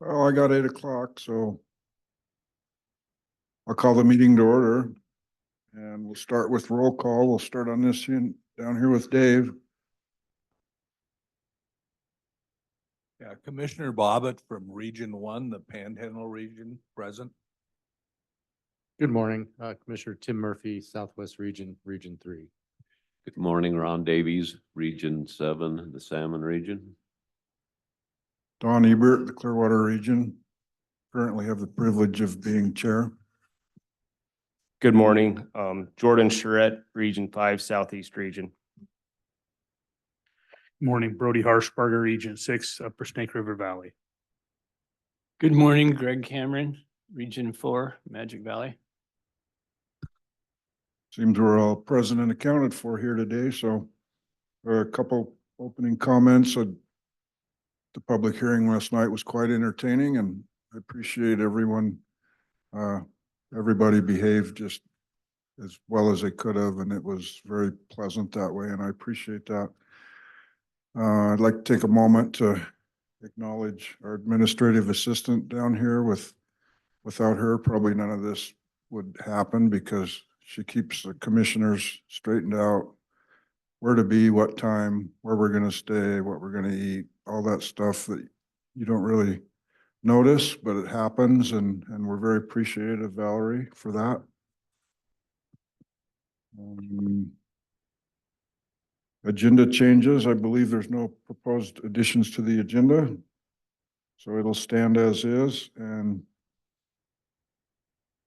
Oh, I got 8 o'clock, so I'll call the meeting to order. And we'll start with roll call. We'll start on this end down here with Dave. Yeah, Commissioner Bobbitt from Region 1, the Panhandle region, present. Good morning, Commissioner Tim Murphy, Southwest Region, Region 3. Good morning, Ron Davies, Region 7, the Salmon region. Don Ebert, the Clearwater region. Currently have the privilege of being chair. Good morning, Jordan Charette, Region 5, Southeast Region. Morning, Brody Harshbarger, Region 6, Upper Snake River Valley. Good morning, Greg Cameron, Region 4, Magic Valley. Seems we're all present and accounted for here today, so a couple opening comments. The public hearing last night was quite entertaining, and I appreciate everyone. Everybody behaved just as well as they could have, and it was very pleasant that way, and I appreciate that. I'd like to take a moment to acknowledge our administrative assistant down here. Without her, probably none of this would happen, because she keeps the commissioners straightened out where to be, what time, where we're going to stay, what we're going to eat, all that stuff that you don't really notice, but it happens, and we're very appreciative, Valerie, for that. Agenda changes. I believe there's no proposed additions to the agenda, so it'll stand as is. And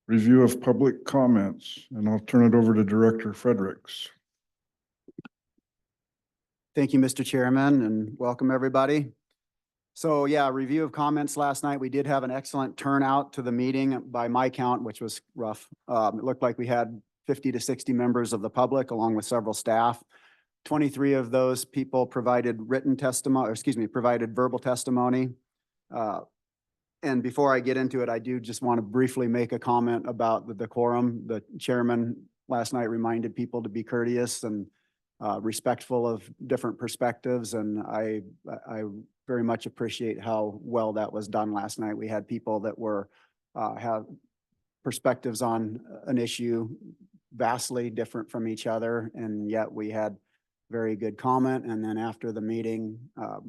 review of public comments, and I'll turn it over to Director Fredericks. Thank you, Mr. Chairman, and welcome everybody. So yeah, review of comments last night. We did have an excellent turnout to the meeting by my count, which was rough. It looked like we had 50 to 60 members of the public along with several staff. 23 of those people provided written testimony, or excuse me, provided verbal testimony. And before I get into it, I do just want to briefly make a comment about the decorum. The chairman last night reminded people to be courteous and respectful of different perspectives, and I very much appreciate how well that was done last night. We had people that were have perspectives on an issue vastly different from each other, and yet we had very good comment. And then after the meeting,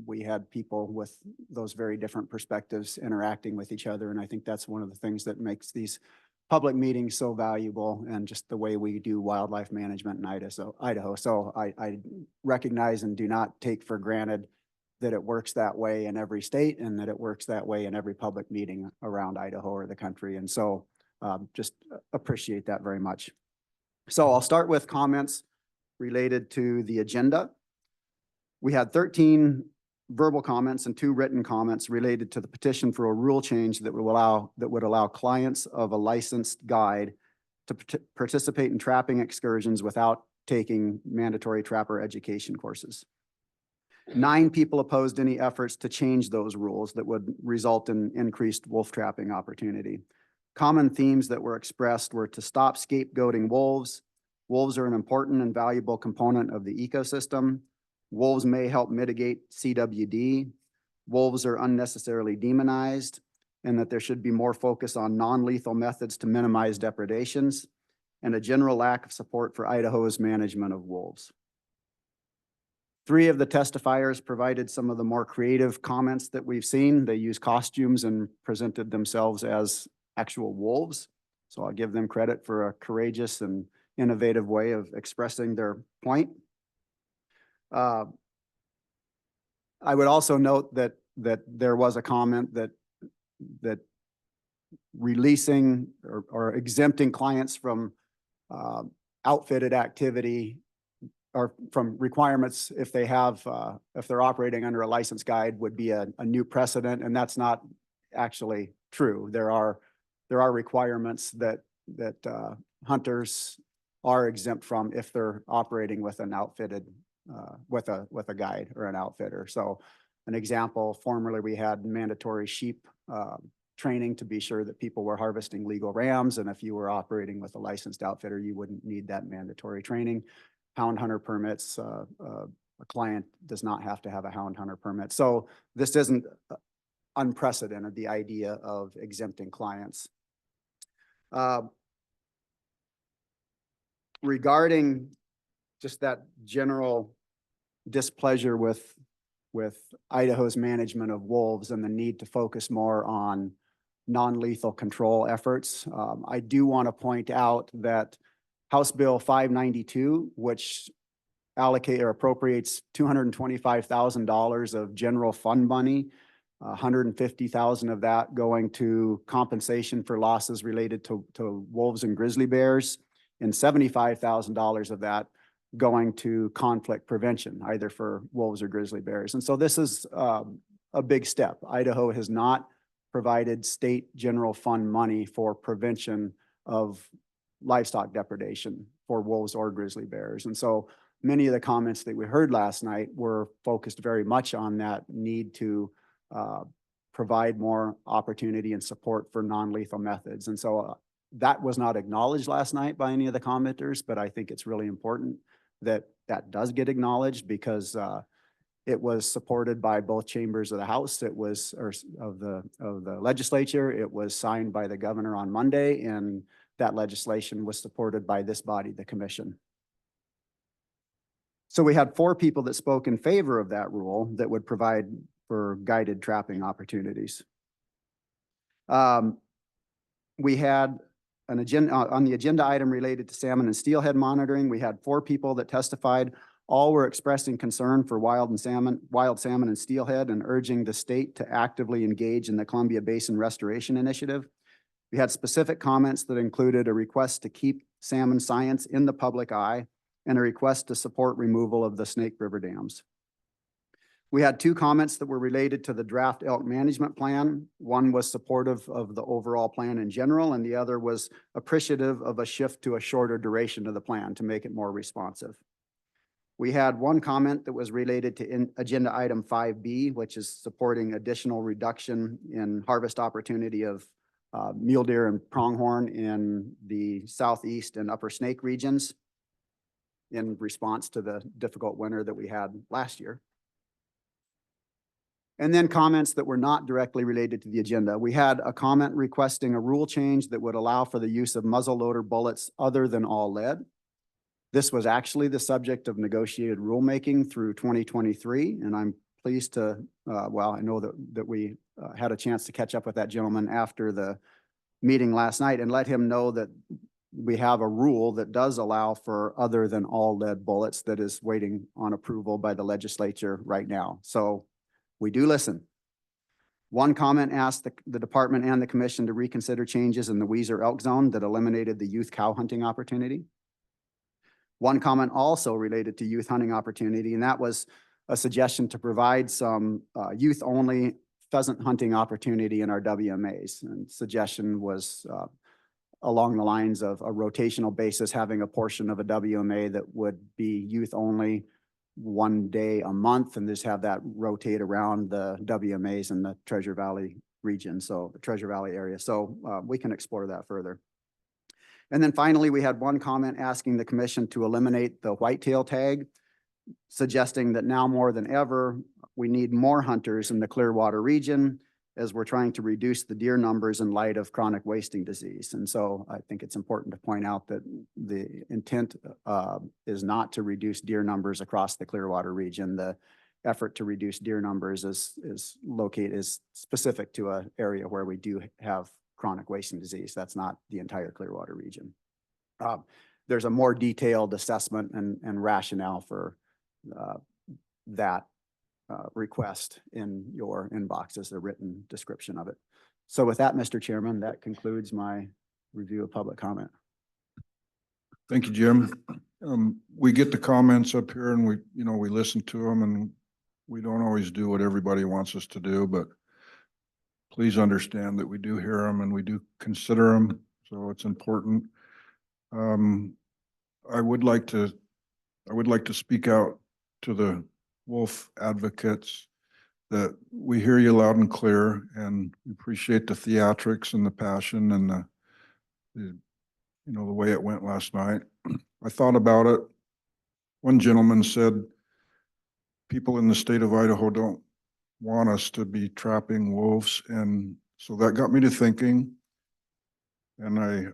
we had people with those very different perspectives interacting with each other. And I think that's one of the things that makes these public meetings so valuable, and just the way we do wildlife management in Idaho. So I recognize and do not take for granted that it works that way in every state, and that it works that way in every public meeting around Idaho or the country. And so just appreciate that very much. So I'll start with comments related to the agenda. We had 13 verbal comments and 2 written comments related to the petition for a rule change that would allow clients of a licensed guide to participate in trapping excursions without taking mandatory trapper education courses. 9 people opposed any efforts to change those rules that would result in increased wolf trapping opportunity. Common themes that were expressed were to stop scapegoating wolves. Wolves are an important and valuable component of the ecosystem. Wolves may help mitigate CWD. Wolves are unnecessarily demonized, and that there should be more focus on non-lethal methods to minimize depredations, and a general lack of support for Idaho's management of wolves. 3 of the testifiers provided some of the more creative comments that we've seen. They used costumes and presented themselves as actual wolves. So I'll give them credit for a courageous and innovative way of expressing their point. I would also note that there was a comment that releasing or exempting clients from outfitted activity, or from requirements if they have if they're operating under a licensed guide, would be a new precedent, and that's not actually true. There are requirements that hunters are exempt from if they're operating with an outfitted with a guide or an outfitter. So an example, formerly we had mandatory sheep training to be sure that people were harvesting legal rams, and if you were operating with a licensed outfitter, you wouldn't need that mandatory training. Hound hunter permits, a client does not have to have a hound hunter permit. So this isn't unprecedented, the idea of exempting clients. Regarding just that general displeasure with Idaho's management of wolves and the need to focus more on non-lethal control efforts, I do want to point out that House Bill 592, which appropriates $225,000 of general fund money, $150,000 of that going to compensation for losses related to wolves and grizzly bears, and $75,000 of that going to conflict prevention, either for wolves or grizzly bears. And so this is a big step. Idaho has not provided state general fund money for prevention of livestock depredation for wolves or grizzly bears. And so many of the comments that we heard last night were focused very much on that need to provide more opportunity and support for non-lethal methods. And so that was not acknowledged last night by any of the commenters, but I think it's really important that that does get acknowledged, because it was supported by both chambers of the House. It was, or of the legislature. It was signed by the governor on Monday, and that legislation was supported by this body, the commission. So we had 4 people that spoke in favor of that rule that would provide for guided trapping opportunities. We had an agenda on the agenda item related to salmon and steelhead monitoring. We had 4 people that testified. All were expressing concern for wild salmon and steelhead, and urging the state to actively engage in the Columbia Basin Restoration Initiative. We had specific comments that included a request to keep salmon science in the public eye and a request to support removal of the Snake River dams. We had 2 comments that were related to the draft elk management plan. One was supportive of the overall plan in general, and the other was appreciative of a shift to a shorter duration of the plan to make it more responsive. We had 1 comment that was related to agenda item 5B, which is supporting additional reduction in harvest opportunity of mule deer and pronghorn in the southeast and upper Snake regions in response to the difficult winter that we had last year. And then comments that were not directly related to the agenda. We had a comment requesting a rule change that would allow for the use of muzzleloader bullets other than all lead. This was actually the subject of negotiated rulemaking through 2023, and I'm pleased to, I know that we had a chance to catch up with that gentleman after the meeting last night and let him know that we have a rule that does allow for other than all lead bullets that is waiting on approval by the legislature right now. So we do listen. 1 comment asked the department and the commission to reconsider changes in the Weiser elk zone that eliminated the youth cow hunting opportunity. 1 comment also related to youth hunting opportunity, and that was a suggestion to provide some youth-only pheasant hunting opportunity in our WMAs. And suggestion was along the lines of a rotational basis, having a portion of a WMA that would be youth-only 1 day a month, and just have that rotate around the WMAs in the Treasure Valley region, so the Treasure Valley area. So we can explore that further. And then finally, we had 1 comment asking the commission to eliminate the whitetail tag, suggesting that now more than ever, we need more hunters in the Clearwater region as we're trying to reduce the deer numbers in light of chronic wasting disease. And so I think it's important to point out that the intent is not to reduce deer numbers across the Clearwater region. The effort to reduce deer numbers is specific to an area where we do have chronic wasting disease. That's not the entire Clearwater region. There's a more detailed assessment and rationale for that request in your inbox as a written description of it. So with that, Mr. Chairman, that concludes my review of public comment. Thank you, Jim. We get the comments up here and we listen to them, and we don't always do what everybody wants us to do, but please understand that we do hear them and we do consider them. So it's important. I would like to speak out to the wolf advocates that we hear you loud and clear, and appreciate the theatrics and the passion and the way it went last night. I thought about it. One gentleman said, people in the state of Idaho don't want us to be trapping wolves. And so that got me to thinking. And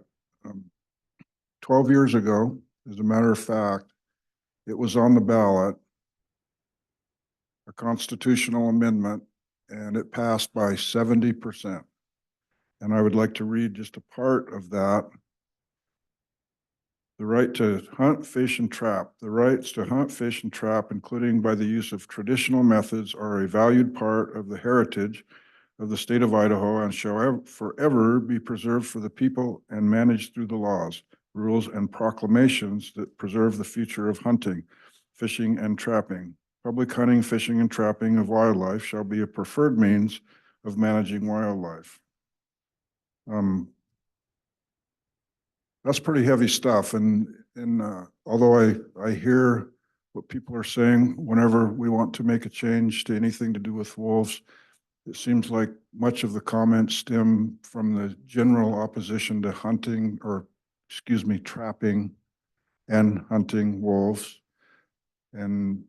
12 years ago, as a matter of fact, it was on the ballot, a constitutional amendment, and it passed by 70%. And I would like to read just a part of that. The right to hunt, fish, and trap. The rights to hunt, fish, and trap, including by the use of traditional methods, are a valued part of the heritage of the state of Idaho and shall forever be preserved for the people and managed through the laws, rules, and proclamations that preserve the future of hunting, fishing, and trapping. Public hunting, fishing, and trapping of wildlife shall be a preferred means of managing wildlife. That's pretty heavy stuff. And although I hear what people are saying whenever we want to make a change to anything to do with wolves, it seems like much of the comments stem from the general opposition to hunting, or excuse me, trapping and hunting wolves. And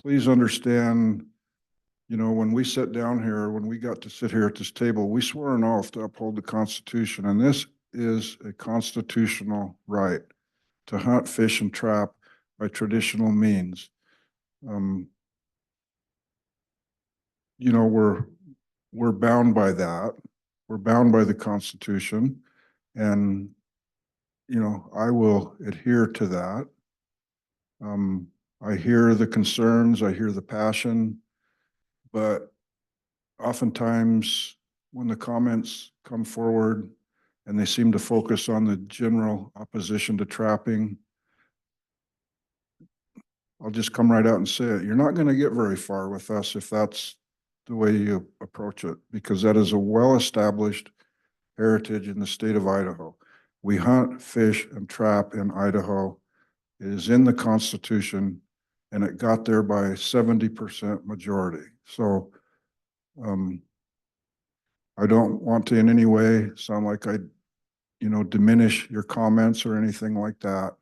please understand, you know, when we sat down here, when we got to sit here at this table, we swore an oath to uphold the Constitution, and this is a constitutional right to hunt, fish, and trap by traditional means. You know, we're bound by that. We're bound by the Constitution, and you know, I will adhere to that. I hear the concerns, I hear the passion, but oftentimes when the comments come forward and they seem to focus on the general opposition to trapping, I'll just come right out and say it. You're not going to get very far with us if that's the way you approach it, because that is a well-established heritage in the state of Idaho. We hunt, fish, and trap in Idaho. It is in the Constitution, and it got there by 70% majority. So I don't want to in any way sound like I, you know, diminish your comments or anything like that.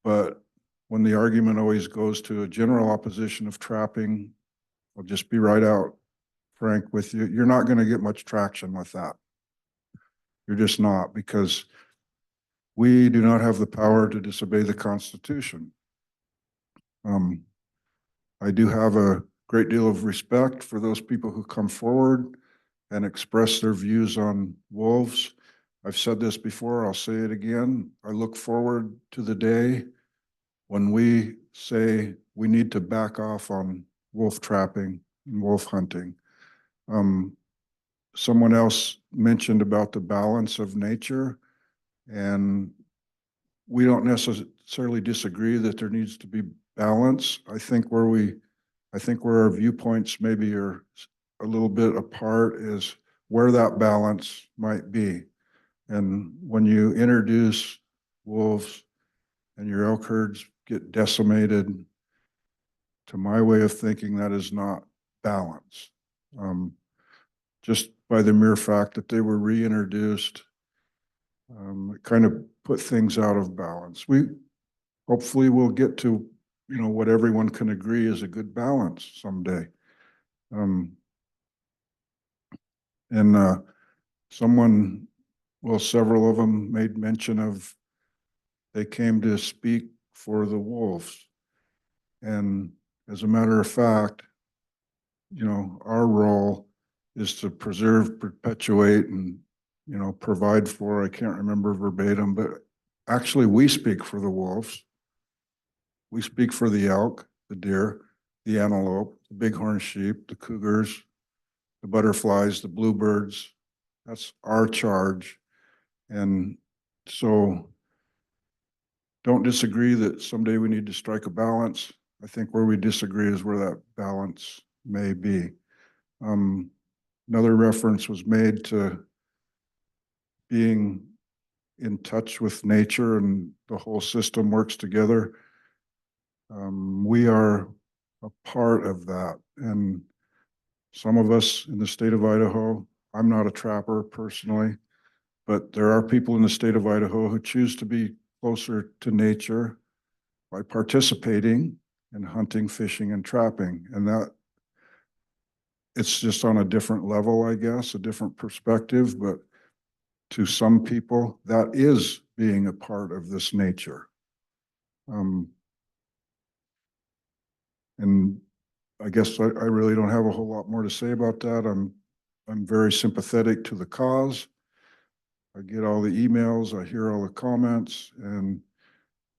But when the argument always goes to a general opposition of trapping, I'll just be right out frank with you. You're not going to get much traction with that. You're just not, because we do not have the power to disobey the Constitution. I do have a great deal of respect for those people who come forward and express their views on wolves. I've said this before, I'll say it again. I look forward to the day when we say we need to back off on wolf trapping and wolf hunting. Someone else mentioned about the balance of nature, and we don't necessarily disagree that there needs to be balance. I think where our viewpoints maybe are a little bit apart is where that balance might be. And when you introduce wolves and your elk herds get decimated, to my way of thinking, that is not balance. Just by the mere fact that they were reintroduced, it kind of put things out of balance. We hopefully will get to, you know, what everyone can agree is a good balance someday. Someone, well, several of them made mention of they came to speak for the wolves. And as a matter of fact, you know, our role is to preserve, perpetuate, and, you know, provide for, I can't remember verbatim, but actually we speak for the wolves. We speak for the elk, the deer, the antelope, the bighorn sheep, the cougars, the butterflies, the bluebirds. That's our charge. And so don't disagree that someday we need to strike a balance. I think where we disagree is where that balance may be. Another reference was made to being in touch with nature and the whole system works together. We are a part of that. And some of us in the state of Idaho, I'm not a trapper personally, but there are people in the state of Idaho who choose to be closer to nature by participating in hunting, fishing, and trapping. And it's just on a different level, I guess, a different perspective, but to some people, that is being a part of this nature. And I guess I really don't have a whole lot more to say about that. I'm very sympathetic to the cause. I get all the emails, I hear all the comments, and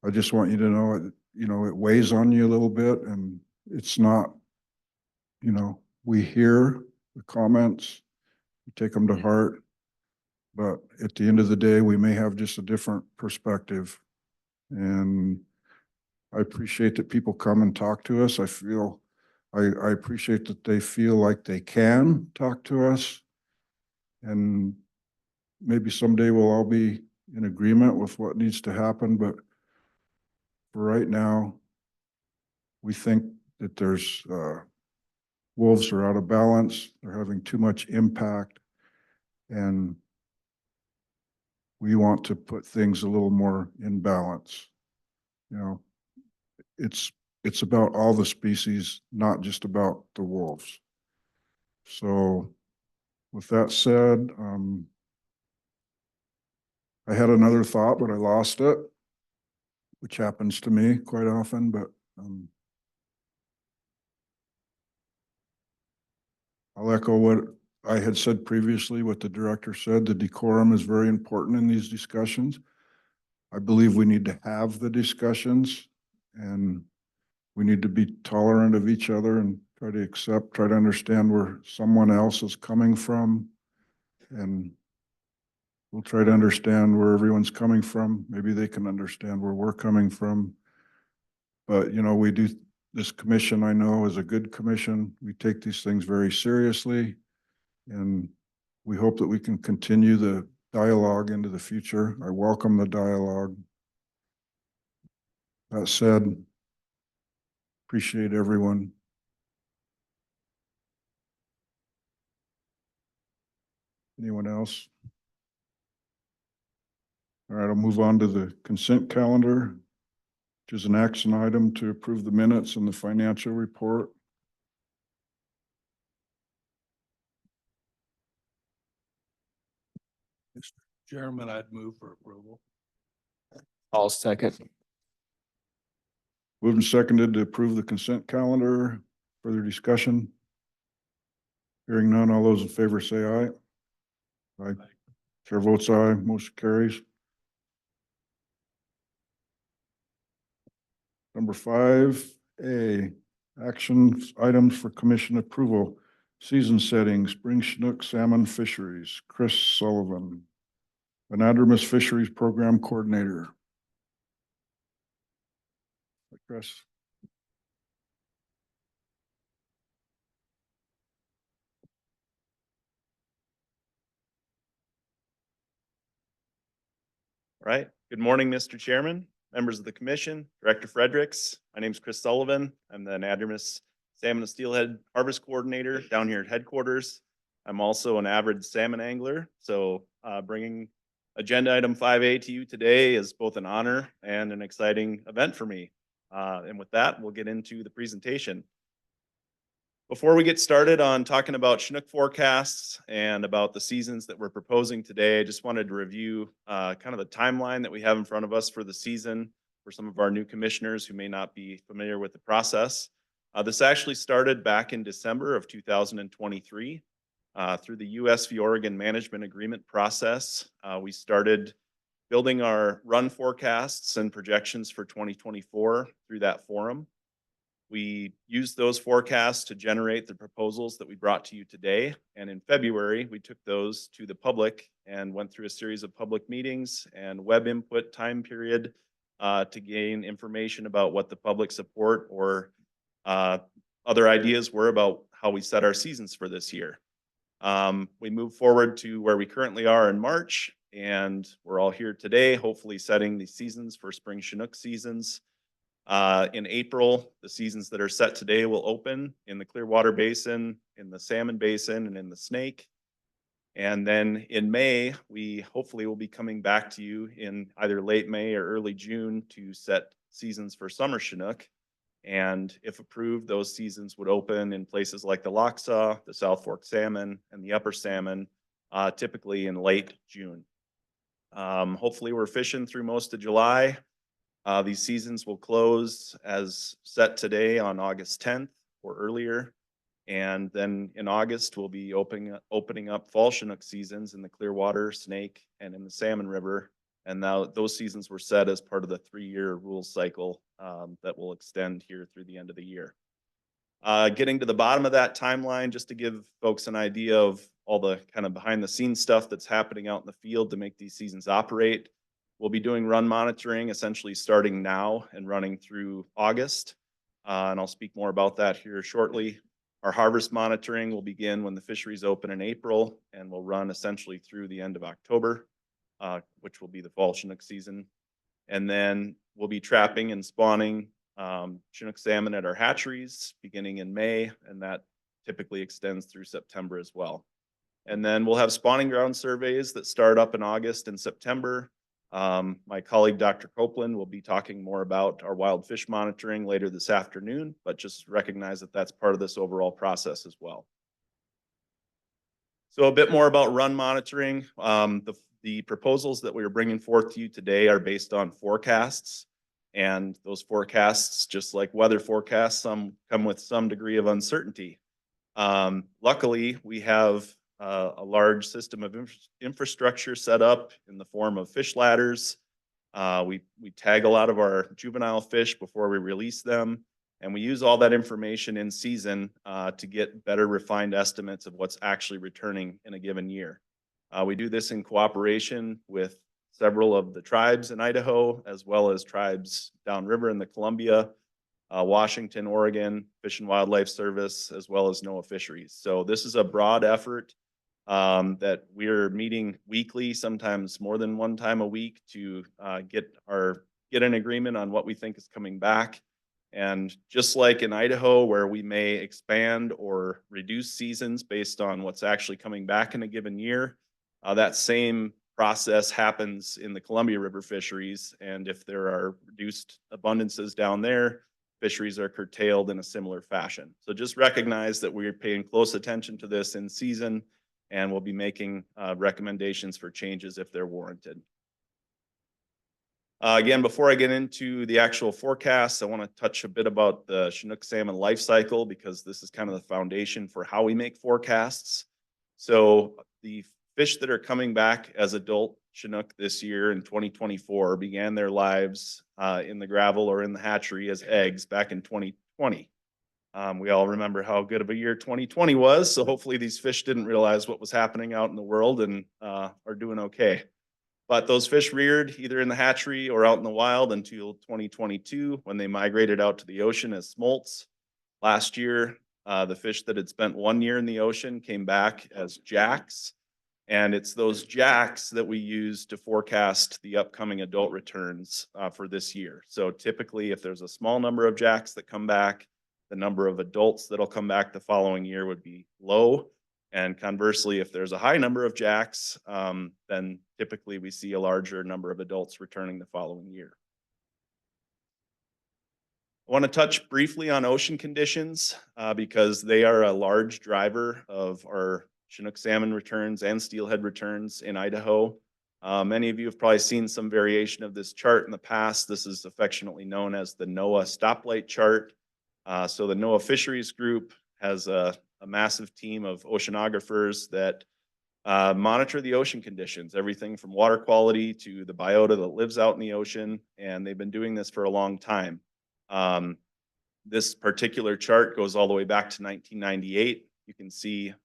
I just want you to know it, it weighs on you a little bit, and it's not, we hear the comments, we take them to heart, but at the end of the day, we may have just a different perspective. And I appreciate that people come and talk to us. I appreciate that they feel like they can talk to us. And maybe someday we'll all be in agreement with what needs to happen, but for right now, we think that there's, wolves are out of balance, they're having too much impact, and we want to put things a little more in balance. It's about all the species, not just about the wolves. So with that said, I had another thought, but I lost it, which happens to me quite often, but I'll echo what I had said previously, what the director said. The decorum is very important in these discussions. I believe we need to have the discussions, and we need to be tolerant of each other and try to understand where someone else is coming from. And we'll try to understand where everyone's coming from. Maybe they can understand where we're coming from. But, this commission, I know, is a good commission. We take these things very seriously, and we hope that we can continue the dialogue into the future. I welcome the dialogue. That said, appreciate everyone. Anyone else? All right, I'll move on to the consent calendar, which is an action item to approve the minutes and the financial report. Mr. Chairman, I'd move for approval. I'll second. Moved and seconded to approve the consent calendar. Further discussion? Hearing none, all those in favor say aye. Aye. Chair votes aye, motion carries. Number 5A, action items for commission approval. Season setting, spring Chinook salmon fisheries. Chris Sullivan, anadromous fisheries program coordinator. Chris. Right. Good morning, Mr. Chairman, members of the commission, Director Fredericks. My name is Chris Sullivan. I'm the anadromous salmon and steelhead harvest coordinator down here at headquarters. I'm also an avid salmon angler. So bringing agenda item 5A to you today is both an honor and an exciting event for me. And with that, we'll get into the presentation. Before we get started on talking about Chinook forecasts and about the seasons that we're proposing today, I just wanted to review kind of the timeline that we have in front of us for the season for some of our new commissioners who may not be familiar with the process. This actually started back in December of 2023 through the U.S. v. Oregon Management Agreement process. We started building our run forecasts and projections for 2024 through that forum. We used those forecasts to generate the proposals that we brought to you today. And in February, we took those to the public and went through a series of public meetings and web input time period to gain information about what the public support or other ideas were about how we set our seasons for this year. We moved forward to where we currently are in March, and we're all here today, hopefully setting the seasons for spring Chinook seasons. In April, the seasons that are set today will open in the Clearwater Basin, in the Salmon Basin, and in the Snake. And then in May, we hopefully will be coming back to you in either late May or early June to set seasons for summer Chinook. And if approved, those seasons would open in places like the Lochsa, the South Fork Salmon, and the Upper Salmon, typically in late June. Hopefully we're fishing through most of July. These seasons will close as set today on August 10th or earlier. And then in August, we'll be opening up fall Chinook seasons in the Clearwater, Snake, and in the Salmon River. And now those seasons were set as part of the 3-year rules cycle that will extend here through the end of the year. Getting to the bottom of that timeline, just to give folks an idea of all the kind of behind the scenes stuff that's happening out in the field to make these seasons operate. We'll be doing run monitoring essentially starting now and running through August. And I'll speak more about that here shortly. Our harvest monitoring will begin when the fisheries open in April and will run essentially through the end of October, which will be the fall Chinook season. And then we'll be trapping and spawning Chinook salmon at our hatcheries beginning in May, and that typically extends through September as well. And then we'll have spawning ground surveys that start up in August and September. My colleague, Dr. Copeland, will be talking more about our wild fish monitoring later this afternoon, but just recognize that that's part of this overall process as well. So a bit more about run monitoring. The proposals that we are bringing forth to you today are based on forecasts. And those forecasts, just like weather forecasts, some come with some degree of uncertainty. Luckily, we have a large system of infrastructure set up in the form of fish ladders. We tag a lot of our juvenile fish before we release them, and we use all that information in season to get better refined estimates of what's actually returning in a given year. We do this in cooperation with several of the tribes in Idaho, as well as tribes downriver in the Columbia, Washington, Oregon, Fish and Wildlife Service, as well as NOAA Fisheries. So this is a broad effort that we're meeting weekly, sometimes more than one time a week, to get an agreement on what we think is coming back. And just like in Idaho, where we may expand or reduce seasons based on what's actually coming back in a given year, that same process happens in the Columbia River fisheries. And if there are reduced abundances down there, fisheries are curtailed in a similar fashion. So just recognize that we're paying close attention to this in season, and we'll be making recommendations for changes if they're warranted. Again, before I get into the actual forecasts, I want to touch a bit about the Chinook salmon life cycle, because this is kind of the foundation for how we make forecasts. So the fish that are coming back as adult Chinook this year in 2024 began their lives in the gravel or in the hatchery as eggs back in 2020. We all remember how good of a year 2020 was, so hopefully these fish didn't realize what was happening out in the world and are doing okay. But those fish reared either in the hatchery or out in the wild until 2022, when they migrated out to the ocean as smolts. Last year, the fish that had spent 1 year in the ocean came back as jacks. And it's those jacks that we use to forecast the upcoming adult returns for this year. So typically, if there's a small number of jacks that come back, the number of adults that'll come back the following year would be low. And conversely, if there's a high number of jacks, then typically we see a larger number of adults returning the following year. I want to touch briefly on ocean conditions because they are a large driver of our Chinook salmon returns and steelhead returns in Idaho. Many of you have probably seen some variation of this chart in the past. This is affectionately known as the NOAA stoplight chart. So the NOAA Fisheries Group has a massive team of oceanographers that monitor the ocean conditions, everything from water quality to the biota that lives out in the ocean, and they've been doing this for a long time. This particular chart goes all the way back to 1998. You can see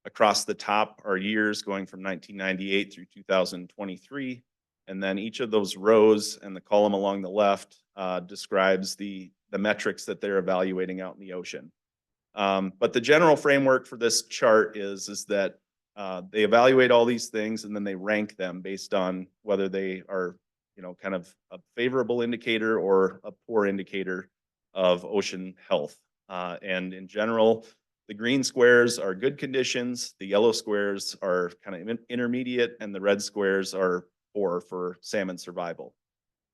across the top are years going from 1998 through 2023, and then each of those rows and the column along the left describes the metrics that they're evaluating out in the ocean. But the general framework for this chart is that they evaluate all these things and then they rank them based on whether they are, kind of a favorable indicator or a poor indicator of ocean health. And in general, the green squares are good conditions, the yellow squares are kind of intermediate, and the red squares are poor for salmon survival.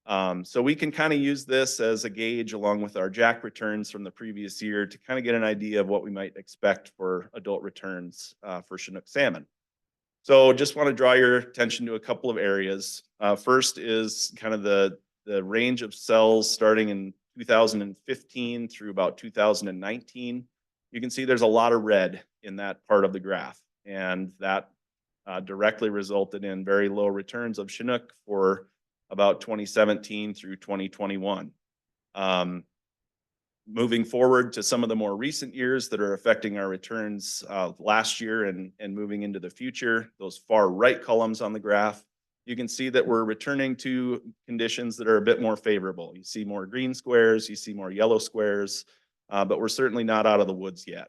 So we can kind of use this as a gauge along with our jack returns from the previous year to kind of get an idea of what we might expect for adult returns for Chinook salmon. So just want to draw your attention to a couple of areas. First is kind of the range of cells starting in 2015 through about 2019. You can see there's a lot of red in that part of the graph, and that directly resulted in very low returns of Chinook for about 2017 through 2021. Moving forward to some of the more recent years that are affecting our returns last year and moving into the future, those far right columns on the graph, you can see that we're returning to conditions that are a bit more favorable. You see more green squares, you see more yellow squares, but we're certainly not out of the woods yet.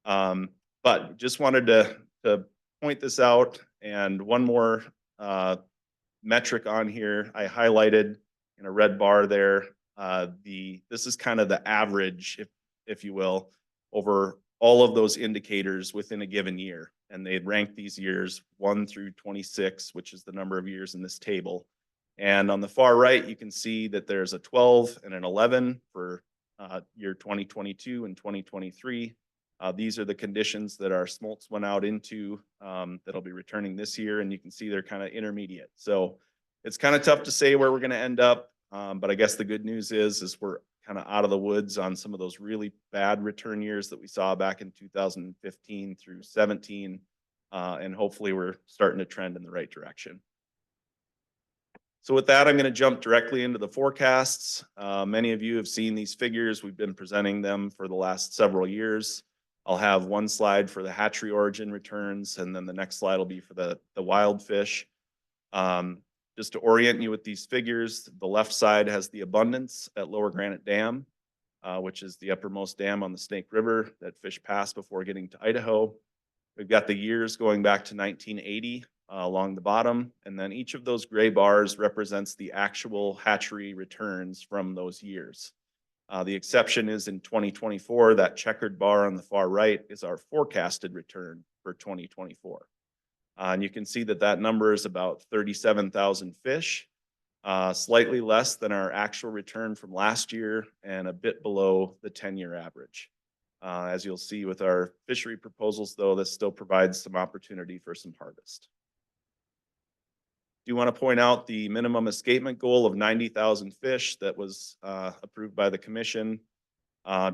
But just wanted to point this out. And one more metric on here, I highlighted in a red bar there. This is kind of the average, if you will, over all of those indicators within a given year. And they rank these years 1 through 26, which is the number of years in this table. And on the far right, you can see that there's a 12 and an 11 for year 2022 and 2023. These are the conditions that our smolts went out into that'll be returning this year. And you can see they're kind of intermediate. So it's kind of tough to say where we're going to end up. But I guess the good news is we're kind of out of the woods on some of those really bad return years that we saw back in 2015 through 17. And hopefully we're starting to trend in the right direction. So with that, I'm going to jump directly into the forecasts. Many of you have seen these figures. We've been presenting them for the last several years. I'll have one slide for the hatchery origin returns, and then the next slide will be for the wild fish. Just to orient you with these figures, the left side has the abundance at Lower Granite Dam, which is the uppermost dam on the Snake River that fish pass before getting to Idaho. We've got the years going back to 1980 along the bottom, and then each of those gray bars represents the actual hatchery returns from those years. The exception is in 2024, that checkered bar on the far right is our forecasted return for 2024. And you can see that that number is about 37,000 fish, slightly less than our actual return from last year and a bit below the 10-year average. As you'll see with our fishery proposals, though, this still provides some opportunity for some harvest. Do you want to point out the minimum escapement goal of 90,000 fish that was approved by the commission?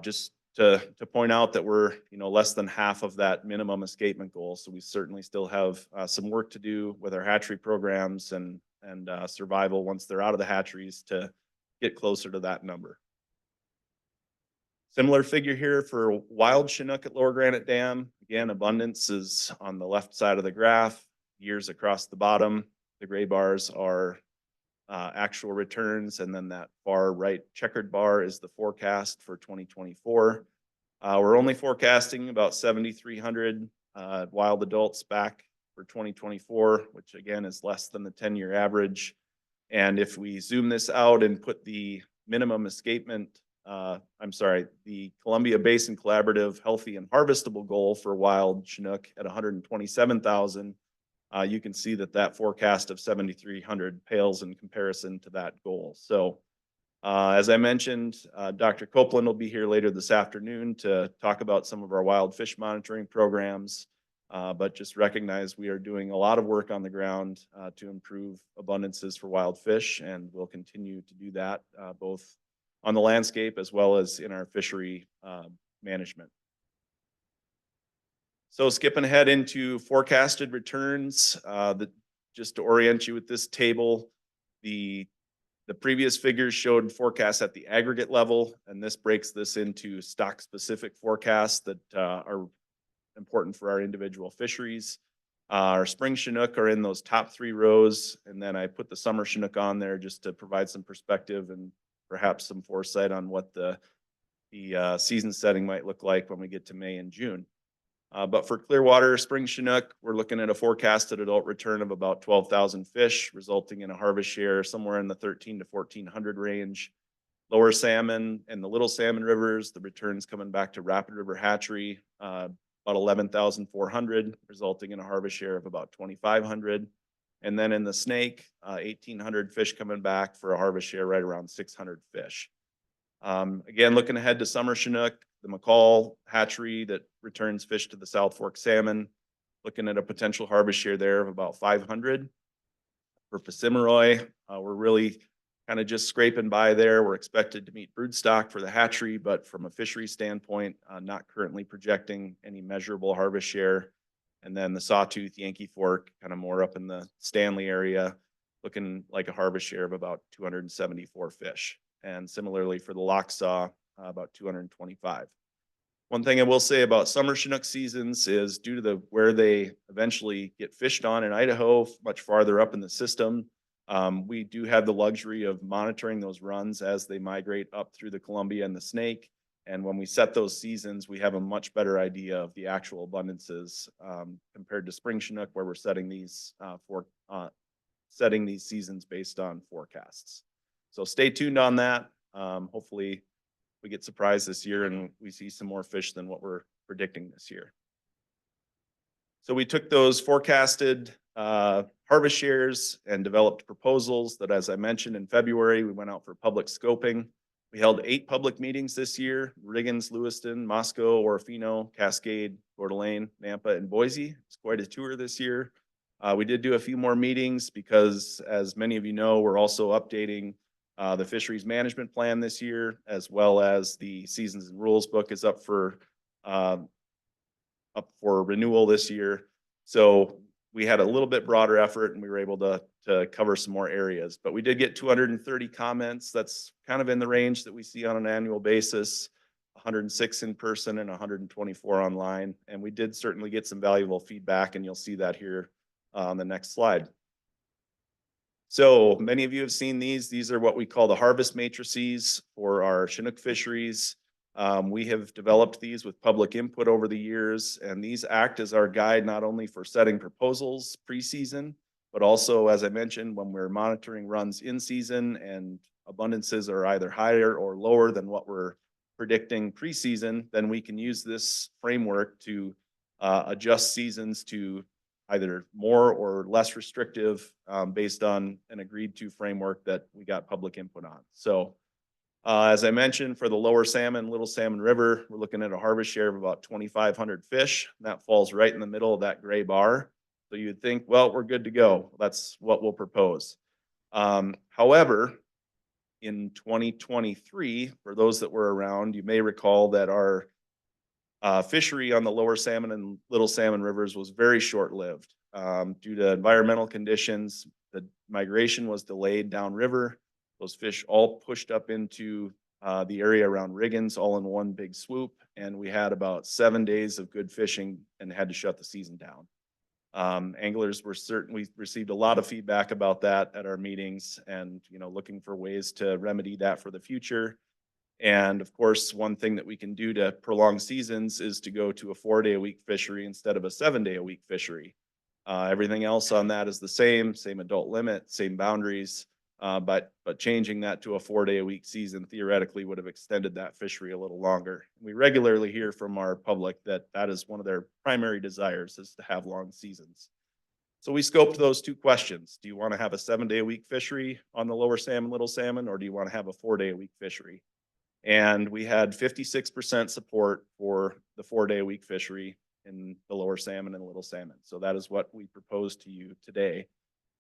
Just to point out that we're less than half of that minimum escapement goal. So we certainly still have some work to do with our hatchery programs and survival once they're out of the hatcheries to get closer to that number. Similar figure here for wild Chinook at Lower Granite Dam. Again, abundance is on the left side of the graph, years across the bottom. The gray bars are actual returns, and then that far right checkered bar is the forecast for 2024. We're only forecasting about 7,300 wild adults back for 2024, which again is less than the 10-year average. And if we zoom this out and put the minimum escapement, the Columbia Basin Collaborative Healthy and Harvestable goal for wild Chinook at 127,000, you can see that forecast of 7,300 pales in comparison to that goal. So as I mentioned, Dr. Copeland will be here later this afternoon to talk about some of our wild fish monitoring programs, but just recognize we are doing a lot of work on the ground to improve abundances for wild fish, and we'll continue to do that both on the landscape as well as in our fishery management. So skipping ahead into forecasted returns, just to orient you with this table, the previous figures showed forecasts at the aggregate level, and this breaks this into stock-specific forecasts that are important for our individual fisheries. Our spring Chinook are in those top 3 rows, and then I put the summer Chinook on there just to provide some perspective and perhaps some foresight on what the season setting might look like when we get to May and June. But for Clearwater spring Chinook, we're looking at a forecasted adult return of about 12,000 fish, resulting in a harvest share somewhere in the 1,300 to 1,400 range. Lower salmon and the Little Salmon rivers, the returns coming back to Rapid River Hatchery, about 11,400, resulting in a harvest share of about 2,500. And then in the snake, 1,800 fish coming back for a harvest share right around 600 fish. Again, looking ahead to summer Chinook, the McCall hatchery that returns fish to the South Fork salmon, looking at a potential harvest share there of about 500. For Pacimiroy, we're really kind of just scraping by there. We're expected to meet broodstock for the hatchery, but from a fishery standpoint, not currently projecting any measurable harvest share. And then the Sawtooth, Yankee Fork, kind of more up in the Stanley area, looking like a harvest share of about 274 fish. And similarly for the Locksaw, about 225. One thing I will say about summer Chinook seasons is due to where they eventually get fished on in Idaho, much farther up in the system, we do have the luxury of monitoring those runs as they migrate up through the Columbia and the Snake. And when we set those seasons, we have a much better idea of the actual abundances compared to spring Chinook, where we're setting these seasons based on forecasts. So stay tuned on that. Hopefully we get surprised this year and we see some more fish than what we're predicting this year. So we took those forecasted harvest shares and developed proposals that, as I mentioned in February, we went out for public scoping. We held 8 public meetings this year: Riggins, Lewiston, Moscow, Orofino, Cascade, Coeur d'Alene, Nampa, and Boise. It's quite a tour this year. We did do a few more meetings because, as many of you know, we're also updating the fisheries management plan this year, as well as the seasons and rules book is up for renewal this year. So we had a little bit broader effort and we were able to cover some more areas, but we did get 230 comments. That's kind of in the range that we see on an annual basis, 106 in person and 124 online. And we did certainly get some valuable feedback, and you'll see that here on the next slide. So many of you have seen these. These are what we call the harvest matrices for our Chinook fisheries. We have developed these with public input over the years, and these act as our guide not only for setting proposals pre-season, but also, as I mentioned, when we're monitoring runs in season and abundances are either higher or lower than what we're predicting pre-season, then we can use this framework to adjust seasons to either more or less restrictive based on an agreed to framework that we got public input on. So as I mentioned, for the lower salmon, Little Salmon River, we're looking at a harvest share of about 2,500 fish. That falls right in the middle of that gray bar. So you'd think, well, we're good to go. That's what we'll propose. However, in 2023, for those that were around, you may recall that our fishery on the lower salmon and Little Salmon rivers was very short-lived. Due to environmental conditions, the migration was delayed downriver. Those fish all pushed up into the area around Riggins all in one big swoop, and we had about 7 days of good fishing and had to shut the season down. Anglers were we received a lot of feedback about that at our meetings, and looking for ways to remedy that for the future. And of course, one thing that we can do to prolong seasons is to go to a 4-day-a-week fishery instead of a 7-day-a-week fishery. Everything else on that is the same adult limit, same boundaries, but changing that to a 4-day-a-week season theoretically would have extended that fishery a little longer. We regularly hear from our public that is one of their primary desires, is to have long seasons. So we scoped those 2 questions. Do you want to have a 7-day-a-week fishery on the lower salmon, Little Salmon, or do you want to have a 4-day-a-week fishery? And we had 56% support for the 4-day-a-week fishery in the lower salmon and Little Salmon. So that is what we propose to you today,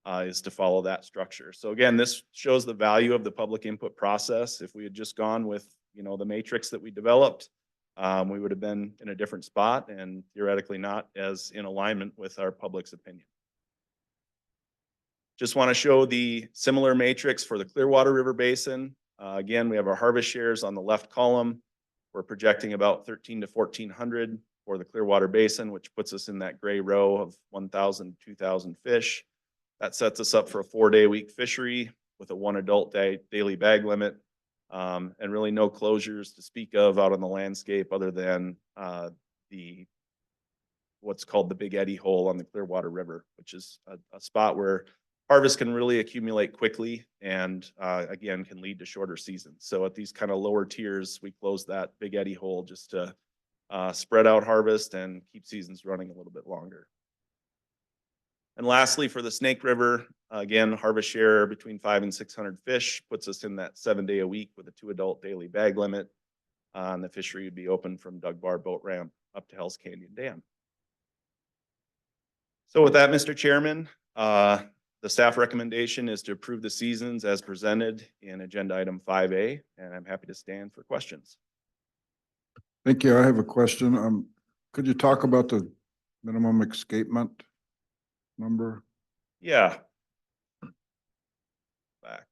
is to follow that structure. So again, this shows the value of the public input process. If we had just gone with the matrix that we developed, we would have been in a different spot and theoretically not as in alignment with our public's opinion. Just want to show the similar matrix for the Clearwater River Basin. Again, we have our harvest shares on the left column. We're projecting about 1,300 to 1,400 for the Clearwater Basin, which puts us in that gray row of 1,000 to 2,000 fish. That sets us up for a 4-day-a-week fishery with a 1 adult daily bag limit, and really no closures to speak of out on the landscape other than what's called the Big Eddy Hole on the Clearwater River, which is a spot where harvest can really accumulate quickly and again can lead to shorter seasons. So at these kind of lower tiers, we close that Big Eddy Hole just to spread out harvest and keep seasons running a little bit longer. And lastly, for the Snake River, again, harvest share between 500 and 600 fish puts us in that 7 day a week with a 2 adult daily bag limit. And the fishery would be open from Doug Bar Boat Ramp up to Hell's Canyon Dam. So with that, Mr. Chairman, the staff recommendation is to approve the seasons as presented in agenda item 5A, and I'm happy to stand for questions. Thank you. I have a question. Could you talk about the minimum escapement number? Yeah. Back.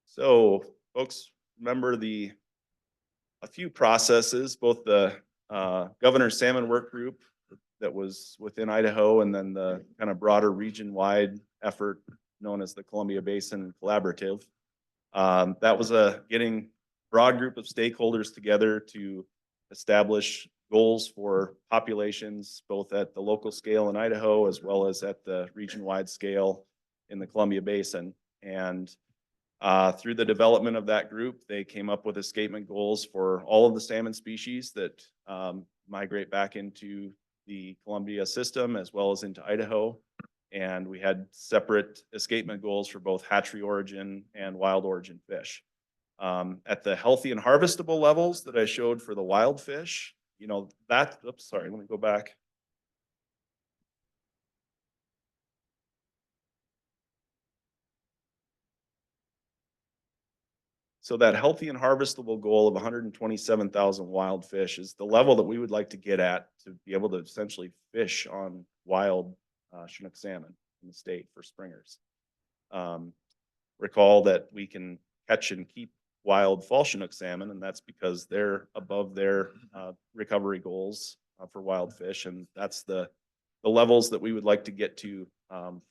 So folks, remember a few processes, both the Governor's Salmon Work Group that was within Idaho, and then the kind of broader region-wide effort known as the Columbia Basin Collaborative. That was getting broad group of stakeholders together to establish goals for populations, both at the local scale in Idaho, as well as at the region-wide scale in the Columbia Basin. And through the development of that group, they came up with escapement goals for all of the salmon species that migrate back into the Columbia system as well as into Idaho. And we had separate escapement goals for both hatchery origin and wild origin fish. At the healthy and harvestable levels that I showed for the wild fish, you know, let me go back. So that healthy and harvestable goal of 127,000 wild fish is the level that we would like to get at to be able to essentially fish on wild Chinook salmon in the state for springers. Recall that we can catch and keep wild fall Chinook salmon, and that's because they're above their recovery goals for wild fish, and that's the levels that we would like to get to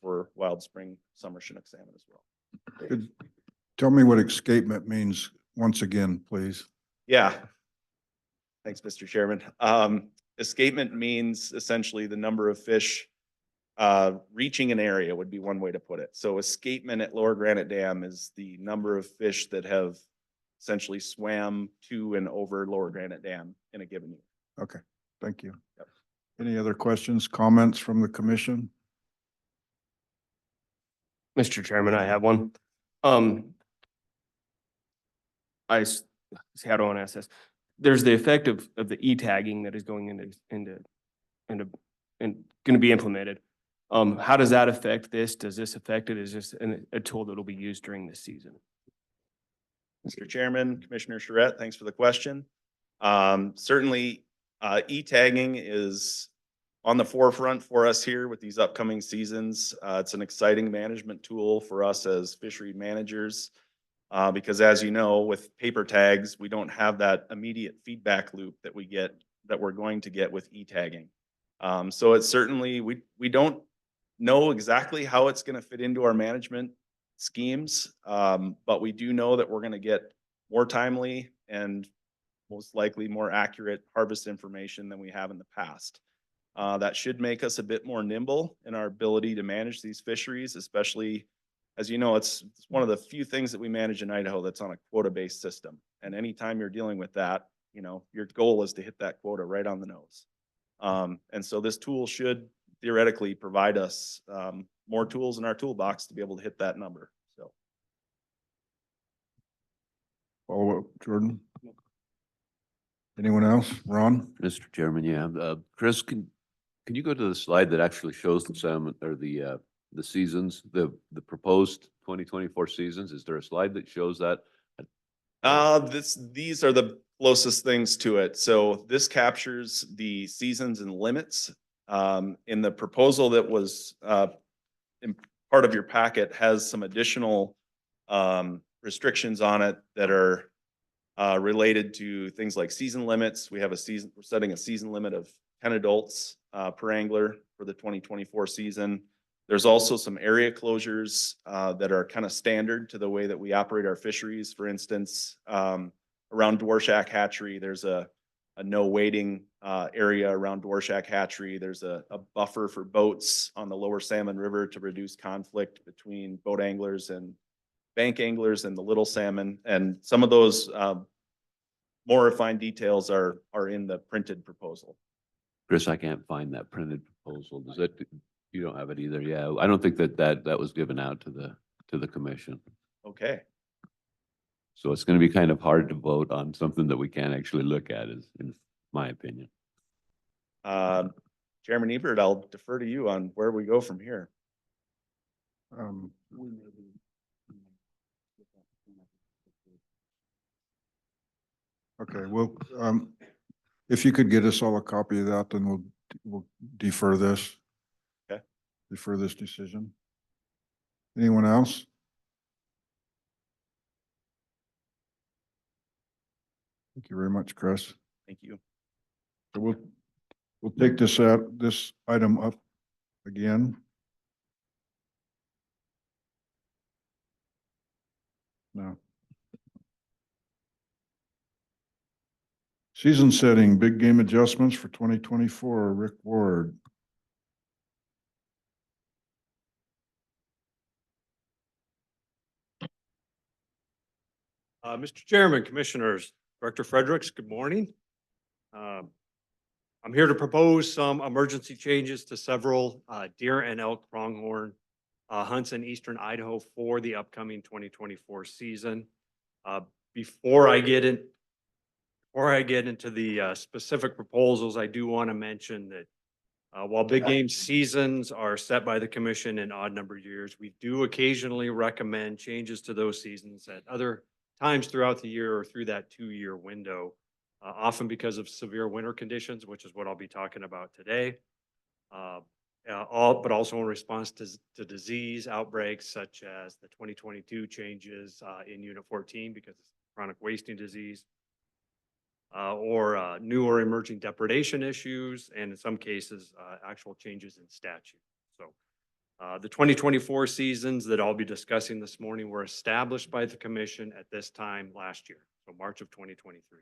for wild spring summer Chinook salmon as well. Tell me what escapement means once again, please. Yeah. Thanks, Mr. Chairman. Escapement means essentially the number of fish reaching an area would be one way to put it. So escapement at Lower Granite Dam is the number of fish that have essentially swam to and over Lower Granite Dam in a given year. Okay, thank you. Yep. Any other questions, comments from the commission? Mr. Chairman, I have one. How do I want to ask this? There's the effect of the e-tagging that is going into and going to be implemented. How does that affect this? Does this affect it? Is this a tool that will be used during this season? Mr. Chairman, Commissioner Charette, thanks for the question. Certainly, e-tagging is on the forefront for us here with these upcoming seasons. It's an exciting management tool for us as fishery managers. Because as you know, with paper tags, we don't have that immediate feedback loop that we're going to get with e-tagging. So it's certainly, we don't know exactly how it's going to fit into our management schemes, but we do know that we're going to get more timely and most likely more accurate harvest information than we have in the past. That should make us a bit more nimble in our ability to manage these fisheries, especially as you know, it's one of the few things that we manage in Idaho that's on a quota-based system. And anytime you're dealing with that, you know, your goal is to hit that quota right on the nose. And so this tool should theoretically provide us more tools in our toolbox to be able to hit that number. So. Follow up, Jordan. Anyone else? Ron? Mr. Chairman, yeah. Chris, can you go to the slide that actually shows the salmon or the seasons, the proposed 2024 seasons? Is there a slide that shows that? These are the closest things to it. So this captures the seasons and limits. In the proposal that was in part of your packet has some additional restrictions on it that are related to things like season limits. We're setting a season limit of 10 adults per angler for the 2024 season. There's also some area closures that are kind of standard to the way that we operate our fisheries. For instance, around Dworshak Hatchery, there's a no wading area around Dworshak Hatchery. There's a buffer for boats on the lower Salmon River to reduce conflict between boat anglers and bank anglers and the little salmon. And some of those more refined details are in the printed proposal. Chris, I can't find that printed proposal. You don't have it either, yeah. I don't think that was given out to the commission. Okay. So it's gonna be kind of hard to vote on something that we can't actually look at, is, in my opinion. Chairman Ebert, I'll defer to you on where we go from here. Um, Okay, well, if you could get us all a copy of that, then we'll defer this. Okay. Defer this decision. Anyone else? Thank you very much, Chris. Thank you. So we'll take this item up again. No. Season setting, big game adjustments for 2024, Rick Ward. Mr. Chairman, Commissioners, Director Fredericks, good morning. I'm here to propose some emergency changes to several deer and elk pronghorn hunts in eastern Idaho for the upcoming 2024 season. Before I get into the specific proposals, I do want to mention that while big game seasons are set by the commission in odd numbered years, we do occasionally recommend changes to those seasons at other times throughout the year or through that 2-year window, often because of severe winter conditions, which is what I'll be talking about today. But also in response to disease outbreaks such as the 2022 changes in Unit 14 because of chronic wasting disease, or new or emerging depredation issues, and in some cases, actual changes in statute. So the 2024 seasons that I'll be discussing this morning were established by the commission at this time last year, so March of 2023.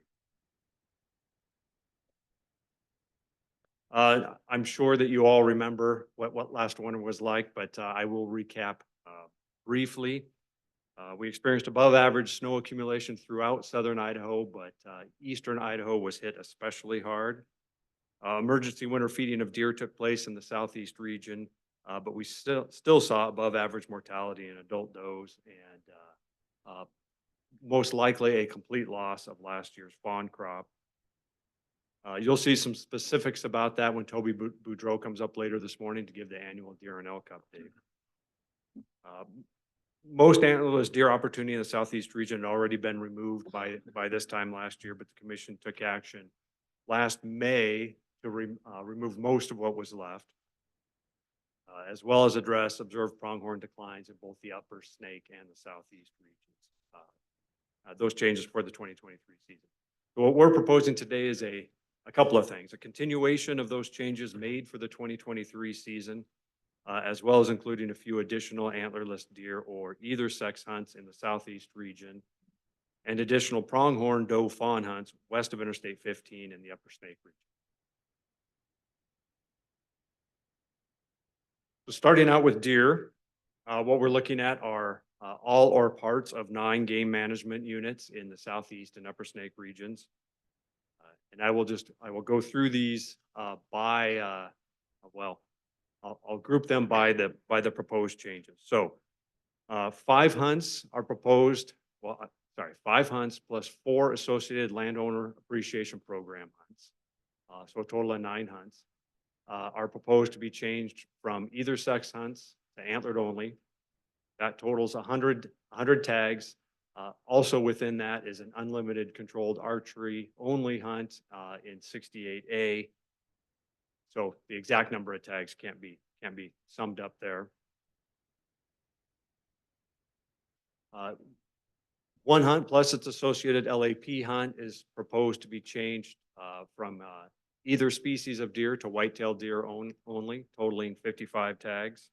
I'm sure that you all remember what last winter was like, but I will recap briefly. We experienced above average snow accumulation throughout southern Idaho, but eastern Idaho was hit especially hard. Emergency winter feeding of deer took place in the southeast region, but we still saw above average mortality in adult does and most likely a complete loss of last year's fawn crop. You'll see some specifics about that when Toby Boudreau comes up later this morning to give the annual deer and elk update. Most antlerless deer opportunity in the southeast region had already been removed by this time last year, but the commission took action last May to remove most of what was left, as well as address observed pronghorn declines in both the upper Snake and the southeast regions. Those changes for the 2023 season. So what we're proposing today is a couple of things: a continuation of those changes made for the 2023 season, as well as including a few additional antlerless deer or either sex hunts in the southeast region, and additional pronghorn doe fawn hunts west of Interstate 15 in the upper Snake region. So starting out with deer, what we're looking at are all or parts of 9 game management units in the southeast and upper Snake regions. And I will go through these by, I'll group them by the proposed changes. So 5 hunts are proposed, 5 hunts plus 4 associated landowner appreciation program hunts. So a total of 9 hunts are proposed to be changed from either sex hunts to antlered only. That totals 100 tags. Also within that is an unlimited controlled archery only hunt in 68A. So the exact number of tags can't be summed up there. 1 hunt plus its associated LAP hunt is proposed to be changed from either species of deer to white-tailed deer only, totaling 55 tags.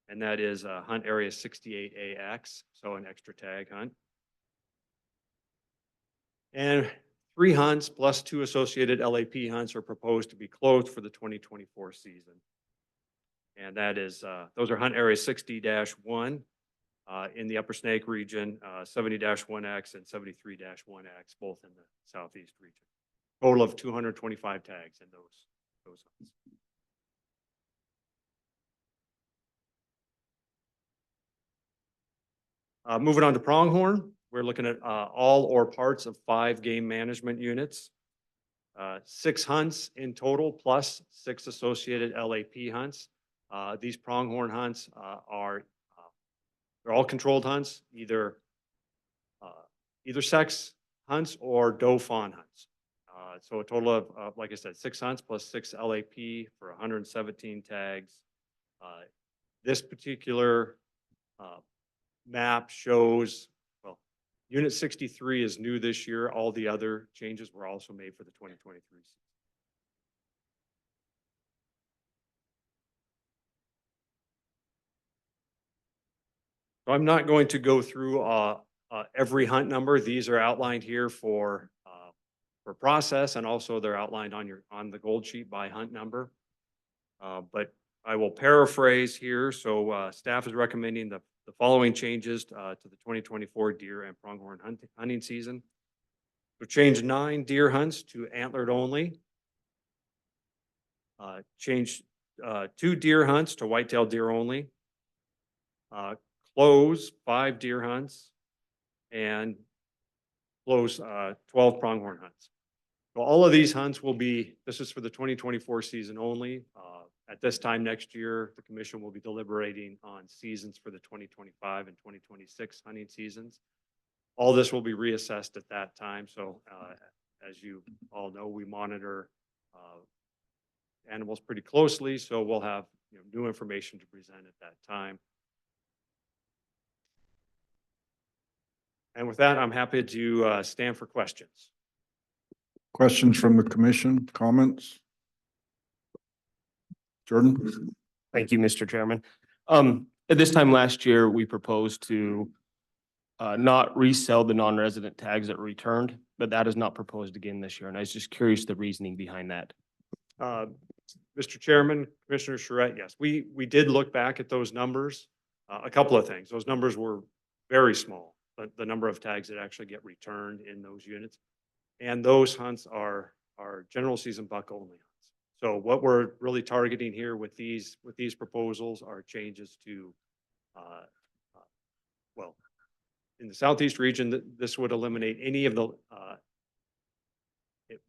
And that is hunt area 68AX, so an extra tag hunt. And 3 hunts plus 2 associated LAP hunts are proposed to be closed for the 2024 season. And that is, those are hunt area 60-1 in the upper Snake region, 70-1X and 73-1X, both in the southeast region. Total of 225 tags in those those hunts. Moving on to pronghorn, we're looking at all or parts of 5 game management units. 6 hunts in total, plus 6 associated LAP hunts. These pronghorn hunts they're all controlled hunts, either sex hunts or doe fawn hunts. So a total of, like I said, 6 hunts plus 6 LAP for 117 tags. This particular map shows, well, Unit 63 is new this year. All the other changes were also made for the 2023 season. So I'm not going to go through every hunt number. These are outlined here for process, and also they're outlined on the gold sheet by hunt number. But I will paraphrase here. So staff is recommending the following changes to the 2024 deer and pronghorn hunting season. So change 9 deer hunts to antlered only. Change 2 deer hunts to whitetail deer only. Close 5 deer hunts and close 12 pronghorn hunts. So all of these hunts will be, this is for the 2024 season only. At this time next year, the commission will be deliberating on seasons for the 2025 and 2026 hunting seasons. All this will be reassessed at that time. So as you all know, we monitor animals pretty closely. So we'll have new information to present at that time. And with that, I'm happy to stand for questions. Questions from the commission, comments? Jordan? Thank you, Mr. Chairman. At this time last year, we proposed to not resell the non-resident tags that were returned, but that is not proposed again this year. And I was just curious the reasoning behind that. Mr. Chairman, Commissioner Charette, yes, we did look back at those numbers. A couple of things. Those numbers were very small, but the number of tags that actually get returned in those units. And those hunts are general season buck only hunts. So what we're really targeting here with these proposals are changes to, well, in the Southeast region, this would eliminate any of the,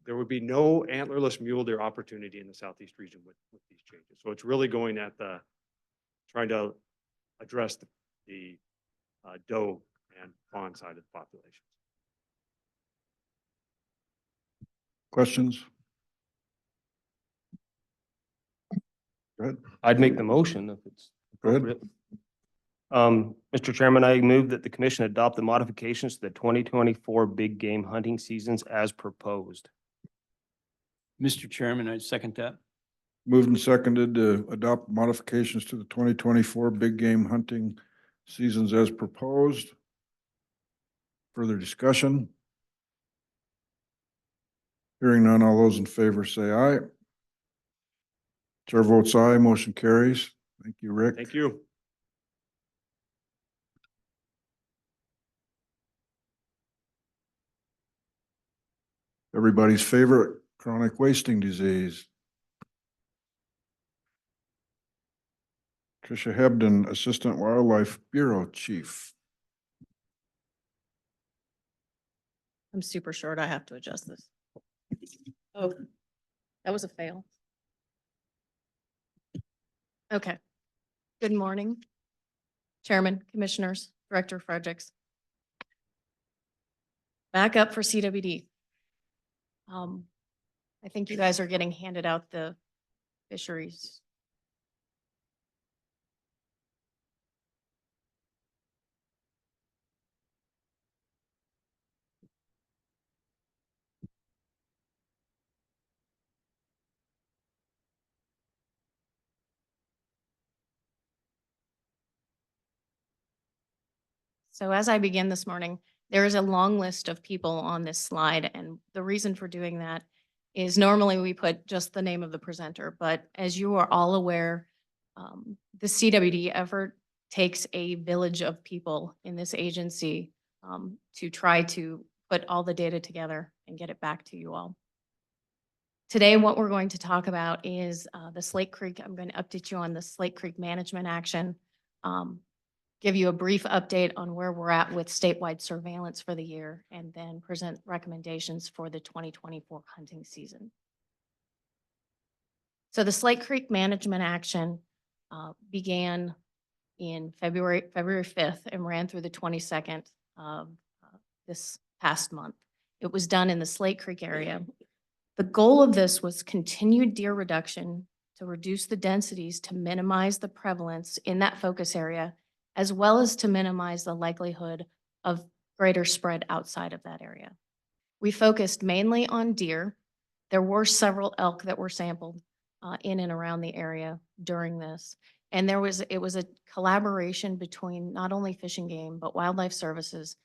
there would be no antlerless mule deer opportunity in the Southeast region with these changes. So it's really going at trying to address the doe and fawn side of the population. Questions? Go ahead. I'd make the motion if it's Go ahead. appropriate. Mr. Chairman, I move that the commission adopt the modifications to the 2024 big game hunting seasons as proposed. Mr. Chairman, I second that. Moved and seconded to adopt modifications to the 2024 big game hunting seasons as proposed. Further discussion? Hearing none, all those in favor say aye. Chair votes aye, motion carries. Thank you, Rick. Thank you. Everybody's favorite chronic wasting disease. Tricia Hebden, Assistant Wildlife Bureau Chief. I'm super short. I have to adjust this. Oh, that was a fail. Okay. Good morning, Chairman, Commissioners, Director Fredericks. Back up for CWD. I think you guys are getting handed out the fisheries. So as I begin this morning, there is a long list of people on this slide, and the reason for doing that is normally we put just the name of the presenter, but as you are all aware, the CWD effort takes a village of people in this agency to try to put all the data together and get it back to you all. Today, what we're going to talk about is the Slate Creek. I'm going to update you on the Slate Creek management action. Give you a brief update on where we're at with statewide surveillance for the year, and then present recommendations for the 2024 hunting season. So the Slate Creek management action began in February 5th and ran through the 22nd of this past month. It was done in the Slate Creek area. The goal of this was continued deer reduction to reduce the densities to minimize the prevalence in that focus area, as well as to minimize the likelihood of greater spread outside of that area. We focused mainly on deer. There were several elk that were sampled in and around the area during this. And it was a collaboration between not only Fish and Game, but Wildlife Services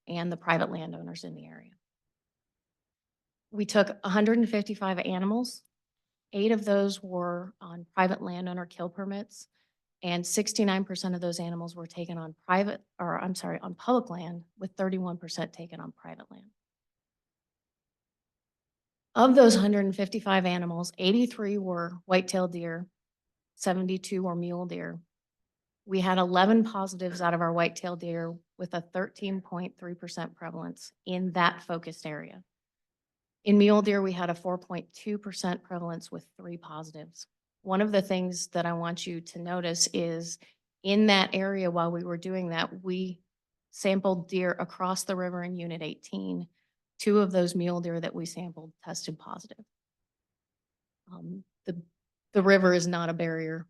and the private landowners in the area. We took 155 animals. 8 of those were on private landowner kill permits, and 69% of those animals were taken on on public land, with 31% taken on private land. Of those 155 animals, 83 were white-tailed deer, 72 were mule deer. We had 11 positives out of our white-tailed deer, with a 13.3% prevalence in that focused area. In mule deer, we had a 4.2% prevalence with 3 positives. One of the things that I want you to notice is in that area, while we were doing that, we sampled deer across the river in Unit 18. 2 of those mule deer that we sampled tested positive. The river is not a barrier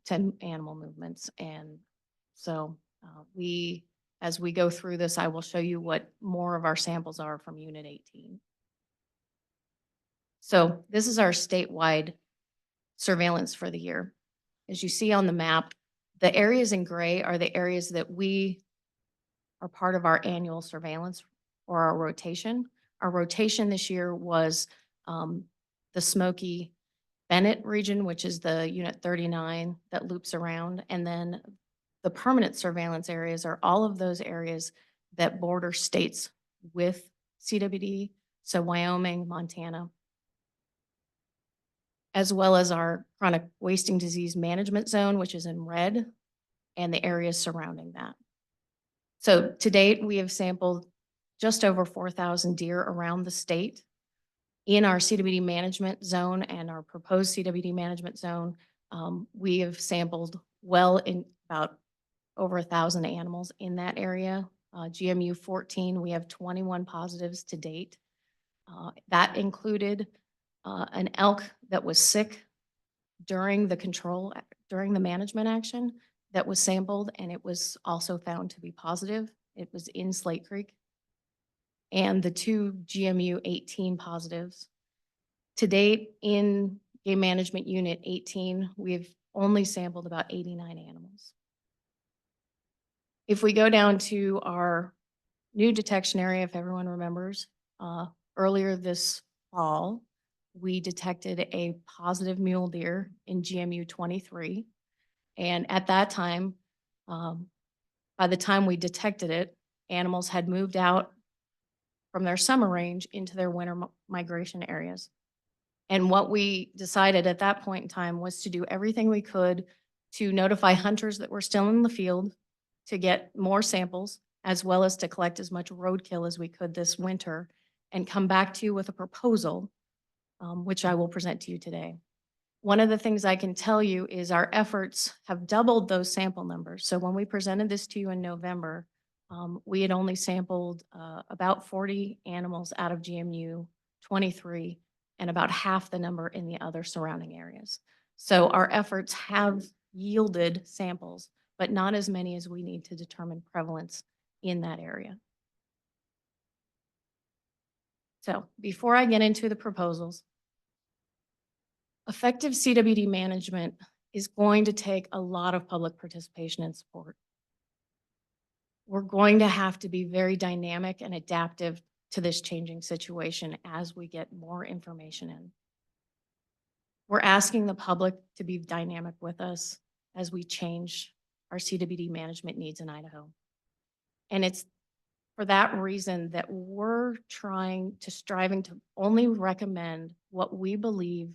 to animal movements. And so as we go through this, I will show you what more of our samples are from Unit 18. So this is our statewide surveillance for the year. As you see on the map, the areas in gray are the areas that we are part of our annual surveillance or our rotation. Our rotation this year was the Smoky Bennett region, which is the Unit 39 that loops around. And then the permanent surveillance areas are all of those areas that border states with CWD, so Wyoming, Montana, as well as our chronic wasting disease management zone, which is in red, and the areas surrounding that. So to date, we have sampled just over 4,000 deer around the state. In our CWD management zone and our proposed CWD management zone, we have sampled well in about over 1,000 animals in that area. GMU 14, we have 21 positives to date. That included an elk that was sick during the management action that was sampled, and it was also found to be positive. It was in Slate Creek. And the 2 GMU 18 positives. To date, in Game Management Unit 18, we've only sampled about 89 animals. If we go down to our new detection area, if everyone remembers, earlier this fall, we detected a positive mule deer in GMU 23. And at that time, by the time we detected it, animals had moved out from their summer range into their winter migration areas. And what we decided at that point in time was to do everything we could to notify hunters that were still in the field to get more samples, as well as to collect as much roadkill as we could this winter, and come back to you with a proposal, which I will present to you today. One of the things I can tell you is our efforts have doubled those sample numbers. So when we presented this to you in November, we had only sampled about 40 animals out of GMU 23 and about half the number in the other surrounding areas. So our efforts have yielded samples, but not as many as we need to determine prevalence in that area. So before I get into the proposals, effective CWD management is going to take a lot of public participation and support. We're going to have to be very dynamic and adaptive to this changing situation as we get more information in. We're asking the public to be dynamic with us as we change our CWD management needs in Idaho. And it's for that reason that we're striving to only recommend what we believe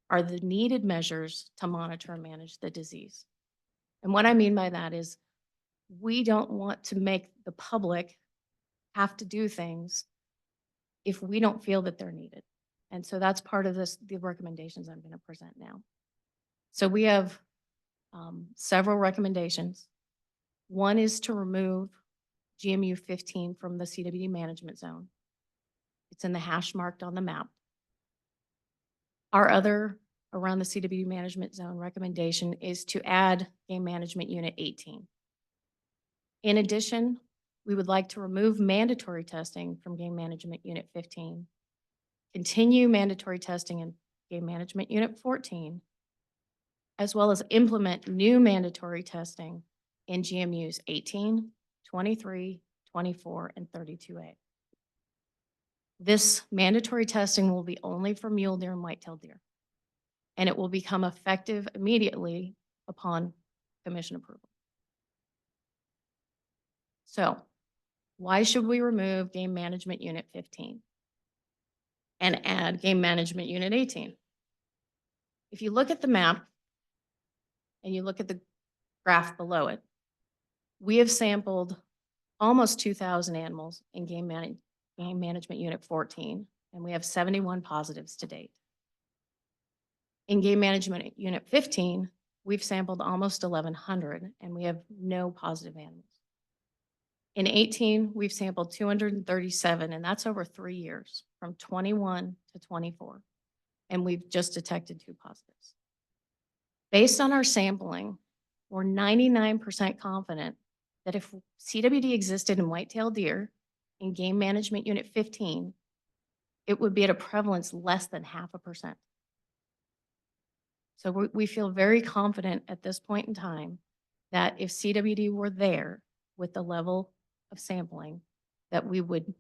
are the needed measures to monitor and manage the disease. And what I mean by that is we don't want to make the public have to do things if we don't feel that they're needed. And so that's part of the recommendations I'm going to present now. So we have several recommendations. One is to remove GMU 15 from the CWD management zone. It's in the hash marked on the map. Our other around the CWD management zone recommendation is to add Game Management Unit 18. In addition, we would like to remove mandatory testing from Game Management Unit 15, continue mandatory testing in Game Management Unit 14, as well as implement new mandatory testing in GMUs 18, 23, 24, and 32A. This mandatory testing will be only for mule deer and white-tailed deer, and it will become effective immediately upon commission approval. So why should we remove Game Management Unit 15 and add Game Management Unit 18? If you look at the map and you look at the graph below it, we have sampled almost 2,000 animals in Game Management Unit 14, and we have 71 positives to date. In Game Management Unit 15, we've sampled almost 1,100, and we have no positive animals. In 18, we've sampled 237, and that's over 3 years, from 21 to 24, and we've just detected 2 positives. Based on our sampling, we're 99% confident that if CWD existed in white-tailed deer in Game Management Unit 15, it would be at a prevalence less than 0.5%. So we feel very confident at this point in time that if CWD were there with the level of sampling, that we would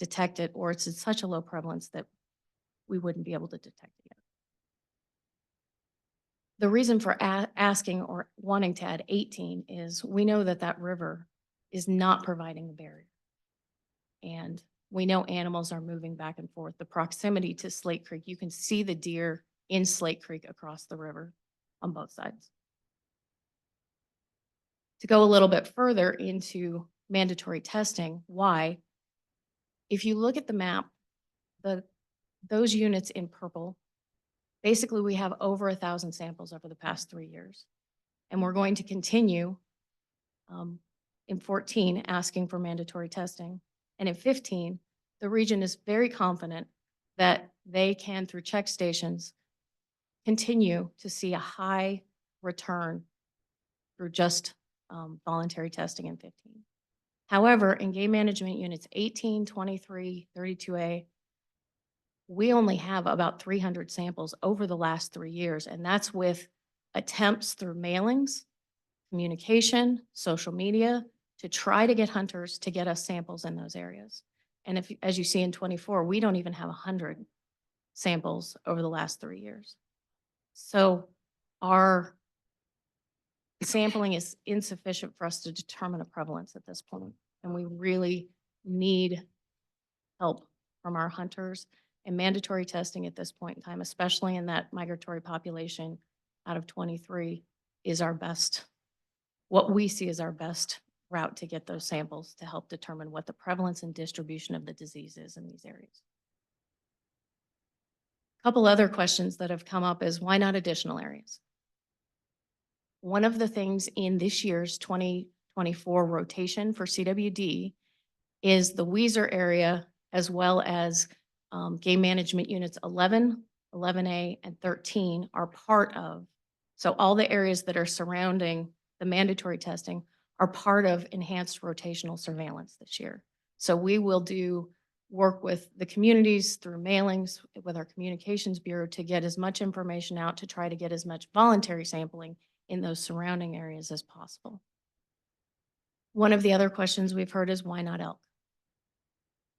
detect it, or it's at such a low prevalence that we wouldn't be able to detect it yet. The reason for asking or wanting to add 18 is we know that that river is not providing a barrier. And we know animals are moving back and forth. The proximity to Slate Creek, you can see the deer in Slate Creek across the river on both sides. To go a little bit further into mandatory testing, why? If you look at the map, those units in purple, basically we have over 1,000 samples over the past 3 years. And we're going to continue in 14 asking for mandatory testing. And in 15, the region is very confident that they can, through check stations, continue to see a high return through just voluntary testing in 15. However, in Game Management Units 18, 23, 32A, we only have about 300 samples over the last 3 years, and that's with attempts through mailings, communication, social media, to try to get hunters to get us samples in those areas. And if, as you see in 24, we don't even have 100 samples over the last 3 years. So our sampling is insufficient for us to determine a prevalence at this point, and we really need help from our hunters. And mandatory testing at this point in time, especially in that migratory population out of 23, is our best, what we see as our best route to get those samples to help determine what the prevalence and distribution of the disease is in these areas. A couple other questions that have come up is why not additional areas? One of the things in this year's 2024 rotation for CWD is the Weiser area, as well as Game Management Units 11, 11A, and 13 are part of. So all the areas that are surrounding the mandatory testing are part of enhanced rotational surveillance this year. So we will do work with the communities through mailings with our communications bureau to get as much information out to try to get as much voluntary sampling in those surrounding areas as possible. One of the other questions we've heard is why not elk?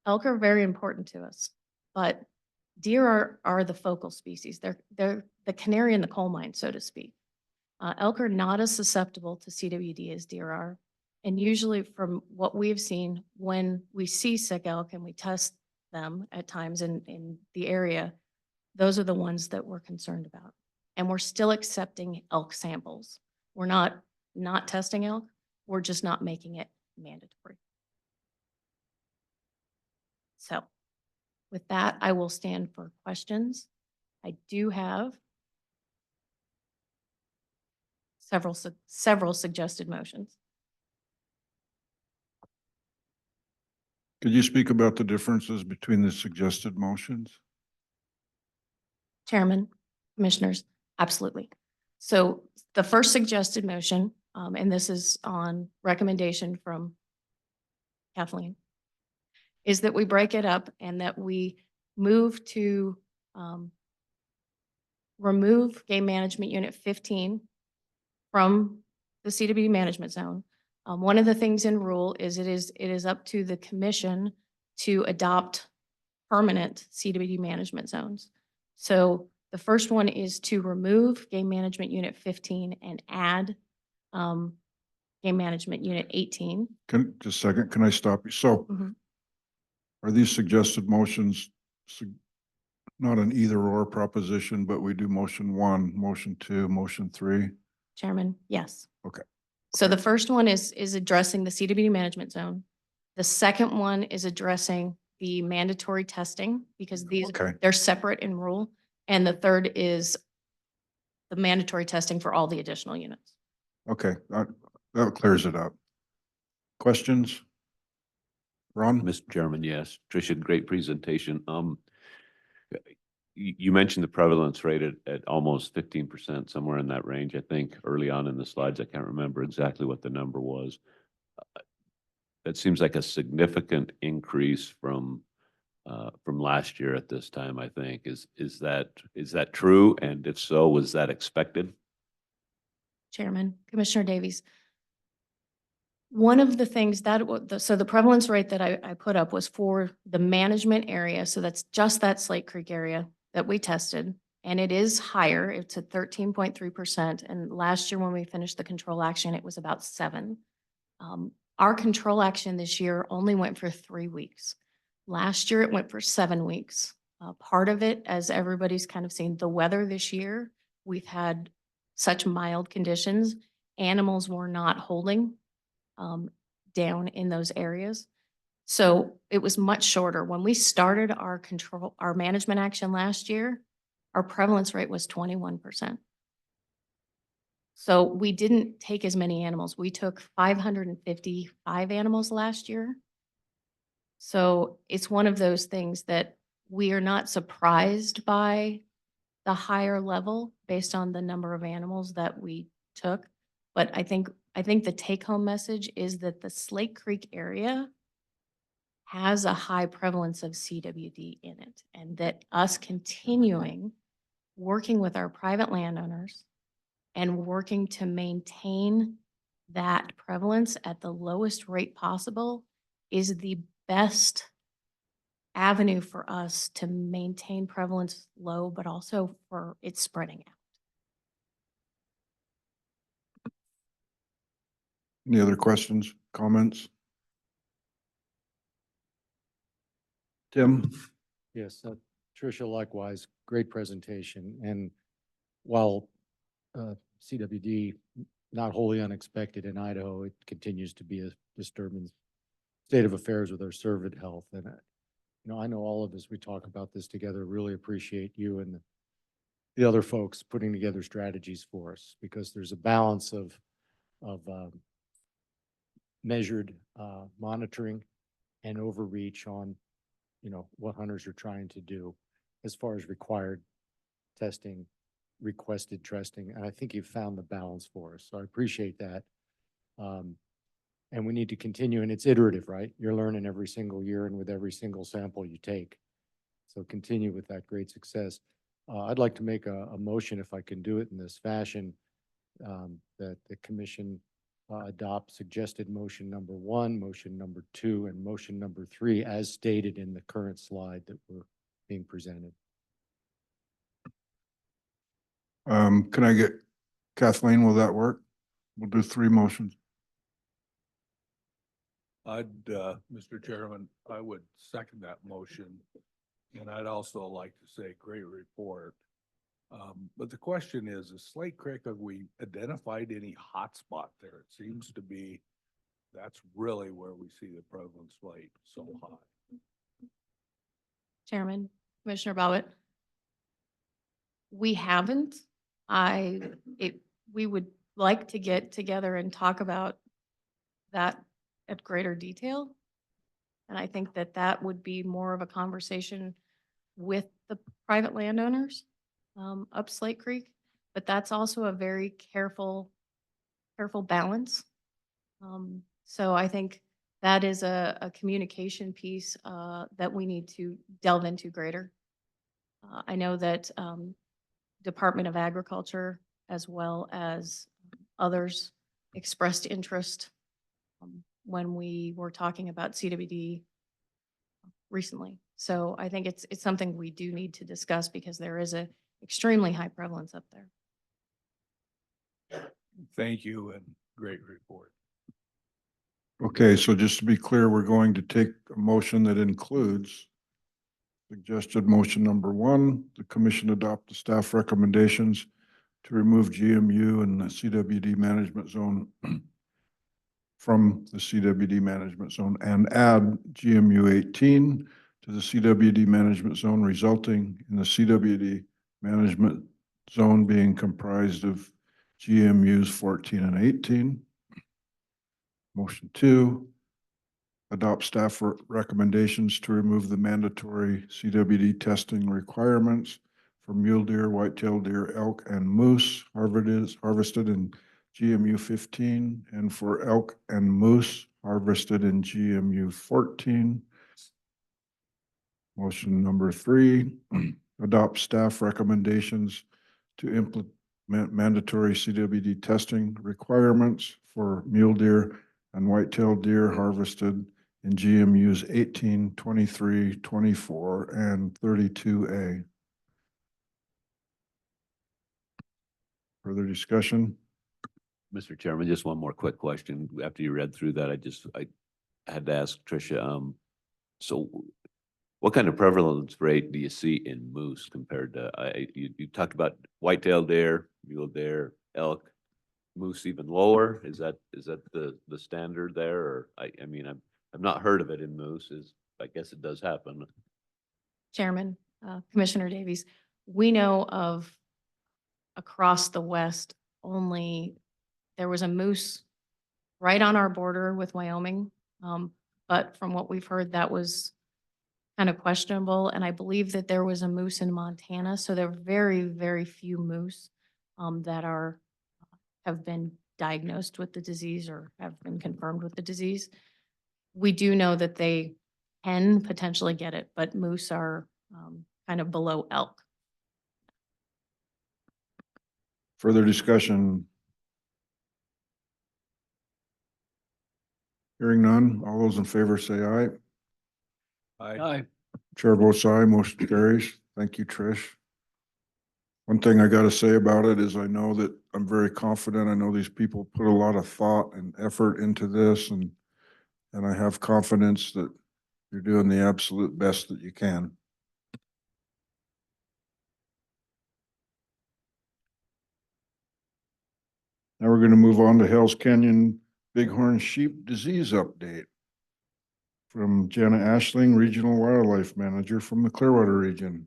Elk are very important to us, but deer are the focal species. They're the canary in the coal mine, so to speak. Elk are not as susceptible to CWD as deer are. And usually from what we've seen, when we see sick elk and we test them at times in the area, those are the ones that we're concerned about. And we're still accepting elk samples. We're not testing elk. We're just not making it mandatory. So with that, I will stand for questions. I do have several suggested motions. Could you speak about the differences between the suggested motions? Chairman, Commissioners, absolutely. So the first suggested motion, and this is on recommendation from Kathleen, is that we break it up and that we move to remove Game Management Unit 15 from the CWD management zone. One of the things in rule is it is up to the commission to adopt permanent CWD management zones. So the first one is to remove Game Management Unit 15 and add Game Management Unit 18. Just a second, can I stop you? So Mhm. are these suggested motions not an either or proposition, but we do motion 1, motion 2, motion 3? Chairman, yes. Okay. So the first one is addressing the CWD management zone. The second one is addressing the mandatory testing because Okay. they're separate in rule. And the third is the mandatory testing for all the additional units. Okay, that clears it up. Questions? Ron? Mr. Chairman, yes. Tricia, great presentation. You mentioned the prevalence rate at almost 15%, somewhere in that range, I think, early on in the slides. I can't remember exactly what the number was. That seems like a significant increase from last year at this time, I think. Is that true? And if so, was that expected? Chairman, Commissioner Davies. One of the things so the prevalence rate that I put up was for the management area. So that's just that Slate Creek area that we tested. And it is higher. It's at 13.3%. And last year when we finished the control action, it was about 7. Our control action this year only went for 3 weeks. Last year, it went for 7 weeks. Part of it, as everybody's kind of seen, the weather this year, we've had such mild conditions. Animals were not holding down in those areas. So it was much shorter. When we started our management action last year, our prevalence rate was 21%. So we didn't take as many animals. We took 555 animals last year. So it's one of those things that we are not surprised by the higher level based on the number of animals that we took. But I think the take-home message is that the Slate Creek area has a high prevalence of CWD in it, and that us continuing working with our private landowners and working to maintain that prevalence at the lowest rate possible is the best avenue for us to maintain prevalence low, but also for its spreading out. Any other questions, comments? Tim? Yes, Tricia, likewise, great presentation. And while CWD, not wholly unexpected in Idaho, it continues to be a disturbing state of affairs with our cervid health. And, I know all of us, we talk about this together, really appreciate you and the other folks putting together strategies for us, because there's a balance of measured monitoring and overreach on what hunters are trying to do as far as required testing, requested testing. And I think you've found the balance for us. So I appreciate that. And we need to continue, and it's iterative, right? You're learning every single year and with every single sample you take. So continue with that great success. I'd like to make a motion, if I can do it in this fashion, that the commission adopt suggested motion number 1, motion number 2, and motion number 3 as stated in the current slide that we're being presented. Can I get Kathleen, will that work? We'll do 3 motions. Mr. Chairman, I would second that motion. And I'd also like to say great report. But the question is Slate Creek, have we identified any hotspot there? It seems to be, that's really where we see the prevalent slate so high. Chairman, Commissioner Bobbitt. We haven't. We would like to get together and talk about that at greater detail. And I think that that would be more of a conversation with the private landowners up Slate Creek. But that's also a very careful balance. So I think that is a communication piece that we need to delve into greater. I know that Department of Agriculture as well as others expressed interest when we were talking about CWD recently. So I think it's something we do need to discuss because there is a extremely high prevalence up there. Thank you and great report. Okay, so just to be clear, we're going to take a motion that includes suggested motion number 1, the commission adopt the staff recommendations to remove GMU and the CWD management zone from the CWD management zone and add GMU 18 to the CWD management zone, resulting in the CWD management zone being comprised of GMUs 14 and 18. Motion 2, adopt staff recommendations to remove the mandatory CWD testing requirements for mule deer, white-tailed deer, elk, and moose harvested in GMU 15 and for elk and moose harvested in GMU 14. Motion number 3, adopt staff recommendations to implement mandatory CWD testing requirements for mule deer and white-tailed deer harvested in GMUs 18, 23, 24, and 32A. Further discussion? Mr. Chairman, just one more quick question. After you read through that, I had to ask Tricia, so what kind of prevalence rate do you see in moose compared to, you talked about white-tailed deer, mule deer, elk, moose even lower? Is that the standard there? Or I mean, I've not heard of it in moose. I guess it does happen. Chairman, Commissioner Davies, we know of across the West only, there was a moose right on our border with Wyoming. But from what we've heard, that was kind of questionable. And I believe that there was a moose in Montana. So there are very, very few moose that have been diagnosed with the disease or have been confirmed with the disease. We do know that they can potentially get it, but moose are kind of below elk. Further discussion? Hearing none, all those in favor say aye. Aye. Chair votes aye, motion carries. Thank you, Trish. One thing I gotta say about it is I know that I'm very confident. I know these people put a lot of thought and effort into this and I have confidence that you're doing the absolute best that you can. Now we're going to move on to Hell's Canyon Bighorn Sheep Disease Update from Jenna Ashling, Regional Wildlife Manager from the Clearwater region.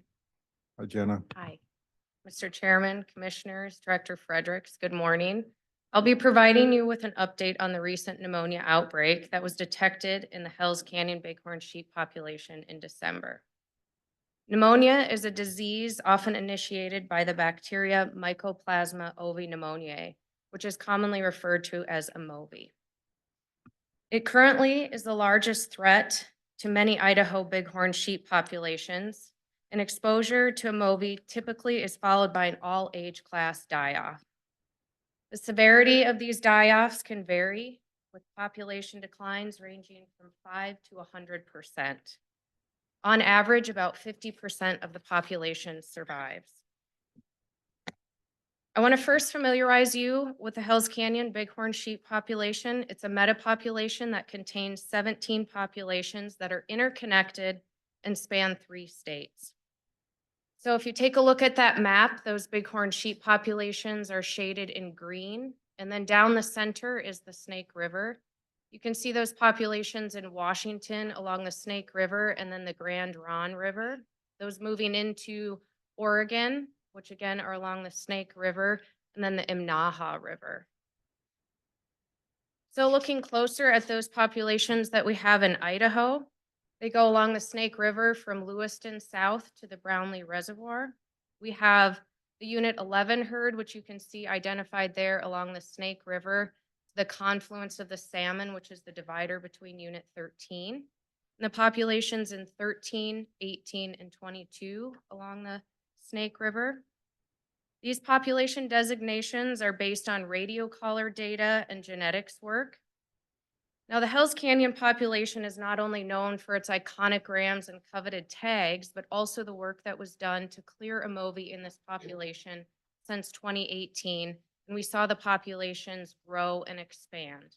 Hi, Jenna. Hi, Mr. Chairman, Commissioners, Director Fredericks, good morning. I'll be providing you with an update on the recent pneumonia outbreak that was detected in the Hells Canyon Bighorn sheep population in December. Pneumonia is a disease often initiated by the bacteria Mycoplasma ovi pneumoniae, which is commonly referred to as a MOVI. It currently is the largest threat to many Idaho bighorn sheep populations, and exposure to a MOVI typically is followed by an all-age class die-off. The severity of these die-offs can vary, with population declines ranging from 5 to 100%. On average, about 50% of the population survives. I want to first familiarize you with the Hells Canyon Bighorn sheep population. It's a meta-population that contains 17 populations that are interconnected and span 3 states. So if you take a look at that map, those bighorn sheep populations are shaded in green, and then down the center is the Snake River. You can see those populations in Washington along the Snake River and then the Grand Ronde River. Those moving into Oregon, which again are along the Snake River, and then the Imnaha River. So looking closer at those populations that we have in Idaho, they go along the Snake River from Lewiston south to the Brownlee Reservoir. We have the Unit 11 herd, which you can see identified there along the Snake River, the confluence of the Salmon, which is the divider between Unit 13. And the populations in 13, 18, and 22 along the Snake River. These population designations are based on radio collar data and genetics work. Now, the Hells Canyon population is not only known for its iconic rams and coveted tags, but also the work that was done to clear a movie in this population since 2018. And we saw the populations grow and expand,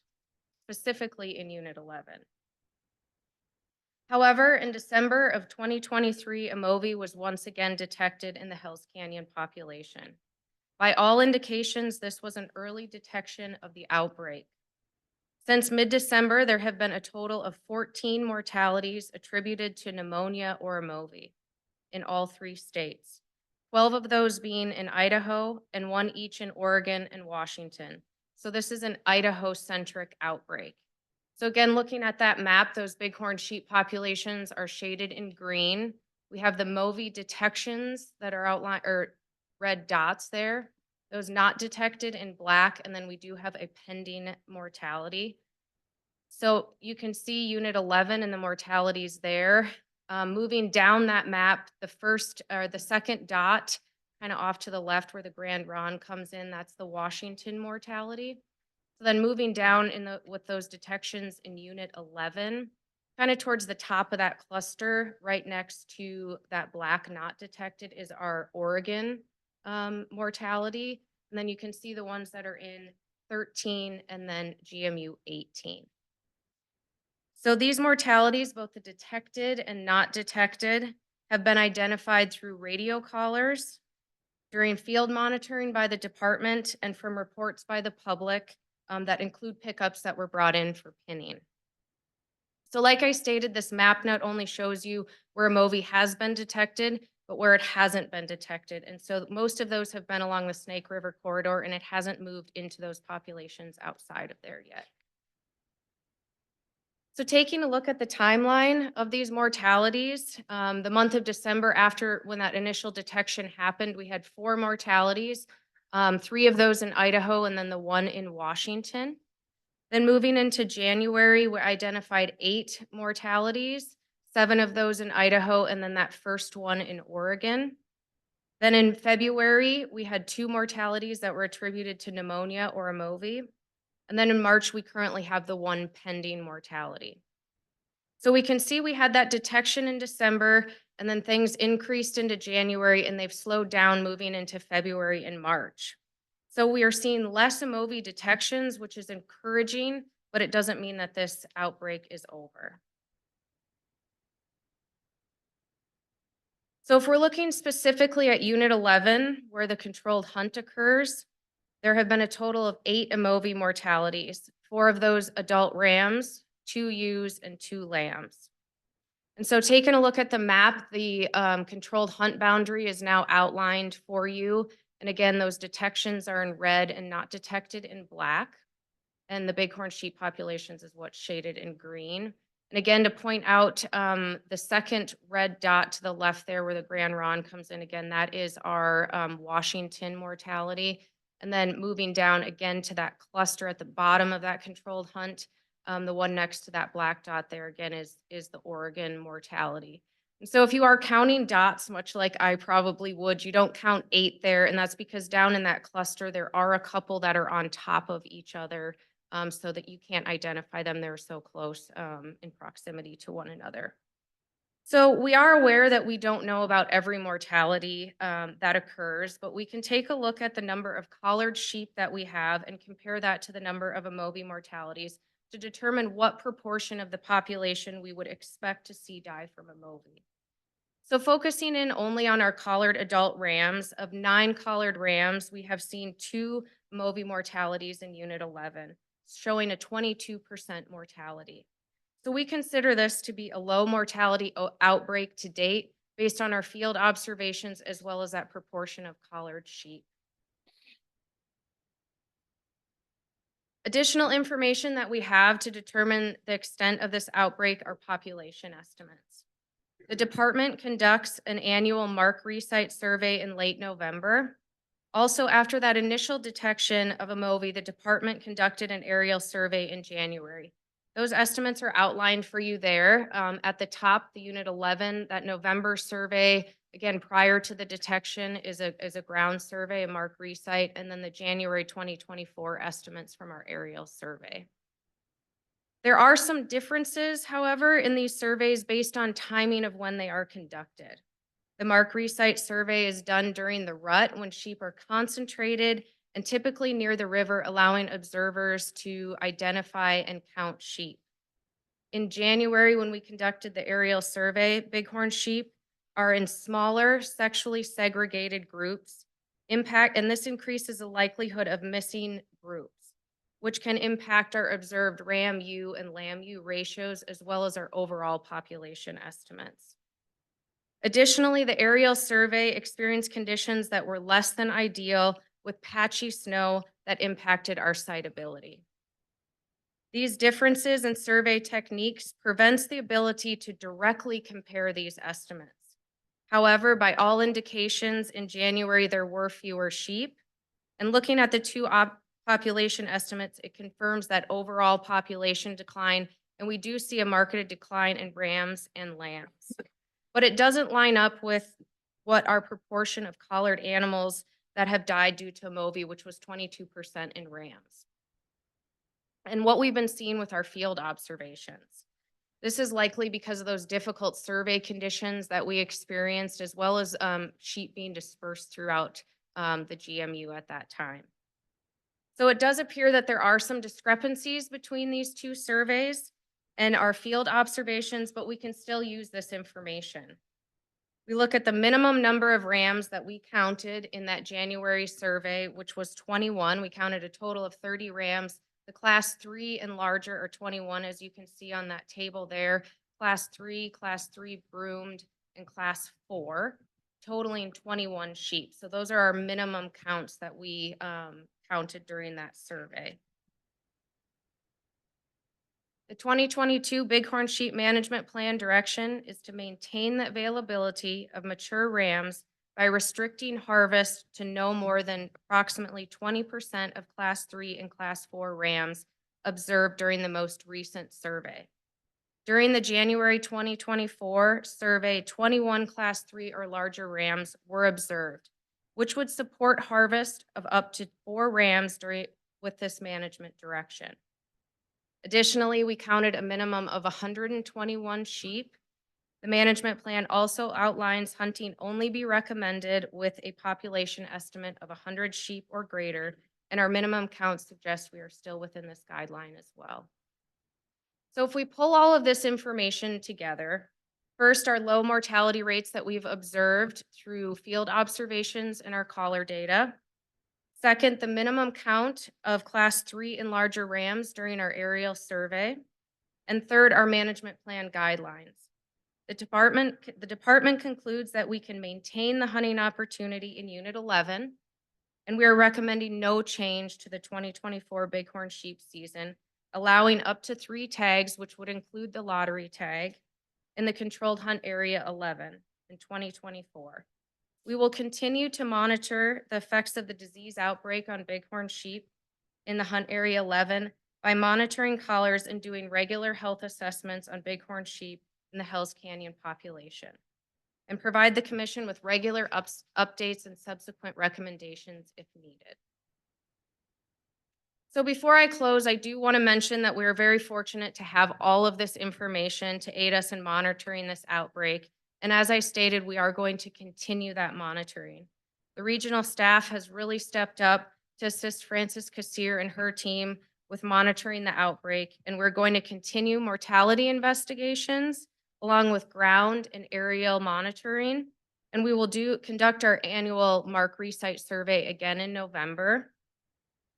specifically in Unit 11. However, in December of 2023, a movie was once again detected in the Hells Canyon population. By all indications, this was an early detection of the outbreak. Since mid-December, there have been a total of 14 mortalities attributed to pneumonia or a movie in all 3 states, 12 of those being in Idaho and 1 each in Oregon and Washington. So this is an Idaho-centric outbreak. So again, looking at that map, those bighorn sheep populations are shaded in green. We have the movie detections that are outlined, or red dots there. Those not detected in black, and then we do have a pending mortality. So you can see Unit 11 and the mortalities there. Moving down that map, the second dot, kind of off to the left where the Grand Ronde comes in, that's the Washington mortality. So then moving down with those detections in Unit 11, kind of towards the top of that cluster, right next to that black not detected is our Oregon mortality. And then you can see the ones that are in 13 and then GMU 18. So these mortalities, both the detected and not detected, have been identified through radio collars, during field monitoring by the department, and from reports by the public that include pickups that were brought in for pinning. So like I stated, this map not only shows you where a movie has been detected, but where it hasn't been detected. And so most of those have been along the Snake River corridor, and it hasn't moved into those populations outside of there yet. So taking a look at the timeline of these mortalities, the month of December, after when that initial detection happened, we had 4 mortalities, 3 of those in Idaho and then the 1 in Washington. Then moving into January, we identified 8 mortalities, 7 of those in Idaho, and then that first one in Oregon. Then in February, we had 2 mortalities that were attributed to pneumonia or a movie. And then in March, we currently have the 1 pending mortality. So we can see we had that detection in December, and then things increased into January, and they've slowed down moving into February and March. So we are seeing less movie detections, which is encouraging, but it doesn't mean that this outbreak is over. So if we're looking specifically at Unit 11, where the controlled hunt occurs, there have been a total of 8 movie mortalities, 4 of those adult rams, 2 ewes, and 2 lambs. And so taking a look at the map, the controlled hunt boundary is now outlined for you. And again, those detections are in red and not detected in black. And the bighorn sheep populations is what's shaded in green. And again, to point out the second red dot to the left there where the Grand Ronde comes in, again, that is our Washington mortality. And then moving down again to that cluster at the bottom of that controlled hunt, the one next to that black dot there again is the Oregon mortality. And so if you are counting dots, much like I probably would, you don't count 8 there. And that's because down in that cluster, there are a couple that are on top of each other so that you can't identify them. They're so close in proximity to one another. So we are aware that we don't know about every mortality that occurs, but we can take a look at the number of collared sheep that we have and compare that to the number of Moyie mortalities to determine what proportion of the population we would expect to see die from Moyie. So focusing in only on our collared adult rams, of 9 collared rams, we have seen 2 Moyie mortalities in Unit 11, showing a 22% mortality. So we consider this to be a low mortality outbreak to date based on our field observations as well as that proportion of collared sheep. Additional information that we have to determine the extent of this outbreak are population estimates. The department conducts an annual mark resite survey in late November. Also, after that initial detection of Moyie, the department conducted an aerial survey in January. Those estimates are outlined for you there. At the top, the Unit 11, that November survey, again, prior to the detection is a ground survey, a mark resite, and then the January 2024 estimates from our aerial survey. There are some differences, however, in these surveys based on timing of when they are conducted. The mark resite survey is done during the rut when sheep are concentrated and typically near the river, allowing observers to identify and count sheep. In January, when we conducted the aerial survey, bighorn sheep are in smaller, sexually segregated groups, and this increases the likelihood of missing groups, which can impact our observed ram ewe and lamb ewe ratios, as well as our overall population estimates. Additionally, the aerial survey experienced conditions that were less than ideal with patchy snow that impacted our siteability. These differences in survey techniques prevents the ability to directly compare these estimates. However, by all indications, in January, there were fewer sheep. And looking at the 2 population estimates, it confirms that overall population decline, and we do see a marked decline in rams and lambs. But it doesn't line up with what our proportion of collared animals that have died due to Moyie, which was 22% in rams. And what we've been seeing with our field observations. This is likely because of those difficult survey conditions that we experienced, as well as sheep being dispersed throughout the GMU at that time. So it does appear that there are some discrepancies between these 2 surveys and our field observations, but we can still use this information. We look at the minimum number of rams that we counted in that January survey, which was 21. We counted a total of 30 rams. The class 3 and larger are 21, as you can see on that table there. Class 3 broomed, and class 4, totaling 21 sheep. So those are our minimum counts that we counted during that survey. The 2022 Bighorn Sheep Management Plan direction is to maintain the availability of mature rams by restricting harvest to no more than approximately 20% of class 3 and class 4 rams observed during the most recent survey. During the January 2024 survey, 21 class 3 or larger rams were observed, which would support harvest of up to 4 rams with this management direction. Additionally, we counted a minimum of 121 sheep. The management plan also outlines hunting only be recommended with a population estimate of 100 sheep or greater, and our minimum count suggests we are still within this guideline as well. So if we pull all of this information together, first, our low mortality rates that we've observed through field observations and our collar data. Second, the minimum count of class 3 and larger rams during our aerial survey. And third, our management plan guidelines. The department concludes that we can maintain the hunting opportunity in Unit 11, and we are recommending no change to the 2024 bighorn sheep season, allowing up to 3 tags, which would include the lottery tag, in the controlled hunt area 11 in 2024. We will continue to monitor the effects of the disease outbreak on bighorn sheep in the hunt area 11 by monitoring collars and doing regular health assessments on bighorn sheep in the Hells Canyon population, and provide the commission with regular updates and subsequent recommendations if needed. So before I close, I do want to mention that we are very fortunate to have all of this information to aid us in monitoring this outbreak. And as I stated, we are going to continue that monitoring. The regional staff has really stepped up to assist Frances Kassir and her team with monitoring the outbreak, and we're going to continue mortality investigations along with ground and aerial monitoring. And we will conduct our annual Mark Resite survey again in November.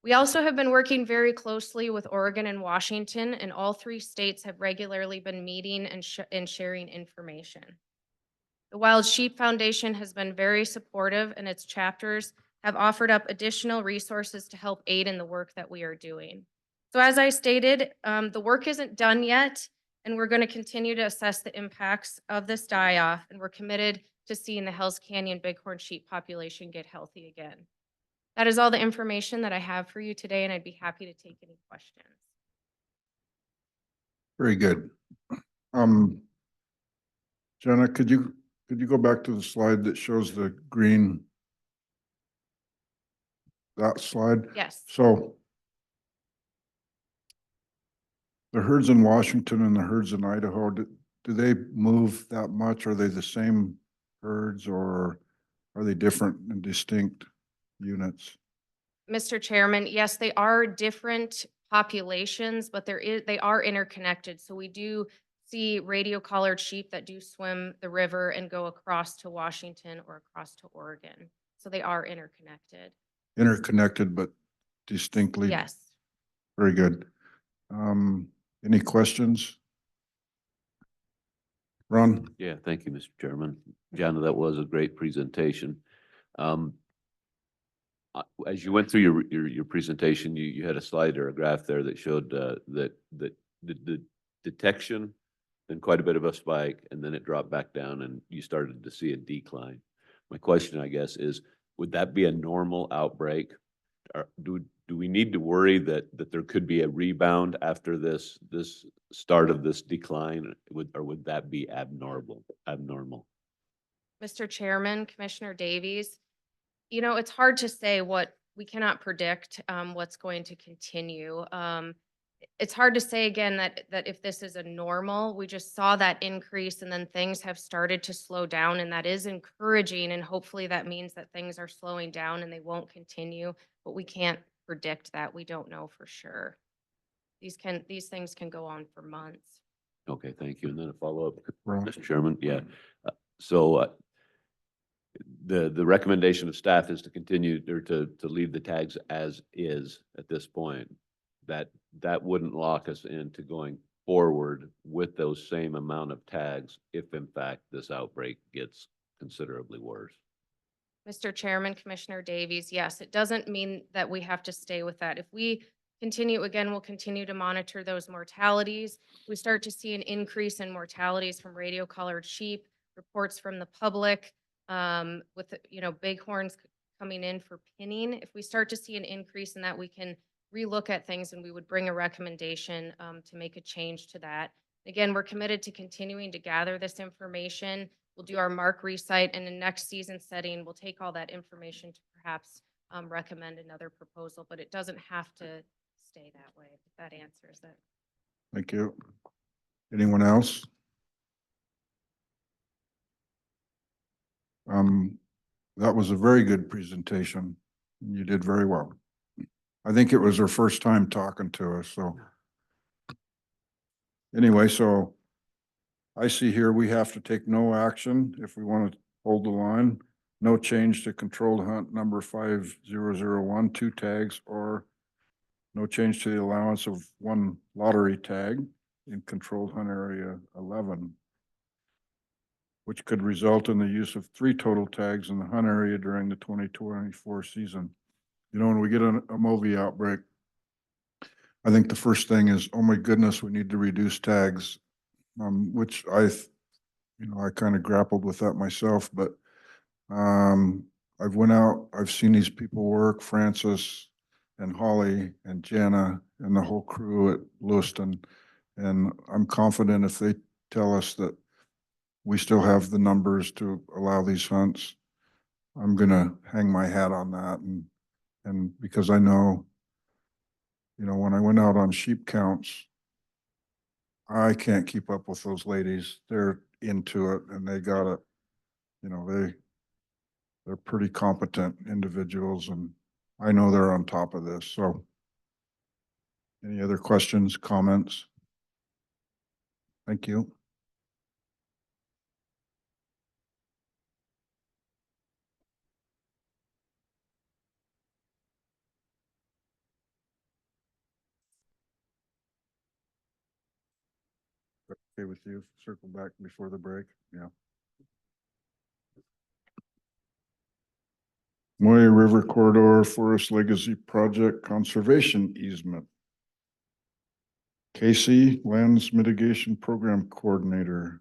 We also have been working very closely with Oregon and Washington, and all 3 states have regularly been meeting and sharing information. The Wild Sheep Foundation has been very supportive, and its chapters have offered up additional resources to help aid in the work that we are doing. So as I stated, the work isn't done yet, and we're going to continue to assess the impacts of this die-off, and we're committed to seeing the Hells Canyon Bighorn sheep population get healthy again. That is all the information that I have for you today, and I'd be happy to take any questions. Very good. Jenna, could you go back to the slide that shows the green? That slide? Yes. So the herds in Washington and the herds in Idaho, do they move that much? Are they the same herds, or are they different and distinct units? Mr. Chairman, yes, they are different populations, but they are interconnected. So we do see radio collared sheep that do swim the river and go across to Washington or across to Oregon. So they are interconnected. Interconnected, but distinctly? Yes. Very good. Any questions? Ron? Yeah, thank you, Mr. Chairman. Jana, that was a great presentation. As you went through your presentation, you had a slide or a graph there that showed that the detection, then quite a bit of a spike, and then it dropped back down and you started to see a decline. My question, I guess, is would that be a normal outbreak? Or do we need to worry that there could be a rebound after this start of this decline, or would that be abnormal? Mr. Chairman, Commissioner Davies, you know, it's hard to say we cannot predict what's going to continue. It's hard to say again that if this is a normal, we just saw that increase and then things have started to slow down, and that is encouraging, and hopefully that means that things are slowing down and they won't continue, but we can't predict that. We don't know for sure. These things can go on for months. Okay, thank you. And then a follow-up, Ron? Mr. Chairman. Yeah. So the recommendation of staff is to continue or to leave the tags as is at this point. That wouldn't lock us into going forward with those same amount of tags if in fact this outbreak gets considerably worse. Mr. Chairman, Commissioner Davies, yes, it doesn't mean that we have to stay with that. If we continue, again, we'll continue to monitor those mortalities. We start to see an increase in mortalities from radio collared sheep, reports from the public, with, bighorns coming in for pinning. If we start to see an increase in that, we can relook at things and we would bring a recommendation to make a change to that. Again, we're committed to continuing to gather this information. We'll do our Mark Resite, and in next season setting, we'll take all that information to perhaps recommend another proposal, but it doesn't have to stay that way, if that answers it. Thank you. Anyone else? That was a very good presentation. You did very well. I think it was her first time talking to us, so. Anyway, so I see here we have to take no action if we want to hold the line. No change to controlled hunt number 5001, 2 tags, or no change to the allowance of 1 lottery tag in controlled hunt area 11, which could result in the use of 3 total tags in the hunt area during the 2024 season. You know, when we get a Moyie outbreak, I think the first thing is, oh my goodness, we need to reduce tags, which I kind of grappled with that myself, but I've went out, I've seen these people work, Francis and Holly and Jana and the whole crew at Lewiston, and I'm confident if they tell us that we still have the numbers to allow these hunts, I'm gonna hang my hat on that, and because I know You know, when I went out on sheep counts, I can't keep up with those ladies. They're into it and they got it. You know, they're pretty competent individuals and I know they're on top of this, so. Any other questions, comments? Thank you. Okay with you, circle back before the break, yeah. Moyie River Corridor Forest Legacy Project Conservation Easement. Casey, Lands Mitigation Program Coordinator.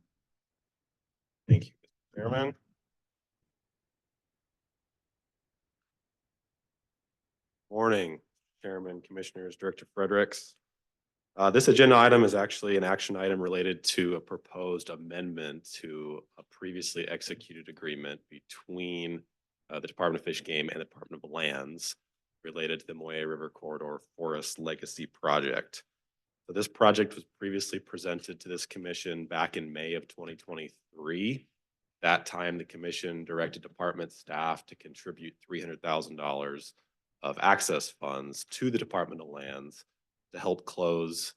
Thank you, Mr. Chairman. Morning, Chairman, Commissioners, Director Fredericks. This agenda item is actually an action item related to a proposed amendment to a previously executed agreement between the Department of Fish and Game and the Department of Lands related to the Moyie River Corridor Forest Legacy Project. So this project was previously presented to this commission back in May of 2023. That time, the commission directed department staff to contribute $300,000 of access funds to the Department of Lands to help close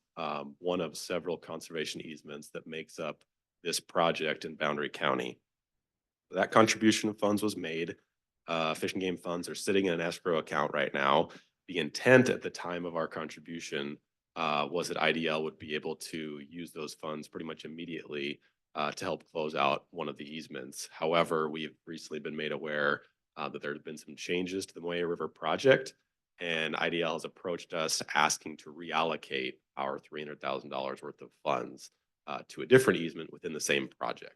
one of several conservation easements that makes up this project in Boundary County. That contribution of funds was made. Fish and Game funds are sitting in an escrow account right now. The intent at the time of our contribution was that IDL would be able to use those funds pretty much immediately to help close out one of the easements. However, we've recently been made aware that there have been some changes to the Moyie River project, and IDL has approached us asking to reallocate our $300,000 worth of funds to a different easement within the same project.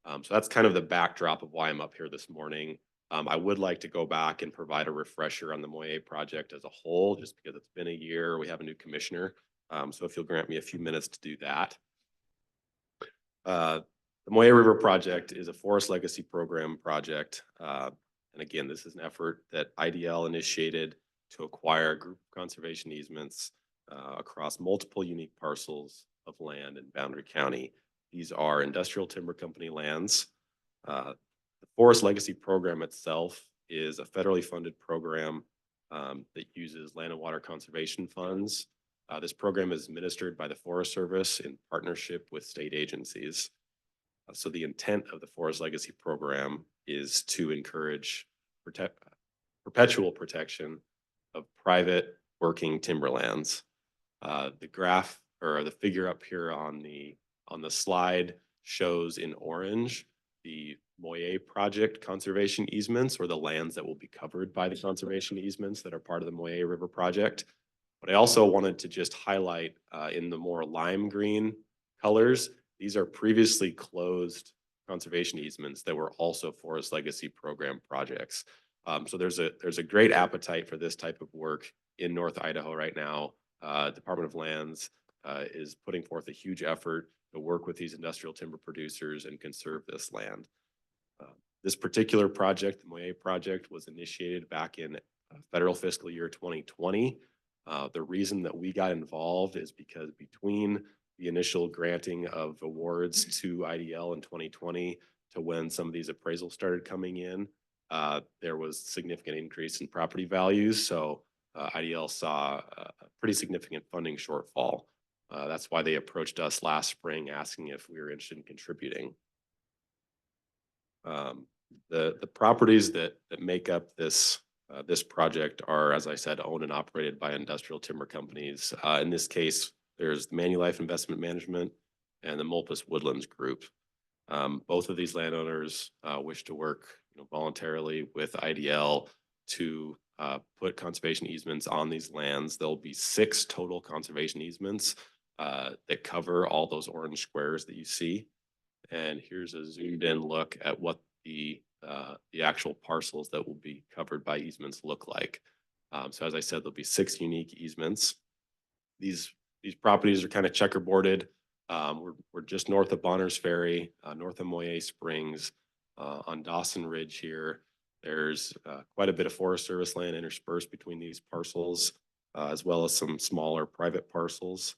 So that's kind of the backdrop of why I'm up here this morning. I would like to go back and provide a refresher on the Moyie project as a whole, just because it's been a year, we have a new commissioner. So if you'll grant me a few minutes to do that. The Moyie River project is a forest legacy program project. And again, this is an effort that IDL initiated to acquire a group of conservation easements across multiple unique parcels of land in Boundary County. These are industrial timber company lands. The Forest Legacy Program itself is a federally funded program that uses land and water conservation funds. This program is administered by the Forest Service in partnership with state agencies. So the intent of the Forest Legacy Program is to encourage perpetual protection of private working timberlands. The graph or the figure up here on the slide shows in orange the Moyie project conservation easements, or the lands that will be covered by the conservation easements that are part of the Moyie River project. But I also wanted to just highlight in the more lime green colors, these are previously closed conservation easements that were also Forest Legacy Program projects. So there's a great appetite for this type of work in North Idaho right now. Department of Lands is putting forth a huge effort to work with these industrial timber producers and conserve this land. This particular project, the Moyie project, was initiated back in federal fiscal year 2020. The reason that we got involved is because between the initial granting of awards to IDL in 2020 to when some of these appraisals started coming in, there was significant increase in property values. So IDL saw a pretty significant funding shortfall. That's why they approached us last spring asking if we were interested in contributing. The properties that make up this project are, as I said, owned and operated by industrial timber companies. In this case, there's Manulife Investment Management and the Mulpus Woodlands Group. Both of these landowners wish to work voluntarily with IDL to put conservation easements on these lands. There'll be 6 total conservation easements that cover all those orange squares that you see. And here's a zoomed in look at what the actual parcels that will be covered by easements look like. So as I said, there'll be 6 unique easements. These properties are kind of checkerboarded. We're just north of Bonner's Ferry, north of Moyie Springs, on Dawson Ridge here. There's quite a bit of Forest Service land interspersed between these parcels. as well as some smaller private parcels.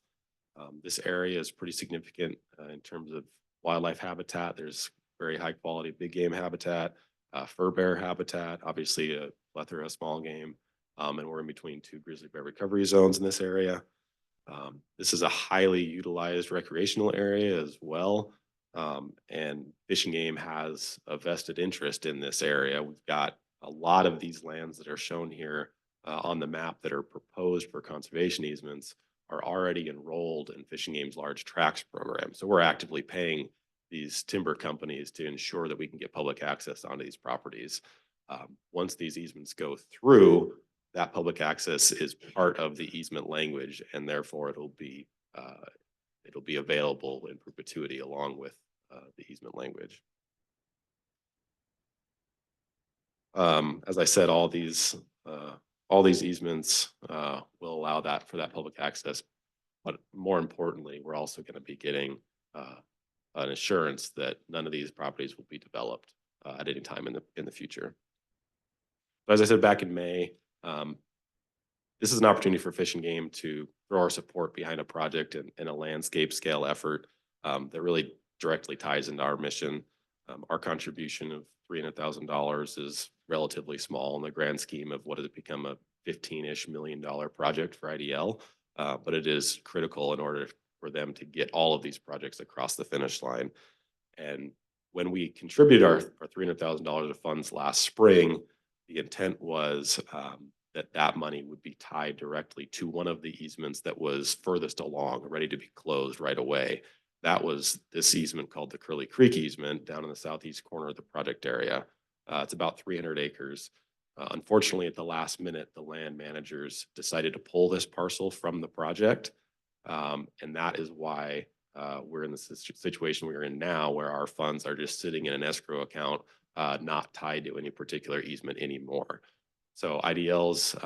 This area is pretty significant in terms of wildlife habitat. There's very high quality big game habitat, fur bear habitat, obviously a plethora of small game. And we're in between two grizzly bear recovery zones in this area. This is a highly utilized recreational area as well. And Fish and Game has a vested interest in this area. We've got a lot of these lands that are shown here on the map that are proposed for conservation easements are already enrolled in Fish and Game's large tracts program. So we're actively paying these timber companies to ensure that we can get public access onto these properties. Once these easements go through, that public access is part of the easement language, and therefore it'll be available in perpetuity along with the easement language. As I said, all these easements will allow that for that public access, but more importantly, we're also going to be getting an assurance that none of these properties will be developed at any time in the future. But as I said back in May, this is an opportunity for Fish and Game to throw our support behind a project in a landscape scale effort that really directly ties into our mission. Our contribution of $300,000 is relatively small in the grand scheme of what has become a $15-ish million project for IDL, but it is critical in order for them to get all of these projects across the finish line. And when we contributed our $300,000 of funds last spring, the intent was that money would be tied directly to one of the easements that was furthest along, ready to be closed right away. That was this easement called the Curly Creek easement down in the southeast corner of the project area. It's about 300 acres. Unfortunately, at the last minute, the land managers decided to pull this parcel from the project. And that is why we're in the situation we're in now, where our funds are just sitting in an escrow account, not tied to any particular easement anymore. So IDL's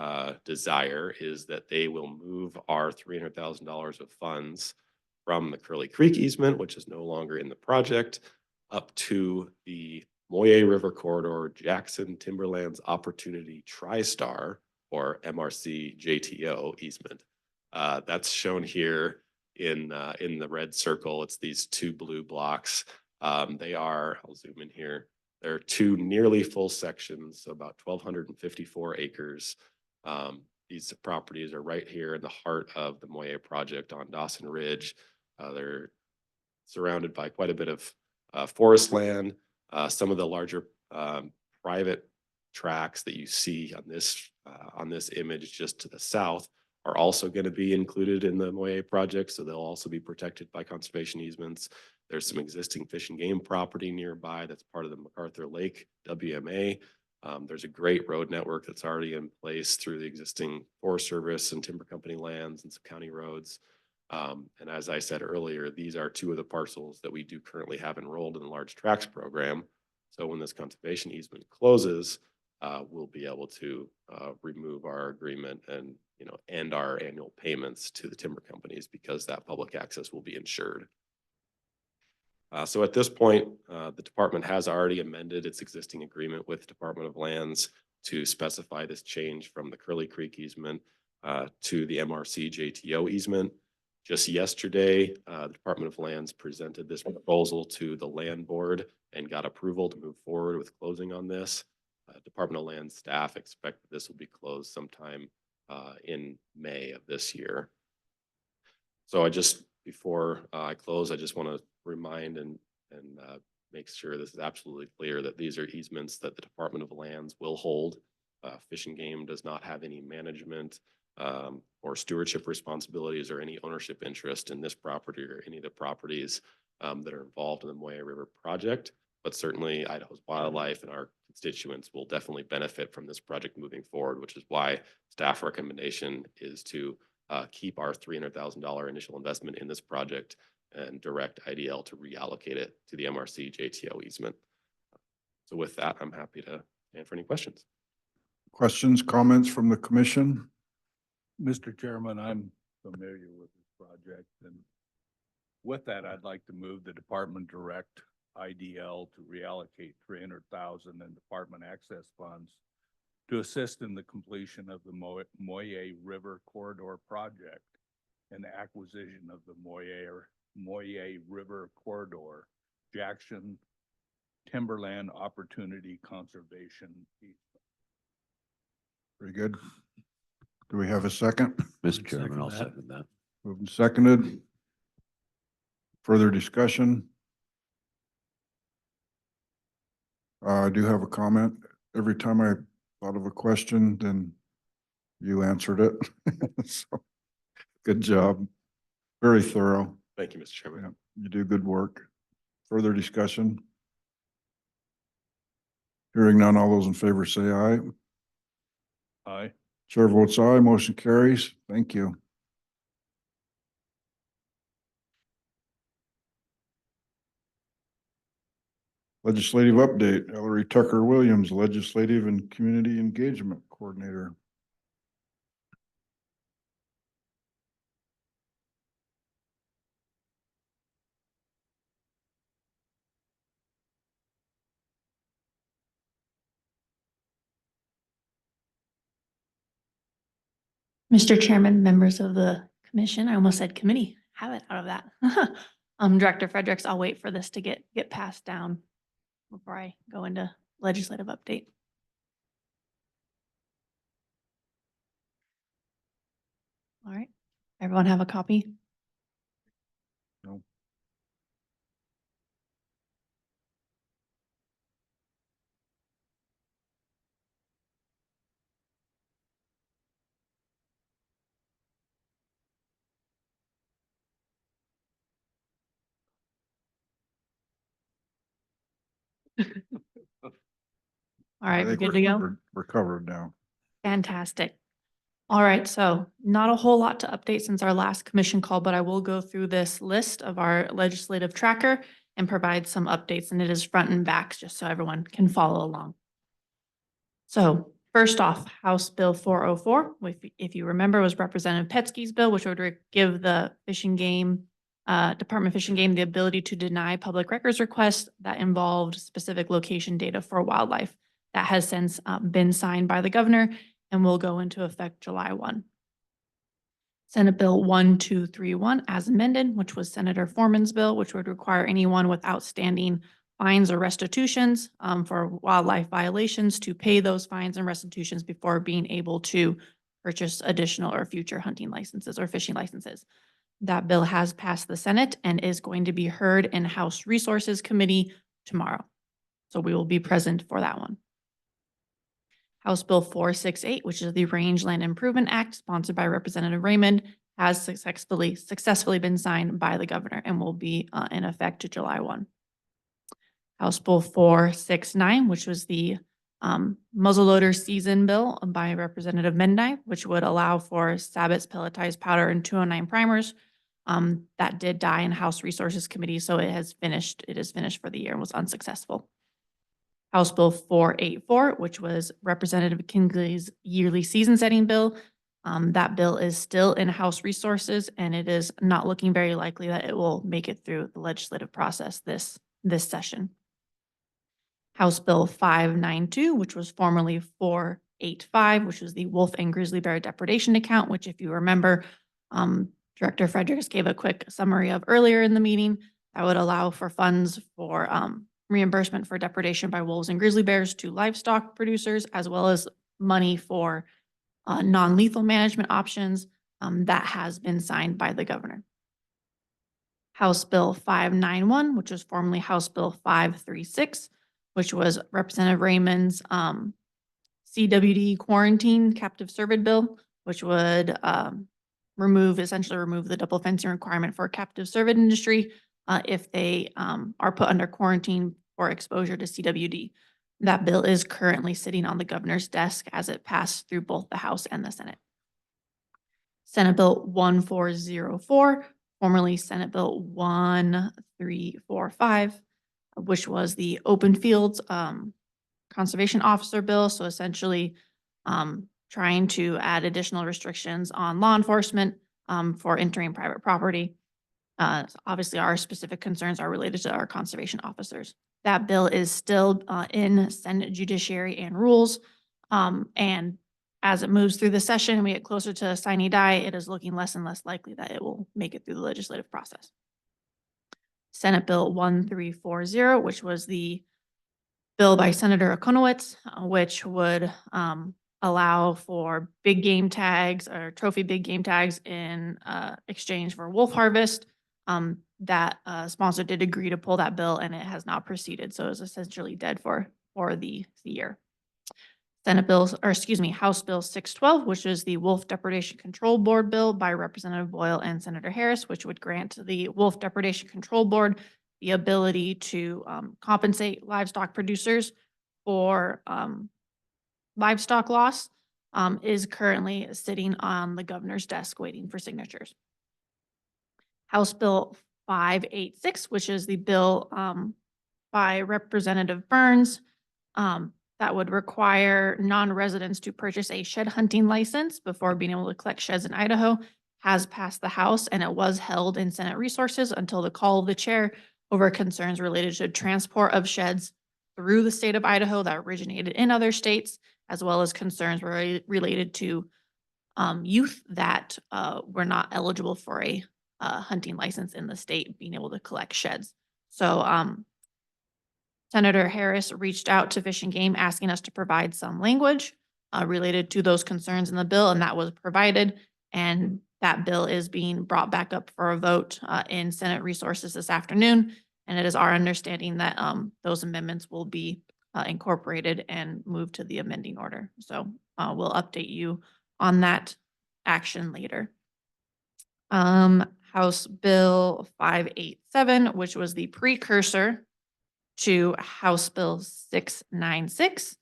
desire is that they will move our $300,000 of funds from the Curly Creek easement, which is no longer in the project, up to the Moyie River Corridor Jackson Timberlands Opportunity TriStar, or MRC JTO easement. That's shown here in the red circle. It's these two blue blocks. They are, I'll zoom in here. There are two nearly full sections, so about 1,254 acres. These properties are right here in the heart of the Moyie project on Dawson Ridge. They're surrounded by quite a bit of forest land. Some of the larger private tracts that you see on this image just to the south are also going to be included in the Moyie project, so they'll also be protected by conservation easements. There's some existing Fish and Game property nearby that's part of the MacArthur Lake WMA. There's a great road network that's already in place through the existing Forest Service and timber company lands and some county roads. And as I said earlier, these are two of the parcels that we do currently have enrolled in the large tracts program. So when this conservation easement closes, we'll be able to remove our agreement and end our annual payments to the timber companies because that public access will be ensured. So at this point, the department has already amended its existing agreement with Department of Lands to specify this change from the Curly Creek easement to the MRC JTO easement. Just yesterday, the Department of Lands presented this proposal to the Land Board and got approval to move forward with closing on this. Department of Land staff expect that this will be closed sometime in May of this year. So before I close, I just want to remind and make sure this is absolutely clear that these are easements that the Department of Lands will hold. Fish and Game does not have any management or stewardship responsibilities or any ownership interest in this property or any of the properties that are involved in the Moyie River project. But certainly Idaho's wildlife and our constituents will definitely benefit from this project moving forward, which is why staff recommendation is to keep our $300,000 initial investment in this project and direct IDL to reallocate it to the MRC JTO easement. So with that, I'm happy to answer any questions. Questions, comments from the commission? Mr. Chairman, I'm familiar with this project, and with that, I'd like to move the department direct IDL to reallocate $300,000 in department access funds to assist in the completion of the Moyie River Corridor Project and the acquisition of the Moyie River Corridor, Jackson Timberland Opportunity Conservation Easement. Very good. Do we have a second? Mr. Chairman, I'll second that. second that. Moved and seconded. Further discussion? I do have a comment. Every time I thought of a question, then you answered it. So, good job. Very thorough. Thank you, Mr. Chairman. Yeah, you do good work. Further discussion? Hearing none, all those in favor say aye. Aye. Chair votes aye, motion carries. Thank you. Legislative update, Ellery Tucker Williams, Legislative and Community Engagement Coordinator. Mr. Chairman, members of the commission, I almost said committee, have it out of that. Director Fredericks, I'll wait for this to get passed down before I go into legislative update. All right, everyone have a copy? No. All right, I we're think good to go? We're covered now. Fantastic. All right, so not a whole lot to update since our last commission call, but I will go through this list of our legislative tracker and provide some updates, and it is front and back, just so everyone can follow along. So first off, House Bill 404, if you remember, was Representative Petsky's bill, which would give the Department of Fish and Game the ability to deny public records requests that involved specific location data for wildlife. That has since been signed by the governor and will go into effect July 1. Senate Bill 1231 as amended, which was Senator Foreman's bill, which would require anyone with outstanding fines or restitutions for wildlife violations to pay those fines and restitutions before being able to purchase additional or future hunting licenses or fishing licenses. That bill has passed the Senate and is going to be heard in House Resources Committee tomorrow. So we will be present for that one. House Bill 468, which is the Rangeland Improvement Act, sponsored by Representative Raymond, has successfully been signed by the governor and will be in effect to July 1. House Bill 469, which was the muzzleloader season bill by Representative Mendai, which would allow for Sabbath's pelletized powder and 209 primers. That did die in House Resources Committee, so it is finished for the year and was unsuccessful. House Bill 484, which was Representative Kingley's yearly season setting bill. That bill is still in House Resources, and it is not looking very likely that it will make it through the legislative process this session. House Bill 592, which was formerly 485, which was the wolf and grizzly bear depredation account, which if you remember, Director Fredericks gave a quick summary of earlier in the meeting. That would allow for funds for reimbursement for depredation by wolves and grizzly bears to livestock producers, as well as money for non-lethal management options. That has been signed by the governor. House Bill 591, which was formerly House Bill 536, which was Representative Raymond's CWD quarantine captive cervid bill, which would essentially remove the double fencing requirement for a captive cervid industry if they are put under quarantine for exposure to CWD. That bill is currently sitting on the governor's desk as it passed through both the House and the Senate. Senate Bill 1404, formerly Senate Bill 1345, which was the open fields conservation officer bill. So essentially trying to add additional restrictions on law enforcement for entering private property. Obviously, our specific concerns are related to our conservation officers. That bill is still in Senate Judiciary and Rules. And as it moves through the session, we get closer to a sine die, it is looking less and less likely that it will make it through the legislative process. Senate Bill 1340, which was the bill by Senator Okonowitz, which would allow for big game tags or trophy big game tags in exchange for wolf harvest. That sponsor did agree to pull that bill and it has not proceeded. So it's essentially dead for the year. House Bill 612, which is the Wolf Depredation Control Board bill by Representative Boyle and Senator Harris, which would grant the Wolf Depredation Control Board the ability to compensate livestock producers for livestock loss, is currently sitting on the governor's desk waiting for signatures. House Bill 586, which is the bill by Representative Burns, that would require non-residents to purchase a shed hunting license before being able to collect sheds in Idaho, has passed the House, and it was held in Senate Resources until the call of the chair over concerns related to transport of sheds through the state of Idaho that originated in other states, as well as concerns related to youth that were not eligible for a hunting license in the state, being able to collect sheds. So Senator Harris reached out to Fish and Game asking us to provide some language related to those concerns in the bill, and that was provided. And that bill is being brought back up for a vote in Senate Resources this afternoon. And it is our understanding that those amendments will be incorporated and moved to the amending order. So we'll update you on that action later. House Bill 587, which was the precursor to House Bill 696.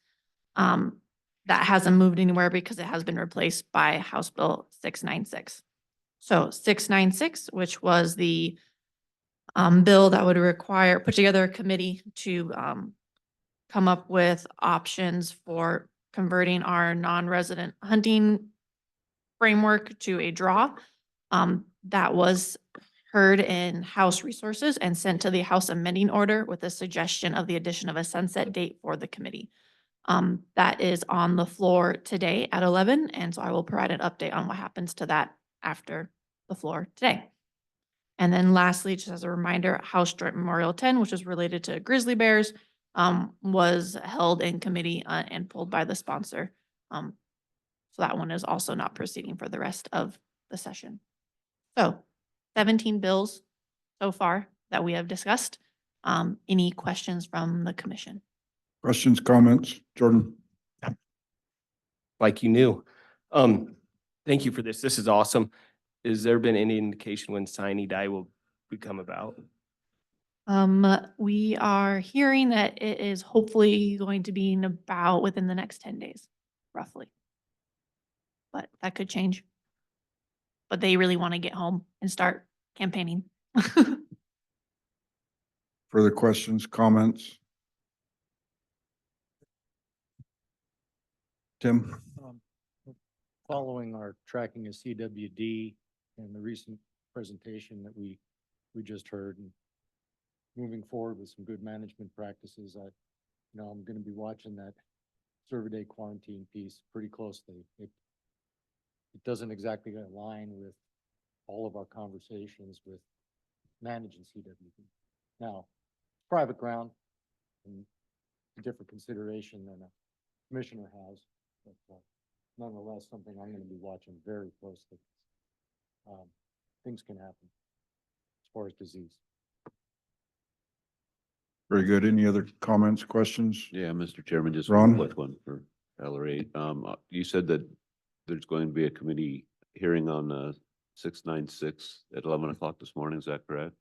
That hasn't moved anywhere because it has been replaced by House Bill 696. So 696, which was the bill that would put together a committee to come up with options for converting our non-resident hunting framework to a draw. That was heard in House Resources and sent to the House amending order with a suggestion of the addition of a sunset date for the committee. That is on the floor today at 11. And so I will provide an update on what happens to that after the floor today. And then lastly, just as a reminder, House Joint Memorial 10, which is related to grizzly bears, was held in committee and pulled by the sponsor. So that one is also not proceeding for the rest of the session. So 17 bills so far that we have discussed. Any questions from the commission? Questions, comments? Jordan? Like you knew. Thank you for this. This is awesome. Has there been any indication when sine die will become about? We are hearing that it is hopefully going to be in about within the next 10 days, roughly. But that could change. But they really want to get home and start campaigning. Further questions, comments? Tim? Following our tracking of CWD and the recent presentation that we just heard, and moving forward with some good management practices, I'm going to be watching that Survey Day quarantine piece pretty closely. It doesn't exactly align with all of our conversations with managing CWD. Now, private ground and a different consideration than a commissioner has, but nonetheless, something I'm going to be watching very closely. Things can happen as far as disease. Very good. Any other comments, questions? Yeah, Mr. Chairman, just Ron? one quick one for Valerie. You said that there's going to be a committee hearing on 696 at 11 o'clock this morning. Is that correct?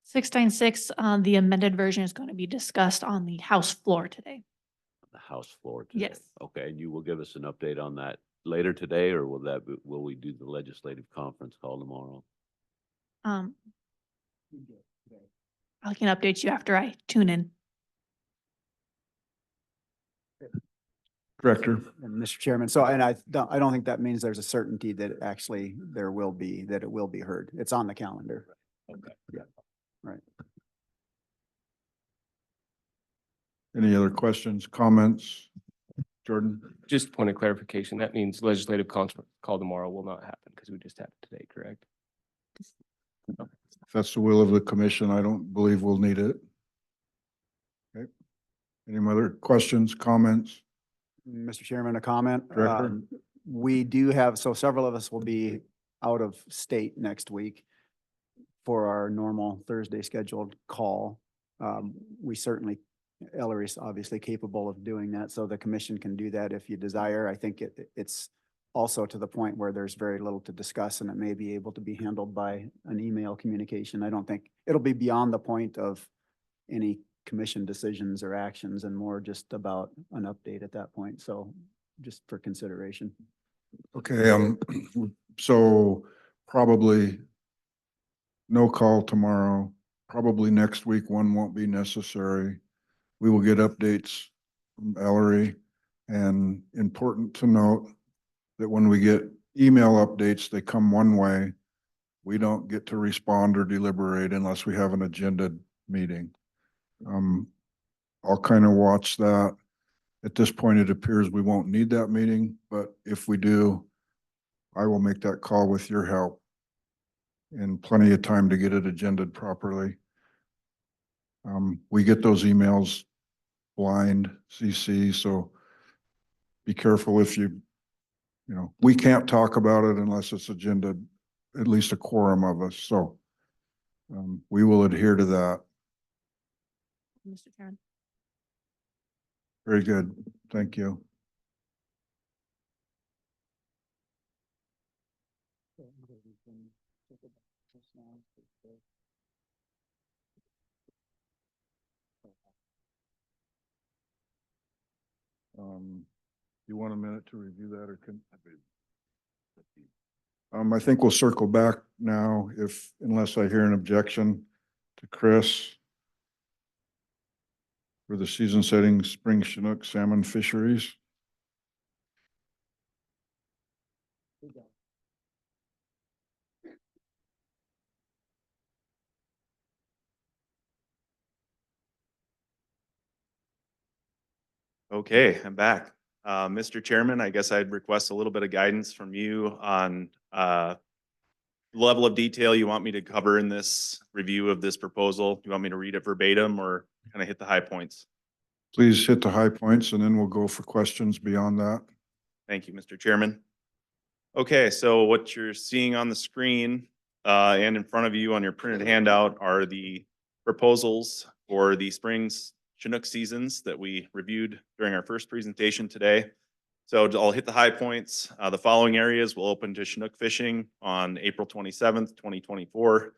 696, the amended version is going to be discussed on the House floor today. The House floor today? Yes. Okay, and you will give us an update on that later today, or will we do the legislative conference call tomorrow? I can update you after I tune in. Director? And Mr. Chairman, so, and I don't think that means there's a certainty that it will be heard. It's on the calendar. Okay. Yeah, right. Any other questions, comments? Jordan? Just point of clarification, that means legislative conference call tomorrow will not happen because we just had it today, correct? If that's the will of the commission, I don't believe we'll need it. Okay. Any other questions, comments? Mr. Chairman, a comment. Director? We do have, so several of us will be out of state next week for our normal Thursday scheduled call. We certainly, Ellery's obviously capable of doing that, so the commission can do that if you desire. I think it's also to the point where there's very little to discuss and it may be able to be handled by an email communication. I don't think it'll be beyond the point of any commission decisions or actions and more just about an update at that point. So just for consideration. Okay, so probably no call tomorrow. Probably next week, one won't be necessary. We will get updates from Ellery, and important to note that when we get email updates, they come one way. We don't get to respond or deliberate unless we have an agenda meeting. I'll kind of watch that. At this point, it appears we won't need that meeting, but if we do, I will make that call with your help and plenty of time to get it agended properly. We get those emails blind CC, so be careful if you know, we can't talk about it unless it's agenda, at least a quorum of us. So we will adhere to that. Mr. Chairman. Very good. Thank you. You want a minute to review that or can? I think we'll circle back now unless I hear an objection to Chris for the season setting spring Chinook salmon fisheries. Okay, I'm back. Mr. Chairman, I guess I'd request a little bit of guidance from you on level of detail you want me to cover in this review of this proposal. You want me to read it verbatim or kind of hit the high points? Please hit the high points and then we'll go for questions beyond that. Thank you, Mr. Chairman. Okay, so what you're seeing on the screen and in front of you on your printed handout are the proposals for the spring's Chinook seasons that we reviewed during our first presentation today. So I'll hit the high points. The following areas will open to Chinook fishing on April 27th, 2024.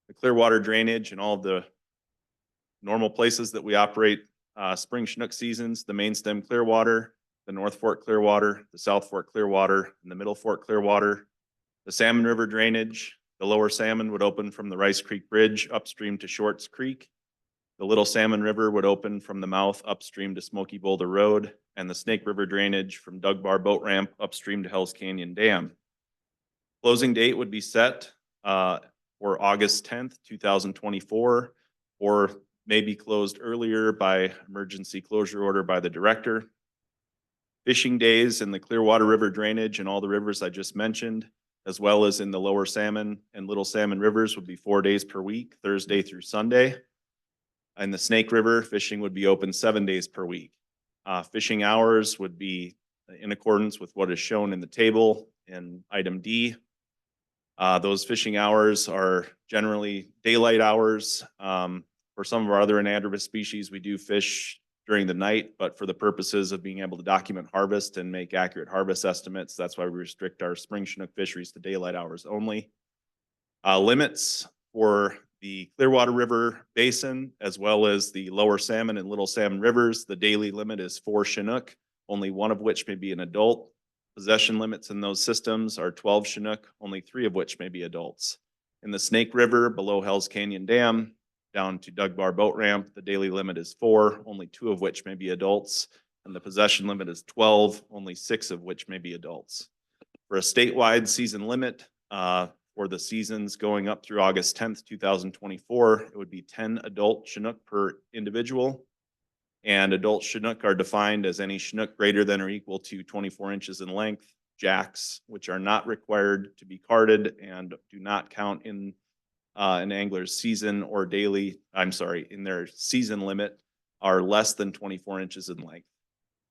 The Clearwater drainage and all of the normal places that we operate spring Chinook seasons, the main stem Clearwater, the North Fork Clearwater, the South Fork Clearwater, and the Middle Fork Clearwater. The Salmon River drainage, the lower salmon would open from the Rice Creek Bridge upstream to Shorts Creek. The Little Salmon River would open from the mouth upstream to Smoky Boulder Road, and the Snake River drainage from Doug Bar Boat Ramp upstream to Hell's Canyon Dam. Closing date would be set for August 10th, 2024, or may be closed earlier by emergency closure order by the director. Fishing days in the Clearwater River drainage and all the rivers I just mentioned, as well as in the Lower Salmon and Little Salmon rivers, would be 4 days per week, Thursday through Sunday. In the Snake River, fishing would be open 7 days per week. Fishing hours would be in accordance with what is shown in the table in item D. Those fishing hours are generally daylight hours. For some of our other anadromous species, we do fish during the night, but for the purposes of being able to document harvest and make accurate harvest estimates, that's why we restrict our spring Chinook fisheries to daylight hours only. Limits for the Clearwater River Basin, as well as the Lower Salmon and Little Salmon rivers, the daily limit is 4 Chinook, only one of which may be an adult. Possession limits in those systems are 12 Chinook, only 3 of which may be adults. In the Snake River, below Hell's Canyon Dam, down to Doug Bar Boat Ramp, the daily limit is 4, only 2 of which may be adults. And the possession limit is 12, only 6 of which may be adults. For a statewide season limit, for the seasons going up through August 10th, 2024, it would be 10 adult Chinook per individual. And adult Chinook are defined as any Chinook greater than or equal to 24 inches in length. Jacks, which are not required to be carded and do not count in an angler's season or in their season limit, are less than 24 inches in length.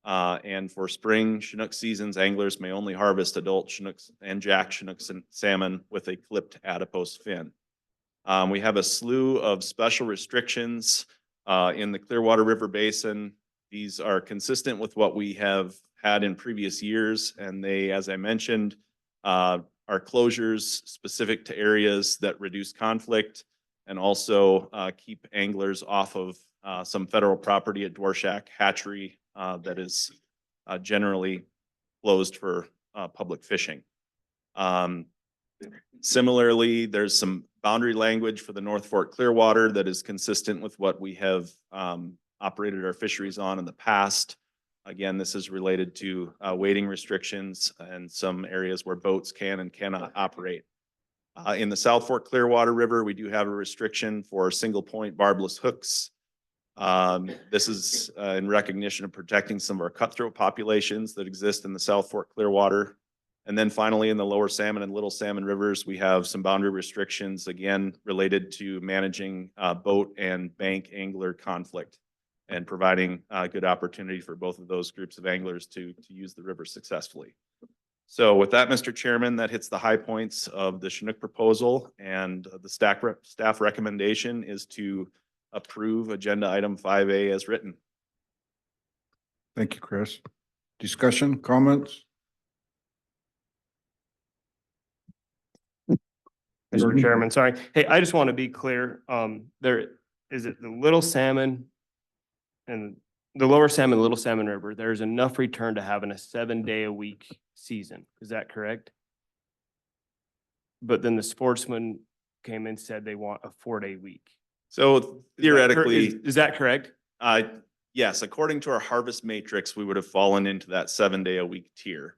And for spring Chinook seasons, anglers may only harvest adult Chinooks and Jack Chinooks and salmon with a clipped adipose fin. We have a slew of special restrictions in the Clearwater River Basin. These are consistent with what we have had in previous years, and they, as I mentioned, are closures specific to areas that reduce conflict and also keep anglers off of some federal property at Dworshak Hatchery that is generally closed for public fishing. Similarly, there's some boundary language for the North Fork Clearwater that is consistent with what we have operated our fisheries on in the past. Again, this is related to wading restrictions and some areas where boats can and cannot operate. In the South Fork Clearwater River, we do have a restriction for single point barbless hooks. This is in recognition of protecting some of our cutthroat populations that exist in the South Fork Clearwater. And then finally, in the Lower Salmon and Little Salmon rivers, we have some boundary restrictions, again, related to managing boat and bank angler conflict and providing good opportunity for both of those groups of anglers to use the river successfully. So with that, Mr. Chairman, that hits the high points of the Chinook proposal, and the staff recommendation is to approve agenda item 5A as written. Thank you, Chris. Discussion, comments? Mr. Chairman, sorry. Hey, I just want to be clear. There is it the Little Salmon and the Lower Salmon, Little Salmon River. There's enough return to having a 7-day-a-week season. Is that correct? But then the sportsman came and said they want a 4-day week. So theoretically, is that correct? Yes, according to our harvest matrix, we would have fallen into that 7-day-a-week tier.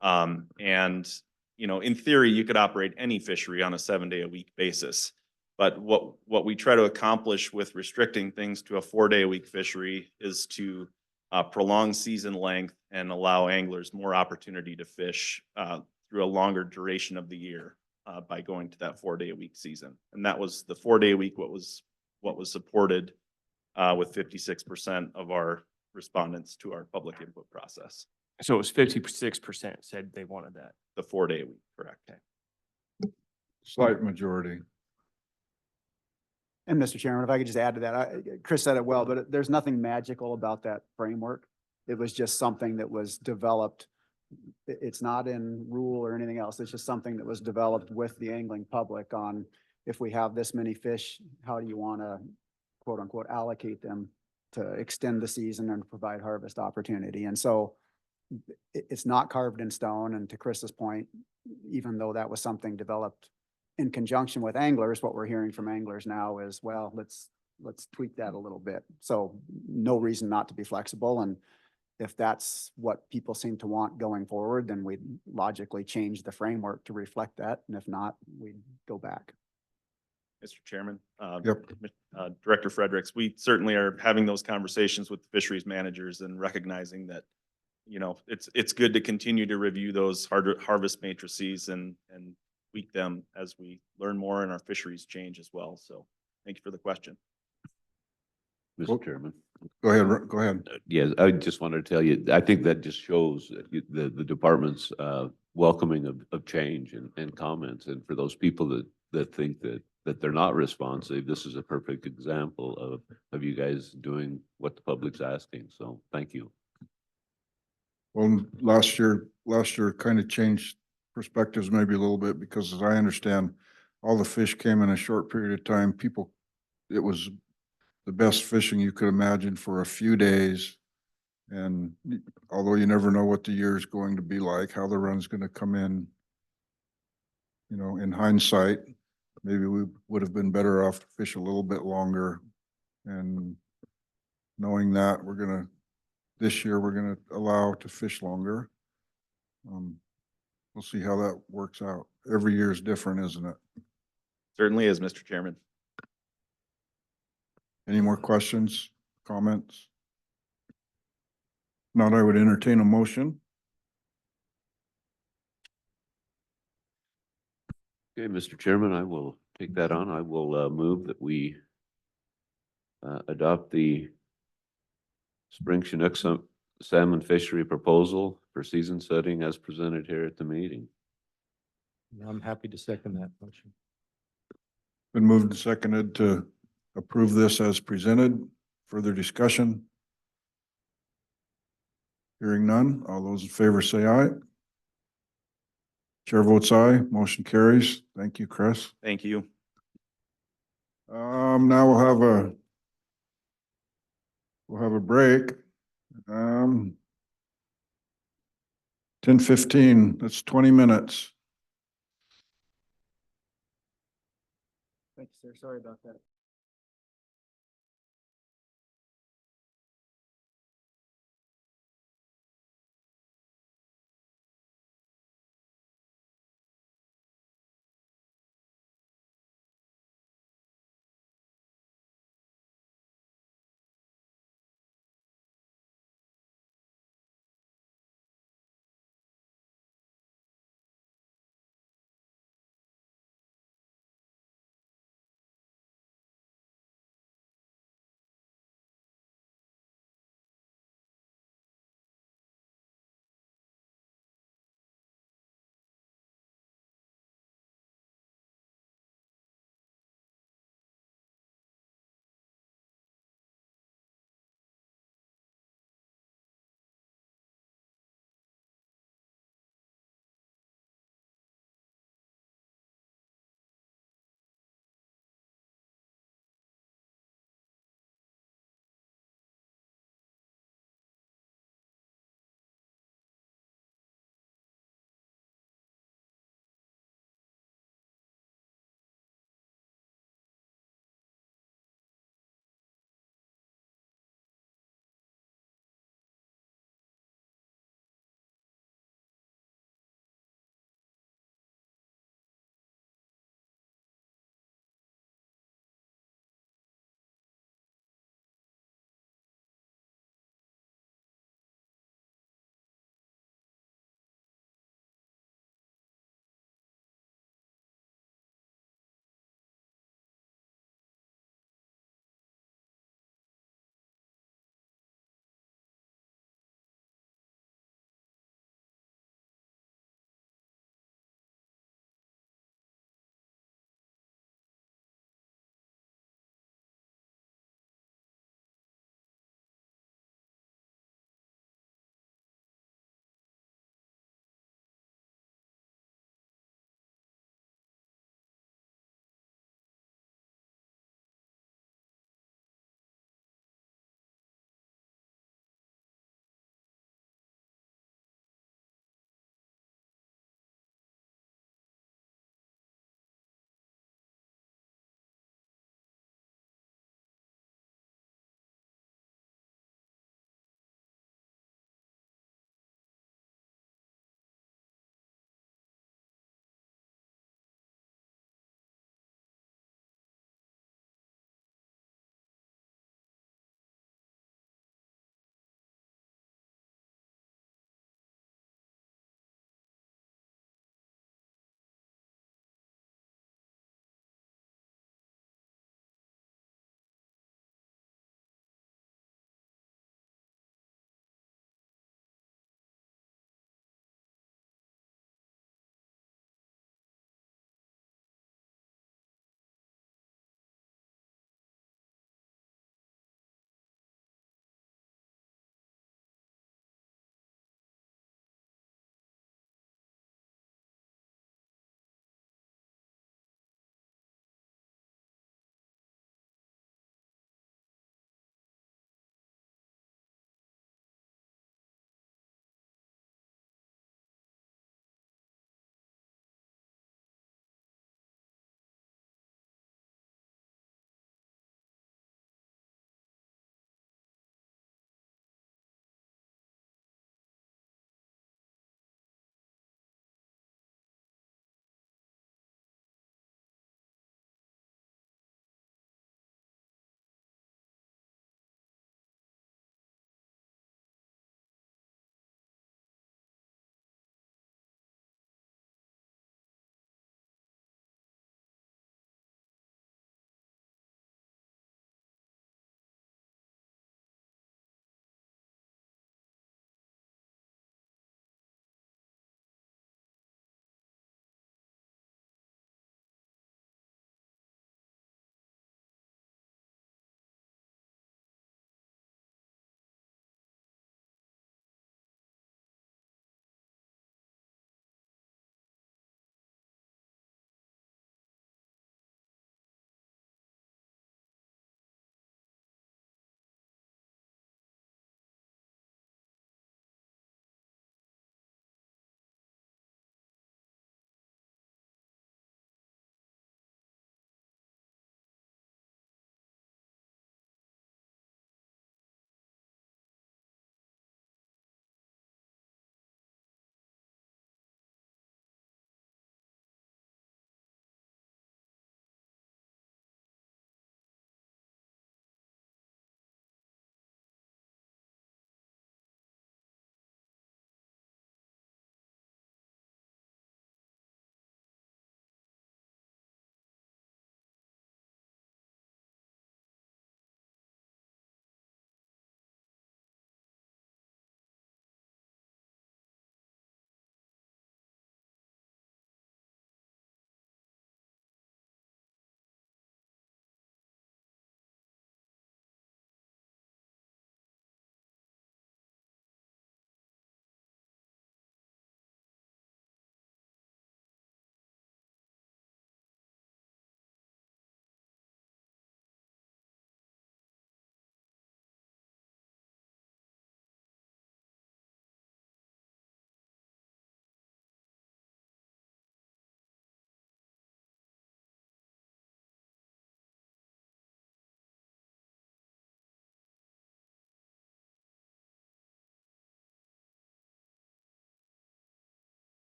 And you know, in theory, you could operate any fishery on a 7-day-a-week basis. But what we try to accomplish with restricting things to a 4-day-a-week fishery is to prolong season length and allow anglers more opportunity to fish through a longer duration of the year by going to that 4-day-a-week season. And that was the 4-day-a-week what was supported with 56% of our respondents to our public input process. So it was 56% said they wanted that. The 4-day-a-week, correct. Okay. Slight majority. And Mr. Chairman, if I could just add to that, Chris said it well, but there's nothing magical about that framework. It was just something that was developed. It's not in rule or anything else. It's just something that was developed with the angling public on if we have this many fish, how do you want to quote unquote allocate them to extend the season and provide harvest opportunity. And so it's not carved in stone. And to Chris's point, even though that was something developed in conjunction with anglers, what we're hearing from anglers now is, well, let's tweak that a little bit. So no reason not to be flexible. And if that's what people seem to want going forward, then we'd logically change the framework to reflect that. And if not, we'd go back. Mr. Chairman, Yep. Director Fredericks, we certainly are having those conversations with the fisheries managers and recognizing that, you know, it's good to continue to review those harvest matrices and tweak them as we learn more and our fisheries change as well. So thank you for the question. Mr. Chairman. Go ahead, go ahead. Yes, I just wanted to tell you, I think that just shows the department's welcoming of change and comments. And for those people that think that they're not responsive, this is a perfect example of you guys doing what the public's asking. So thank you. Well, last year kind of changed perspectives maybe a little bit, because as I understand, all the fish came in a short period of time. It was the best fishing you could imagine for a few days. And although you never know what the year is going to be like, how the run's going to come in, you know, in hindsight, maybe we would have been better off to fish a little bit longer. And knowing that this year, we're going to allow to fish longer. We'll see how that works out. Every year is different, isn't it? Certainly is, Mr. Chairman. Any more questions, comments? Not, I would entertain a motion. Okay, Mr. Chairman, I will take that on. I will move that we adopt the spring Chinook salmon fishery proposal for season setting as presented here at the meeting. I'm happy to second that motion. Been moved and seconded to approve this as presented. Further discussion? Hearing none. All those in favor say aye. Chair votes aye. Motion carries. Thank you, Chris. Thank you. Now we'll have a break. 10:15, that's 20 minutes. Thank you, sir. Sorry about that.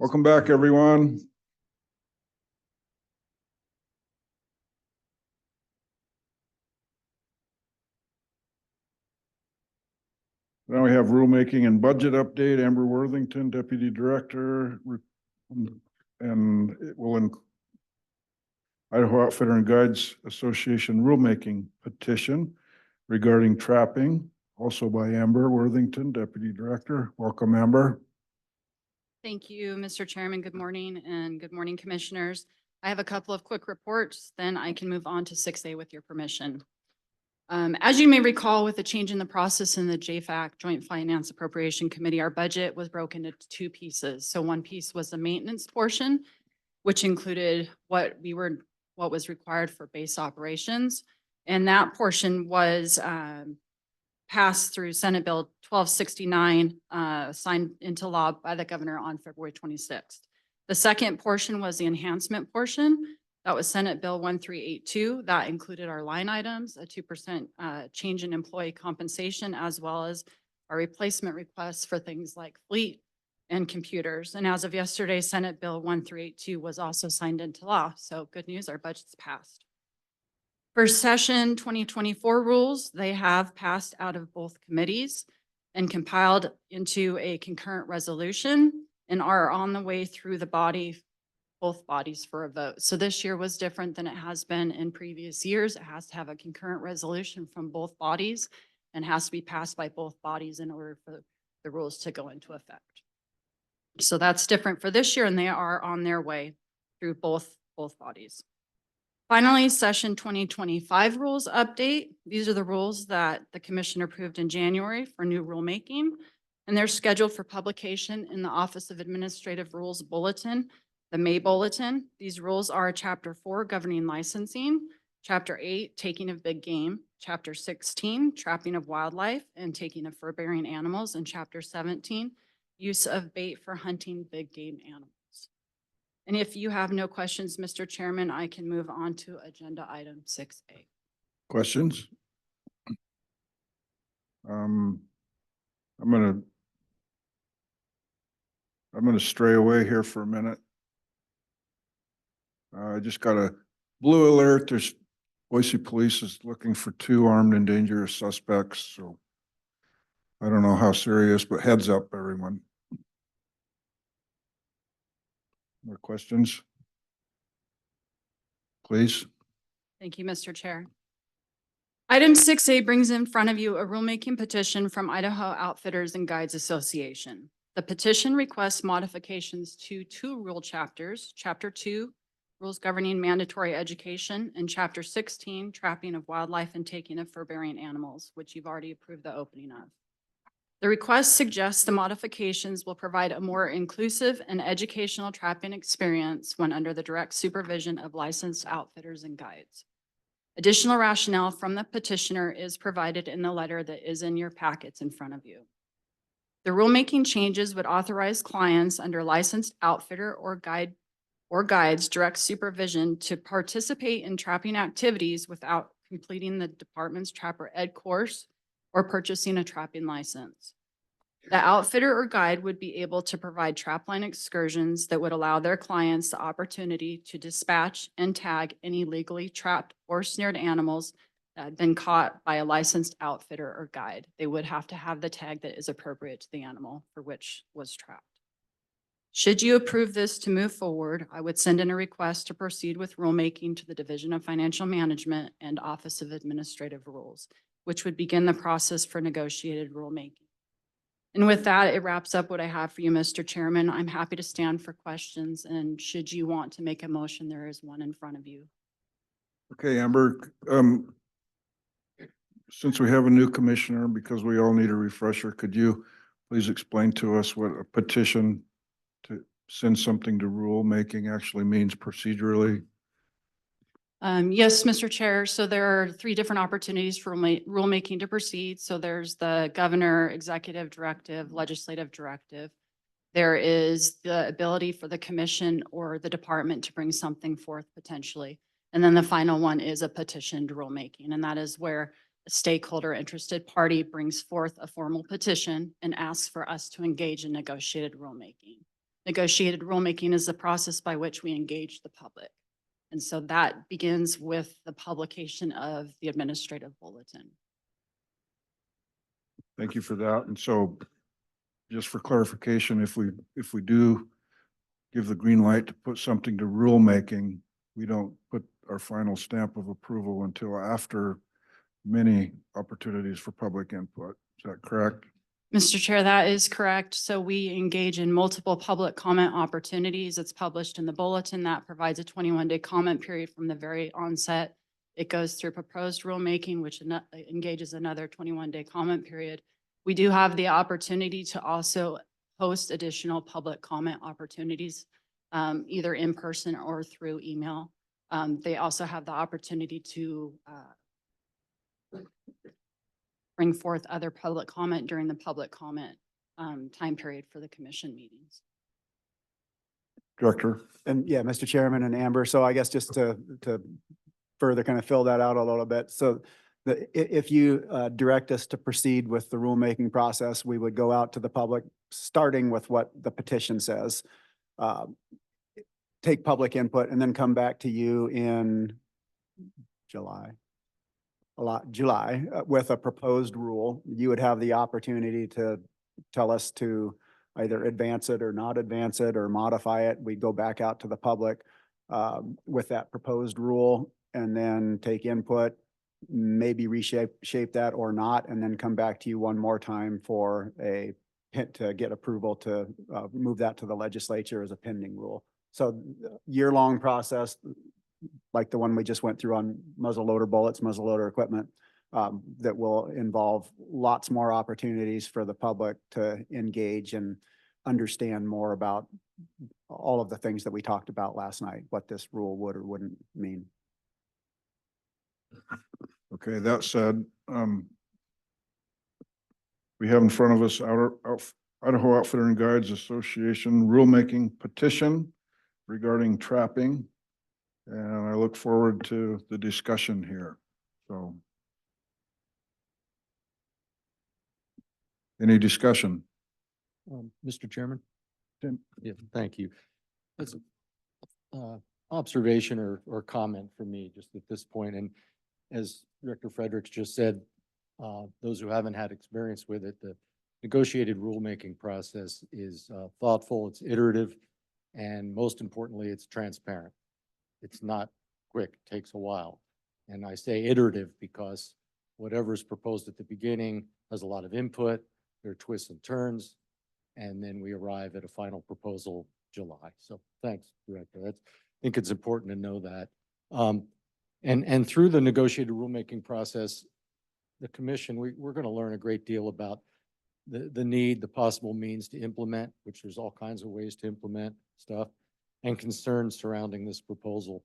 Welcome back, everyone. Now we have rulemaking and budget update. Amber Worthington, Deputy Director, and it will Idaho Outfitter and Guides Association rulemaking petition regarding trapping, also by Amber Worthington, Deputy Director. Welcome, Amber. Thank you, Mr. Chairman. Good morning and good morning, Commissioners. I have a couple of quick reports, then I can move on to 6A with your permission. As you may recall, with the change in the process in the JFAC, Joint Finance Appropriation Committee, our budget was broken into two pieces. So one piece was the maintenance portion, which included what was required for base operations. And that portion was passed through Senate Bill 1269, signed into law by the governor on February 26th. The second portion was the enhancement portion. That was Senate Bill 1382. That included our line items, a 2% change in employee compensation, as well as our replacement requests for things like fleet and computers. And as of yesterday, Senate Bill 1382 was also signed into law. So good news, our budget's passed. For session 2024 rules, they have passed out of both committees and compiled into a concurrent resolution and are on the way through the both bodies for a vote. So this year was different than it has been in previous years. It has to have a concurrent resolution from both bodies and has to be passed by both bodies in order for the rules to go into effect. So that's different for this year, and they are on their way through both bodies. Finally, session 2025 rules update. These are the rules that the commission approved in January for new rulemaking, and they're scheduled for publication in the Office of Administrative Rules Bulletin, the May Bulletin. These rules are Chapter 4, Governing Licensing, Chapter 8, Taking of Big Game, Chapter 16, Trapping of Wildlife and Taking of Fur-bearing Animals, and Chapter 17, Use of Bait for Hunting Big Game Animals. And if you have no questions, Mr. Chairman, I can move on to agenda item 6A. Questions? I'm gonna stray away here for a minute. I just got a blue alert. There's Boise Police is looking for 2 armed and dangerous suspects. So I don't know how serious, but heads up, everyone. More questions? Please. Thank you, Mr. Chair. Item 6A brings in front of you a rulemaking petition from Idaho Outfitters and Guides Association. The petition requests modifications to 2 rule chapters, Chapter 2, Rules Governing Mandatory Education, and Chapter 16, Trapping of Wildlife and Taking of Fur-bearing Animals, which you've already approved the opening of. The request suggests the modifications will provide a more inclusive and educational trapping experience when under the direct supervision of licensed outfitters and guides. Additional rationale from the petitioner is provided in the letter that is in your packets in front of you. The rulemaking changes would authorize clients under licensed outfitter or guides direct supervision to participate in trapping activities without completing the department's Trapper Ed course or purchasing a trapping license. The outfitter or guide would be able to provide trapline excursions that would allow their clients the opportunity to dispatch and tag any legally trapped or snared animals that had been caught by a licensed outfitter or guide. They would have to have the tag that is appropriate to the animal for which was trapped. Should you approve this to move forward, I would send in a request to proceed with rulemaking to the Division of Financial Management and Office of Administrative Rules, which would begin the process for negotiated rulemaking. And with that, it wraps up what I have for you, Mr. Chairman. I'm happy to stand for questions, and should you want to make a motion, there is one in front of you. Okay, Amber, since we have a new commissioner, because we all need a refresher, could you please explain to us what a petition to send something to rulemaking actually means procedurally? Yes, Mr. Chair. So there are 3 different opportunities for rulemaking to proceed. So there's the governor, executive directive, legislative directive. There is the ability for the commission or the department to bring something forth potentially. And then the final one is a petition to rulemaking. And that is where a stakeholder interested party brings forth a formal petition and asks for us to engage in negotiated rulemaking. Negotiated rulemaking is the process by which we engage the public. And so that begins with the publication of the administrative bulletin. Thank you for that. And so just for clarification, if we do give the green light to put something to rulemaking, we don't put our final stamp of approval until after many opportunities for public input. Is that correct? Mr. Chair, that is correct. So we engage in multiple public comment opportunities. It's published in the bulletin that provides a 21-day comment period from the very onset. It goes through proposed rulemaking, which engages another 21-day comment period. We do have the opportunity to also host additional public comment opportunities, either in person or through email. They also have the opportunity to bring forth other public comment during the public comment time period for the commission meetings. Director? And yeah, Mr. Chairman and Amber, so I guess just to further kind of fill that out a little bit. So if you direct us to proceed with the rulemaking process, we would go out to the public, starting with what the petition says. Take public input and then come back to you in July with a proposed rule. You would have the opportunity to tell us to either advance it or not advance it or modify it. We'd go back out to the public with that proposed rule and then take input, maybe shape that or not, and then come back to you one more time for to get approval to move that to the legislature as a pending rule. So year-long process, like the one we just went through on muzzleloader bullets, muzzleloader equipment, that will involve lots more opportunities for the public to engage and understand more about all of the things that we talked about last night, what this rule would or wouldn't mean. Okay, that said, we have in front of us Idaho Outfitter and Guides Association rulemaking petition regarding trapping. And I look forward to the discussion here. So. Any discussion? Mr. Chairman? Tim? Yeah, thank you. That's observation or comment from me just at this point. And as Director Fredericks just said, those who haven't had experience with it, the negotiated rulemaking process is thoughtful, it's iterative, and most importantly, it's transparent. It's not quick, it takes a while. And I say iterative because whatever is proposed at the beginning has a lot of input, there are twists and turns, and then we arrive at a final proposal July. So thanks, Director. I think it's important to know that. And through the negotiated rulemaking process, the commission, we're going to learn a great deal about the need, the possible means to implement, which there's all kinds of ways to implement stuff, and concerns surrounding this proposal.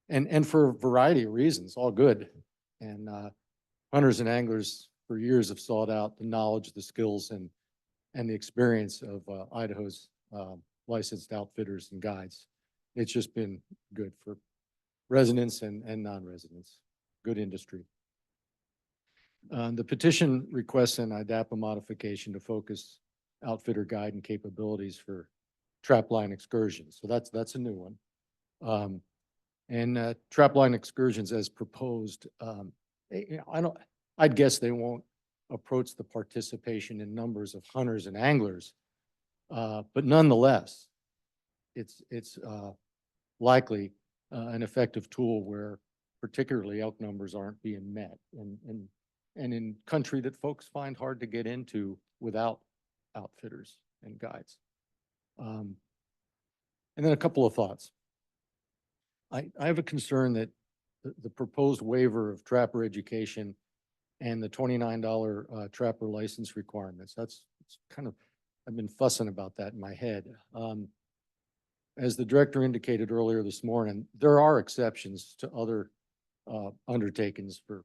And for a variety of reasons, all good. And hunters and anglers for years have sought out the knowledge, the skills, and the experience of Idaho's licensed outfitters and guides. It's just been good for residents and non-residents, good industry. The petition requests an IDAPA modification to focus outfitter guide and capabilities for trapline excursions. So that's a new one. And trapline excursions as proposed, I'd guess they won't approach the participation in numbers of hunters and anglers, but nonetheless, it's likely an effective tool where particularly elk numbers aren't being met and in country that folks find hard to get into without outfitters and guides. And then a couple of thoughts. I have a concern that the proposed waiver of trapper education and the $29 trapper license requirements, it's kind of, I've been fussing about that in my head. As the director indicated earlier this morning, there are exceptions to other undertakings for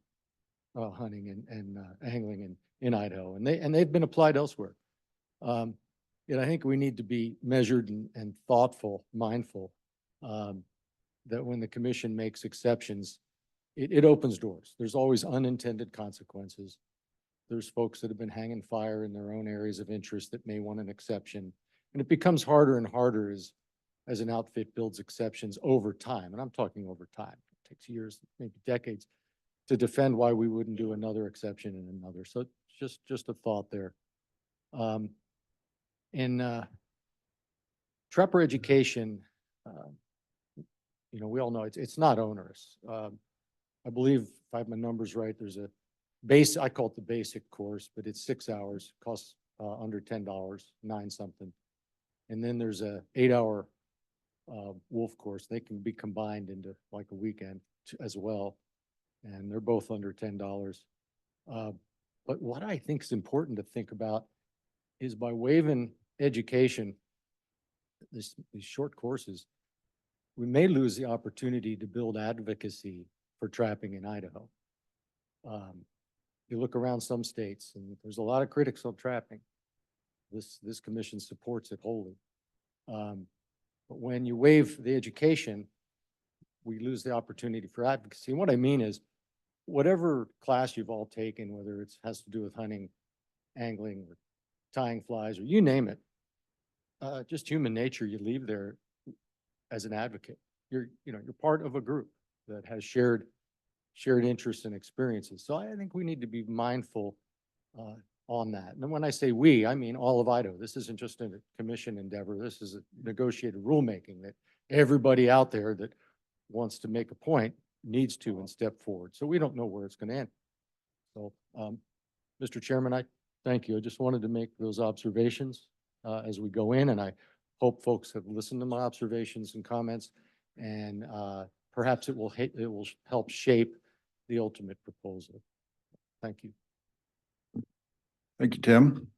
hunting and angling in Idaho, and they've been applied elsewhere. Yet I think we need to be measured and thoughtful, mindful, that when the commission makes exceptions, it opens doors. There's always unintended consequences. There's folks that have been hanging fire in their own areas of interest that may want an exception. And it becomes harder and harder as an outfit builds exceptions over time. And I'm talking over time. It takes years, maybe decades to defend why we wouldn't do another exception in another. So just a thought there. In trapper education, we all know it's not onerous. I believe if I have my numbers right, there's a I call it the basic course, but it's 6 hours, costs under $10, 9 something. And then there's a 8-hour wolf course. They can be combined into like a weekend as well. And they're both under $10. But what I think is important to think about is by waiving education, these short courses, we may lose the opportunity to build advocacy for trapping in Idaho. You look around some states and there's a lot of critics of trapping. This commission supports it wholly. But when you waive the education, we lose the opportunity for advocacy. And what I mean is, whatever class you've all taken, whether it has to do with hunting, angling, or tying flies, or you name it, just human nature, you leave there as an advocate. You're part of a group that has shared interests and experiences. So I think we need to be mindful on that. And when I say we, I mean all of Idaho. This isn't just a commission endeavor. This is a negotiated rulemaking that everybody out there that wants to make a point needs to and step forward. So we don't know where it's going to end. So, Mr. Chairman, I thank you. I just wanted to make those observations as we go in, and I hope folks have listened to my observations and comments, and perhaps it will help shape the ultimate proposal. Thank you. Thank you, Tim.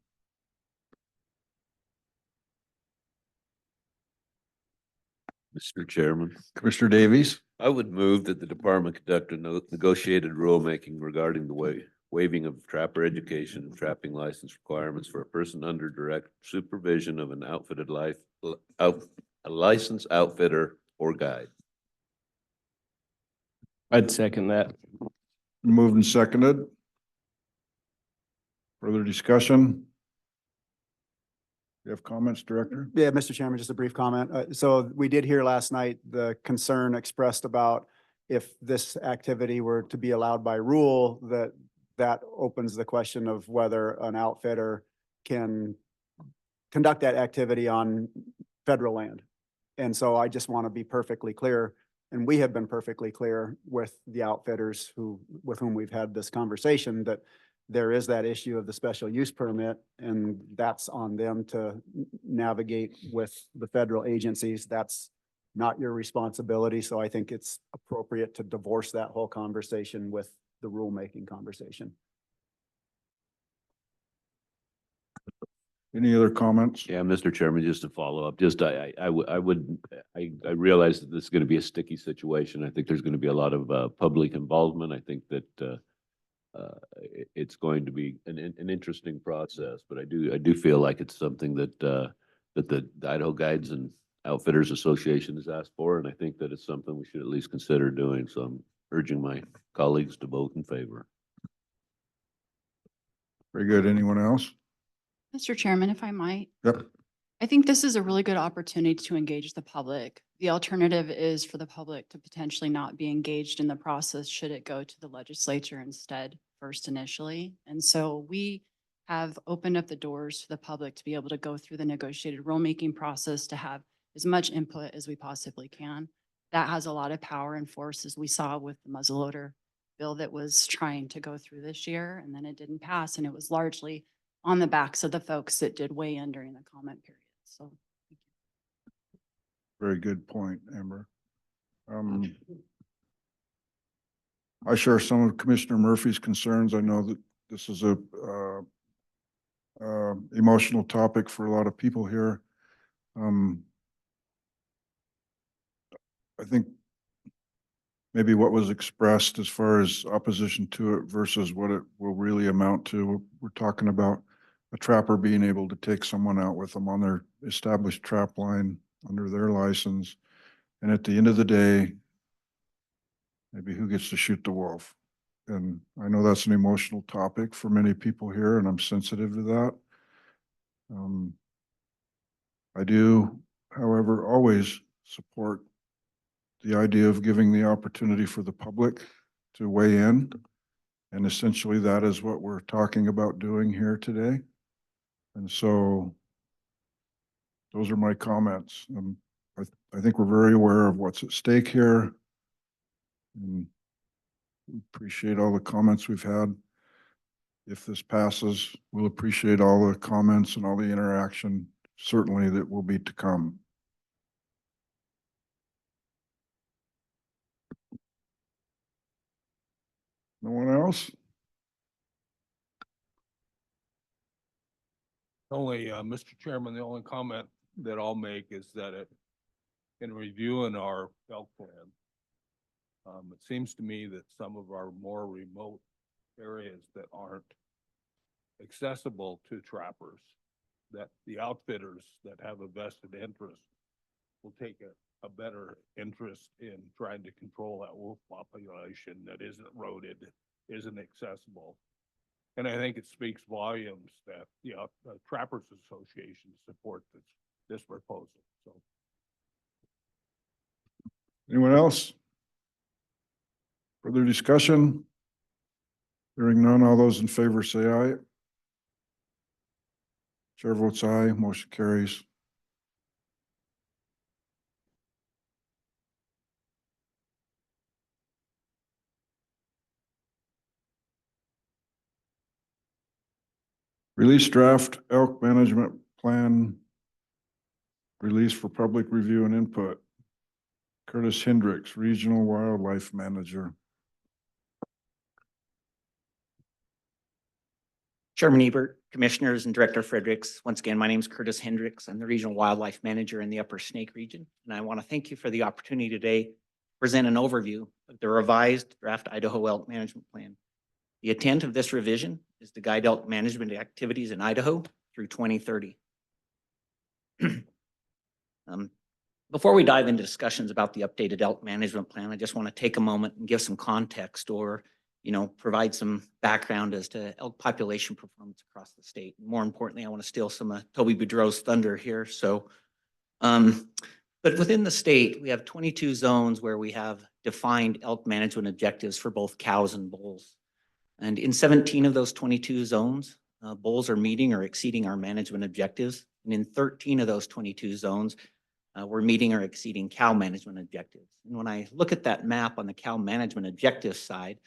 Mr. Chairman, Commissioner Davies. I would move that the department conduct a negotiated rulemaking regarding the waiving of trapper education and trapping license requirements for a person under direct supervision of an outfitted a licensed outfitter or guide. I'd second that. Moved and seconded. Further discussion? You have comments, Director? Yeah, Mr. Chairman, just a brief comment. So we did hear last night the concern expressed about if this activity were to be allowed by rule, that opens the question of whether an outfitter can conduct that activity on federal land. And so I just want to be perfectly clear, and we have been perfectly clear with the outfitters with whom we've had this conversation, that there is that issue of the special use permit, and that's on them to navigate with the federal agencies. That's not your responsibility. So I think it's appropriate to divorce that whole conversation with the rulemaking conversation. Any other comments? Yeah, Mr. Chairman, just to follow up, I realize that this is going to be a sticky situation. I think there's going to be a lot of public involvement. I think that it's going to be an interesting process, but I do feel like it's something that the Idaho Guides and Outfitters Association has asked for, and I think that it's something we should at least consider doing. So I'm urging my colleagues to vote in favor. Very good. Anyone else? Mr. Chairman, if I might. Yep. I think this is a really good opportunity to engage the public. The alternative is for the public to potentially not be engaged in the process should it go to the legislature instead first initially. And so we have opened up the doors for the public to be able to go through the negotiated rulemaking process, to have as much input as we possibly can. That has a lot of power and force, as we saw with the muzzleloader bill that was trying to go through this year, and then it didn't pass, and it was largely on the backs of the folks that did weigh in during the comment period. So, Very good point, Amber. I share some of Commissioner Murphy's concerns. I know that this is a emotional topic for a lot of people here. I think maybe what was expressed as far as opposition to it versus what it will really amount to. We're talking about a trapper being able to take someone out with them on their established trap line under their license. And at the end of the day, maybe who gets to shoot the wolf? And I know that's an emotional topic for many people here, and I'm sensitive to that. I do, however, always support the idea of giving the opportunity for the public to weigh in. And essentially that is what we're talking about doing here today. And so those are my comments. I think we're very aware of what's at stake here. And we appreciate all the comments we've had. If this passes, we'll appreciate all the comments and all the interaction, certainly that will be to come. No one else? Only, Mr. Chairman, the only comment that I'll make is that in reviewing our elk plan, it seems to me that some of our more remote areas that aren't accessible to trappers, that the outfitters that have a vested interest will take a better interest in trying to control that wolf population that isn't roaded, isn't accessible. And I think it speaks volumes that the Trappers Association support this proposal. So, Anyone else? Further discussion? Hearing none, all those in favor say aye. Chair votes aye, motion carries. Release draft elk management plan release for public review and input. Curtis Hendricks, Regional Wildlife Manager. Chairman Ebert, Commissioners, and Director Fredericks. Once again, my name is Curtis Hendricks. I'm the Regional Wildlife Manager in the Upper Snake Region. And I want to thank you for the opportunity today to present an overview of the revised draft Idaho Elk Management Plan. The intent of this revision is to guide elk management activities in Idaho through 2030. Before we dive into discussions about the updated elk management plan, I just want to take a moment and give some context or provide some background as to elk population performance across the state. More importantly, I want to steal some of Toby Boudreau's thunder here. So, but within the state, we have 22 zones where we have defined elk management objectives for both cows and bulls. And in 17 of those 22 zones, bulls are meeting or exceeding our management objectives. And in 13 of those 22 zones, we're meeting or exceeding cow management objectives. And when I look at that map on the cow management objectives side,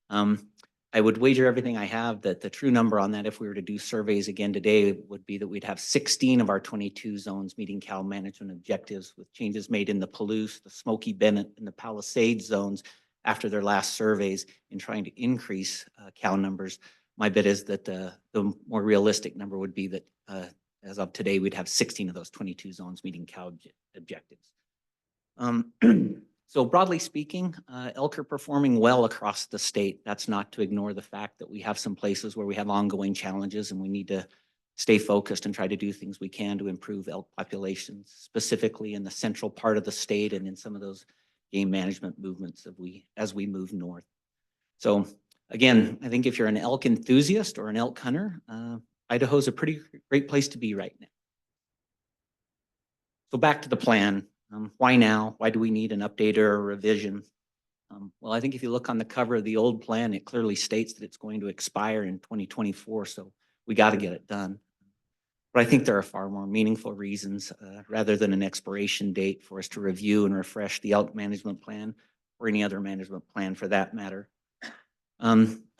I would wager everything I have that the true number on that, if we were to do surveys again today, would be that we'd have 16 of our 22 zones meeting cow management objectives, with changes made in the Palouse, the Smoky Bennett, and the Palisades zones after their last surveys in trying to increase cow numbers. My bet is that the more realistic number would be that as of today, we'd have 16 of those 22 zones meeting cow objectives. So broadly speaking, elk are performing well across the state. That's not to ignore the fact that we have some places where we have ongoing challenges and we need to stay focused and try to do things we can to improve elk populations, specifically in the central part of the state and in some of those game management movements as we move north. So again, I think if you're an elk enthusiast or an elk hunter, Idaho's a pretty great place to be right now. So back to the plan. Why now? Why do we need an update or a revision? Well, I think if you look on the cover of the old plan, it clearly states that it's going to expire in 2024. So we got to get it done. But I think there are far more meaningful reasons rather than an expiration date for us to review and refresh the elk management plan or any other management plan for that matter.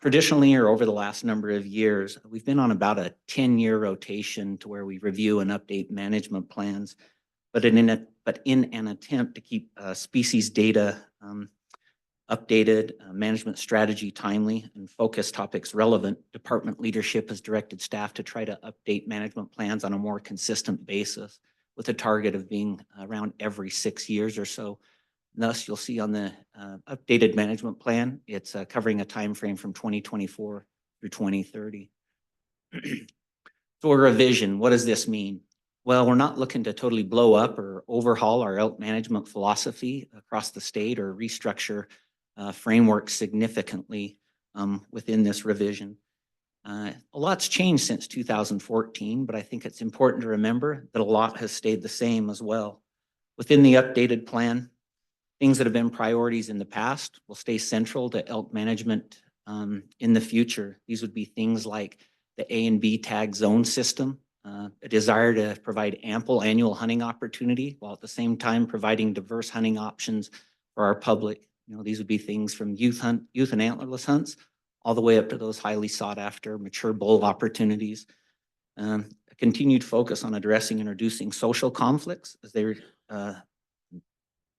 Traditionally, or over the last number of years, we've been on about a 10-year rotation to where we review and update management plans, but in an attempt to keep species data updated, management strategy timely, and focus topics relevant, department leadership has directed staff to try to update management plans on a more consistent basis with a target of being around every 6 years or so. Thus, you'll see on the updated management plan, it's covering a time frame from 2024 through 2030. So a revision, what does this mean? Well, we're not looking to totally blow up or overhaul our elk management philosophy across the state or restructure framework significantly within this revision. A lot's changed since 2014, but I think it's important to remember that a lot has stayed the same as well. Within the updated plan, things that have been priorities in the past will stay central to elk management in the future. These would be things like the A and B tag zone system, a desire to provide ample annual hunting opportunity while at the same time providing diverse hunting options for our public. You know, these would be things from youth and antlerless hunts all the way up to those highly sought after mature bull opportunities. A continued focus on addressing and reducing social conflicts as they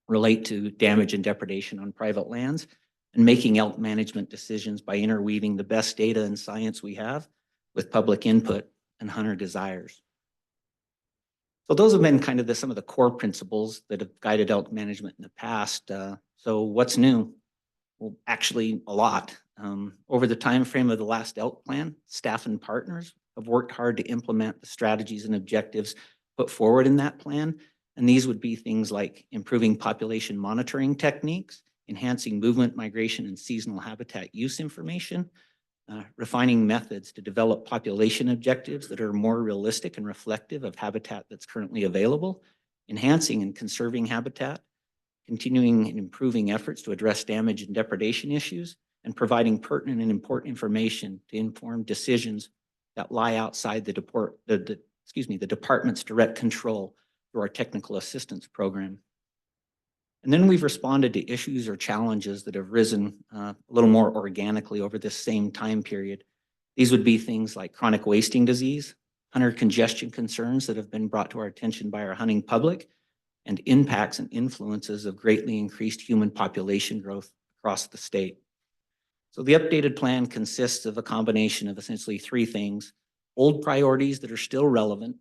relate to damage and depredation on private lands, and making elk management decisions by interweaving the best data and science we have with public input and hunter desires. So those have been kind of some of the core principles that have guided elk management in the past. So what's new? Well, actually a lot. Over the time frame of the last elk plan, staff and partners have worked hard to implement the strategies and objectives put forward in that plan. And these would be things like improving population monitoring techniques, enhancing movement, migration, and seasonal habitat use information, refining methods to develop population objectives that are more realistic and reflective of habitat that's currently available, enhancing and conserving habitat, continuing and improving efforts to address damage and depredation issues, and providing pertinent and important information to inform decisions that lie outside the department's direct control through our technical assistance program. And then we've responded to issues or challenges that have risen a little more organically over this same time period. These would be things like chronic wasting disease, hunter congestion concerns that have been brought to our attention by our hunting public, and impacts and influences of greatly increased human population growth across the state. So the updated plan consists of a combination of essentially three things: old priorities that are still relevant,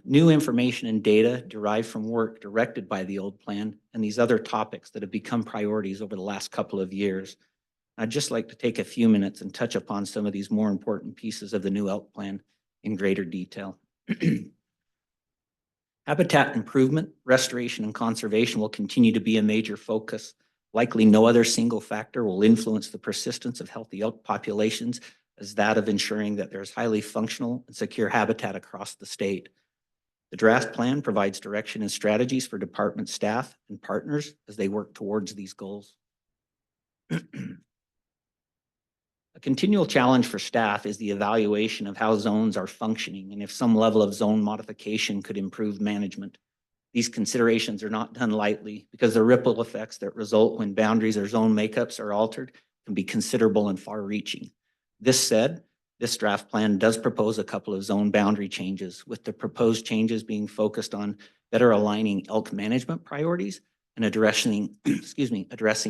new information and data derived from work directed by the old plan, and these other topics that have become priorities over the last couple of years. I'd just like to take a few minutes and touch upon some of these more important pieces of the new elk plan in greater detail. Habitat improvement, restoration, and conservation will continue to be a major focus. Likely no other single factor will influence the persistence of healthy elk populations as that of ensuring that there's highly functional and secure habitat across the state. The draft plan provides direction and strategies for department staff and partners as they work towards these goals. A continual challenge for staff is the evaluation of how zones are functioning and if some level of zone modification could improve management. These considerations are not done lightly because the ripple effects that result when boundaries or zone makeups are altered can be considerable and far-reaching. This said, this draft plan does propose a couple of zone boundary changes, with the proposed changes being focused on better aligning elk management priorities and addressing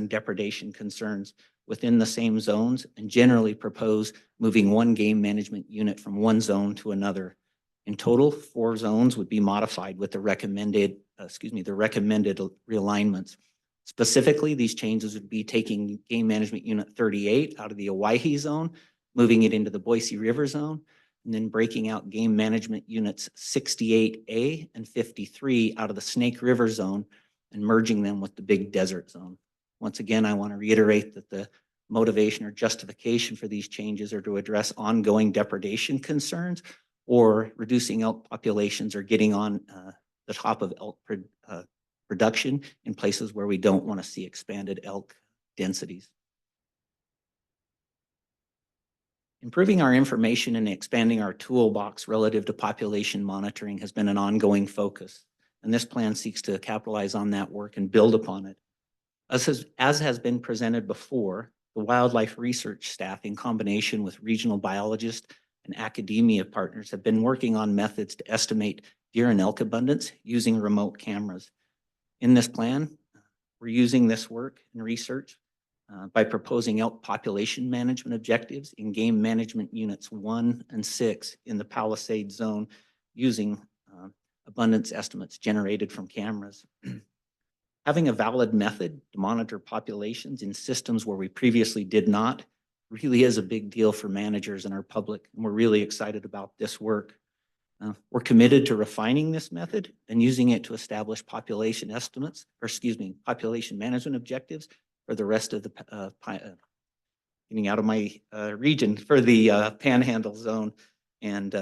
depredation concerns within the same zones, and generally propose moving one game management unit from one zone to another. In total, 4 zones would be modified with the recommended realignments. Specifically, these changes would be taking game management unit 38 out of the Owyhee zone, moving it into the Boise River zone, and then breaking out game management units 68A and 53 out of the Snake River zone and merging them with the Big Desert zone. Once again, I want to reiterate that the motivation or justification for these changes are to address ongoing depredation concerns or reducing elk populations or getting on the top of elk production in places where we don't want to see expanded elk densities. Improving our information and expanding our toolbox relative to population monitoring has been an ongoing focus, and this plan seeks to capitalize on that work and build upon it. As has been presented before, the wildlife research staff, in combination with regional biologists and academia partners, have been working on methods to estimate deer and elk abundance using remote cameras. In this plan, we're using this work and research by proposing elk population management objectives in game management units 1 and 6 in the Palisade zone using abundance estimates generated from cameras. Having a valid method to monitor populations in systems where we previously did not really is a big deal for managers and our public, and we're really excited about this work. We're committed to refining this method and using it to establish population estimates, or population management objectives for the rest of the getting out of my region for the Panhandle zone. And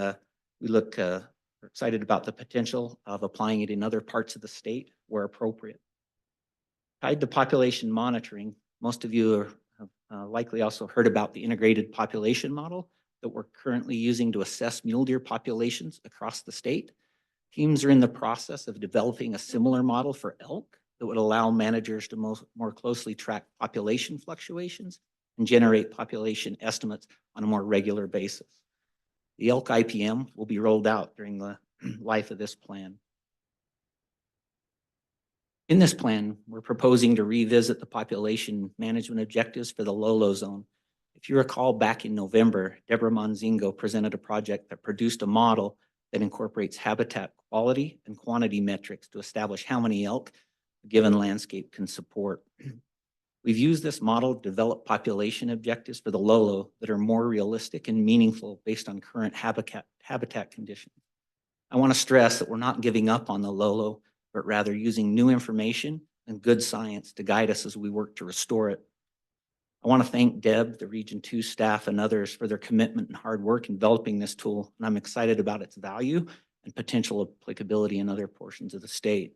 we look we're excited about the potential of applying it in other parts of the state where appropriate. Tied to population monitoring, most of you have likely also heard about the integrated population model that we're currently using to assess mule deer populations across the state. Teams are in the process of developing a similar model for elk that would allow managers to more closely track population fluctuations and generate population estimates on a more regular basis. The elk IPM will be rolled out during the life of this plan. In this plan, we're proposing to revisit the population management objectives for the Lolo zone. If you recall, back in November, Deborah Monzingo presented a project that produced a model that incorporates habitat quality and quantity metrics to establish how many elk a given landscape can support. We've used this model to develop population objectives for the Lolo that are more realistic and meaningful based on current habitat conditions. I want to stress that we're not giving up on the Lolo, but rather using new information and good science to guide us as we work to restore it. I want to thank Deb, the Region 2 staff, and others for their commitment and hard work in developing this tool, and I'm excited about its value and potential applicability in other portions of the state.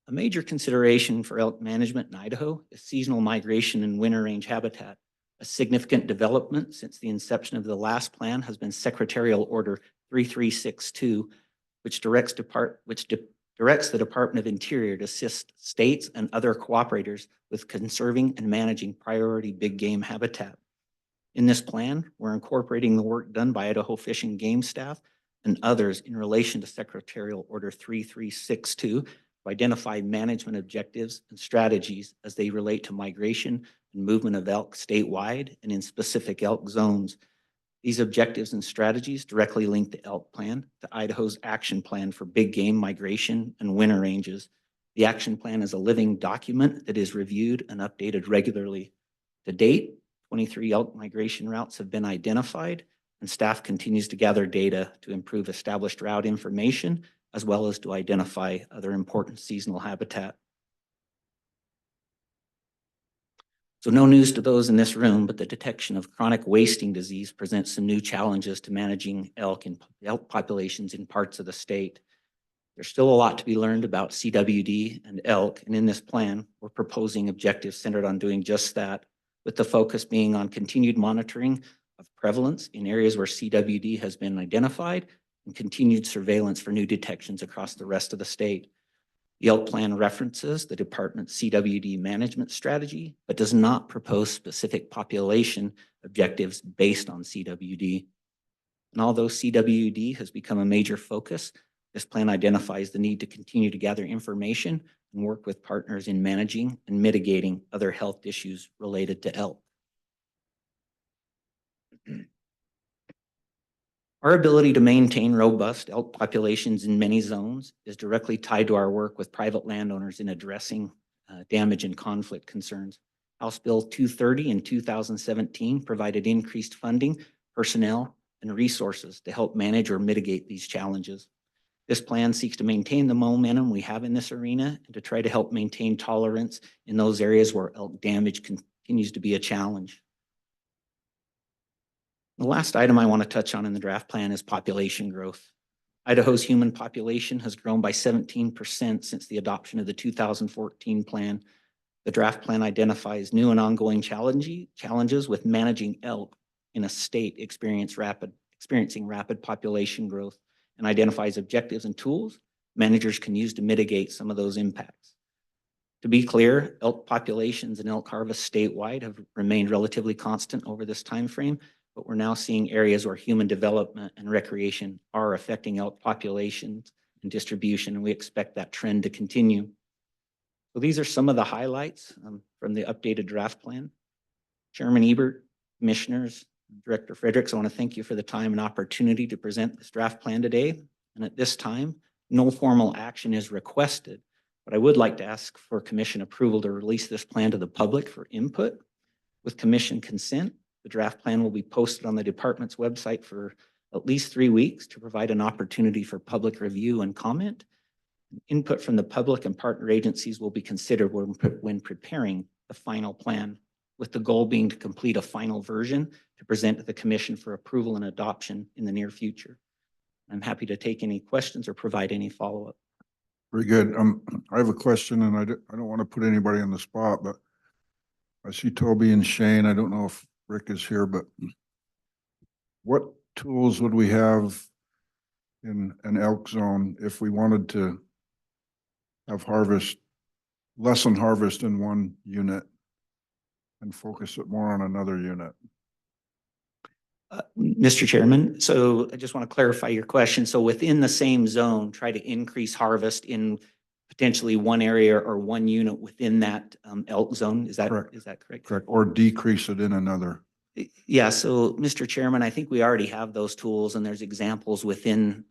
A major consideration for elk management in Idaho is seasonal migration and winter range habitat. A significant development since the inception of the last plan has been Secretarial Order 3362, which directs the Department of Interior to assist states and other cooperators with conserving and managing priority big game habitat. In this plan, we're incorporating the work done by Idaho Fish and Game staff and others in relation to Secretarial Order 3362 to identify management objectives and strategies as they relate to migration and movement of elk statewide and in specific elk zones. These objectives and strategies directly link the elk plan to Idaho's action plan for big game migration and winter ranges. The action plan is a living document that is reviewed and updated regularly. To date, 23 elk migration routes have been identified, and staff continues to gather data to improve established route information, as well as to identify other important seasonal habitat. So no news to those in this room, but the detection of chronic wasting disease presents some new challenges to managing elk and elk populations in parts of the state. There's still a lot to be learned about CWD and elk, and in this plan, we're proposing objectives centered on doing just that, with the focus being on continued monitoring of prevalence in areas where CWD has been identified and continued surveillance for new detections across the rest of the state. The elk plan references the department's CWD management strategy, but does not propose specific population objectives based on CWD. And although CWD has become a major focus, this plan identifies the need to continue to gather information and work with partners in managing and mitigating other health issues related to elk. Our ability to maintain robust elk populations in many zones is directly tied to our work with private landowners in addressing damage and conflict concerns. House Bill 230 in 2017 provided increased funding, personnel, and resources to help manage or mitigate these challenges. This plan seeks to maintain the momentum we have in this arena and to try to help maintain tolerance in those areas where elk damage continues to be a challenge. The last item I want to touch on in the draft plan is population growth. Idaho's human population has grown by 17% since the adoption of the 2014 plan. The draft plan identifies new and ongoing challenges with managing elk in a state experiencing rapid population growth, and identifies objectives and tools managers can use to mitigate some of those impacts. To be clear, elk populations and elk harvest statewide have remained relatively constant over this time frame, but we're now seeing areas where human development and recreation are affecting elk populations and distribution, and we expect that trend to continue. So these are some of the highlights from the updated draft plan. Chairman Ebert, commissioners, Director Fredericks, I want to thank you for the time and opportunity to present this draft plan today. And at this time, no formal action is requested, but I would like to ask for commission approval to release this plan to the public for input. With commission consent, the draft plan will be posted on the department's website for at least 3 weeks to provide an opportunity for public review and comment. Input from the public and partner agencies will be considered when preparing the final plan, with the goal being to complete a final version to present to the commission for approval and adoption in the near future. I'm happy to take any questions or provide any follow-up. Very good. I have a question and I don't want to put anybody on the spot, but I see Toby and Shane. I don't know if Rick is here, but what tools would we have in an elk zone if we wanted to have lessen harvest in one unit and focus it more on another unit? Mr. Chairman, so I just want to clarify your question. So within the same zone, try to increase harvest in potentially one area or one unit within that elk zone. Is that correct? Correct. Or decrease it in another. Yeah, so Mr. Chairman, I think we already have those tools and there's examples within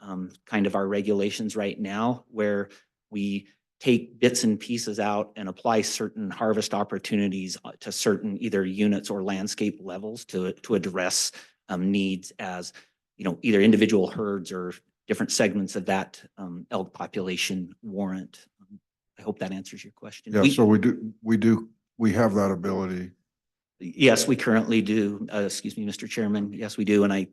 kind of our regulations right now where we take bits and pieces out and apply certain harvest opportunities to certain either units or landscape levels to address needs as, you know, either individual herds or different segments of that elk population warrant. I hope that answers your question. Yeah, so we have that ability. Yes, we currently do. Excuse me, Mr. Chairman. Yes, we do. And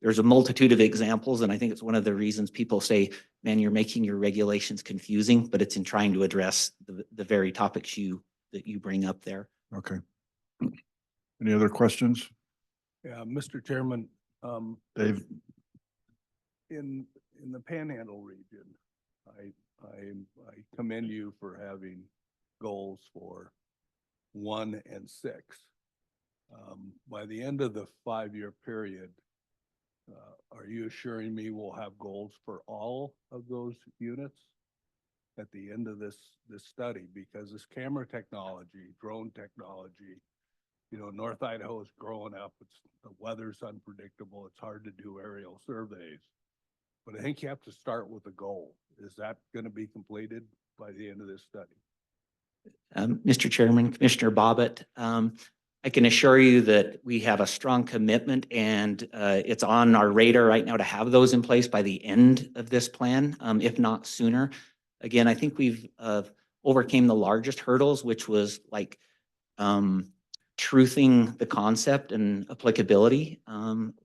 there's a multitude of examples, and I think it's one of the reasons people say, man, you're making your regulations confusing, but it's in trying to address the very topics that you bring up there. Okay. Any other questions? Yeah, Mr. Chairman, Dave? in the Panhandle region, I commend you for having goals for 1 and 6. By the end of the 5-year period, are you assuring me we'll have goals for all of those units at the end of this study? Because this camera technology, drone technology, you know, North Idaho is growing up. The weather's unpredictable. It's hard to do aerial surveys. But I think you have to start with a goal. Is that going to be completed by the end of this study? Mr. Chairman, Commissioner Bobbitt, I can assure you that we have a strong commitment and it's on our radar right now to have those in place by the end of this plan, if not sooner. Again, I think we've overcame the largest hurdles, which was like truthing the concept and applicability.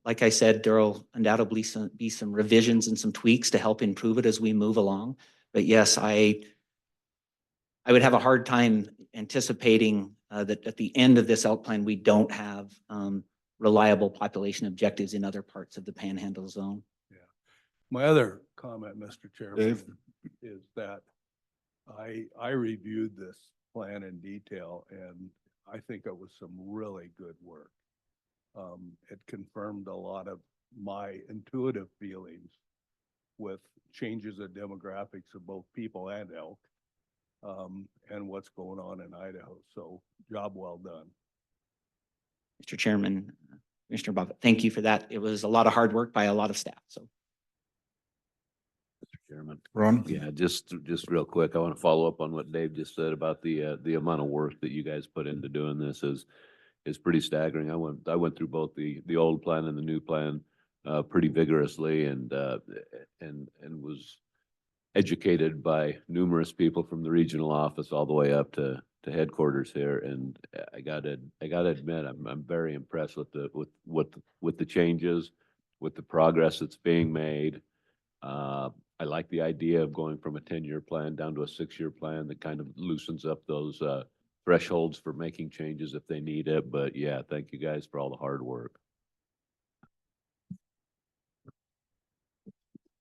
Like I said, there will undoubtedly be some revisions and some tweaks to help improve it as we move along. But yes, I would have a hard time anticipating that at the end of this elk plan, we don't have reliable population objectives in other parts of the Panhandle zone. Yeah. My other comment, Mr. Chairman, Dave? is that I reviewed this plan in detail and I think it was some really good work. It confirmed a lot of my intuitive feelings with changes in demographics of both people and elk. And what's going on in Idaho. So job well done. Mr. Chairman, Commissioner Bobbitt, thank you for that. It was a lot of hard work by a lot of staff. So, Mr. Chairman. Ron? Yeah, just real quick, I want to follow up on what Dave just said about the amount of work that you guys put into doing this is pretty staggering. I went through both the old plan and the new plan pretty vigorously and was educated by numerous people from the regional office all the way up to headquarters here. And I gotta admit, I'm very impressed with the changes, with the progress that's being made. I like the idea of going from a 10-year plan down to a 6-year plan that kind of loosens up those thresholds for making changes if they need it. But yeah, thank you guys for all the hard work.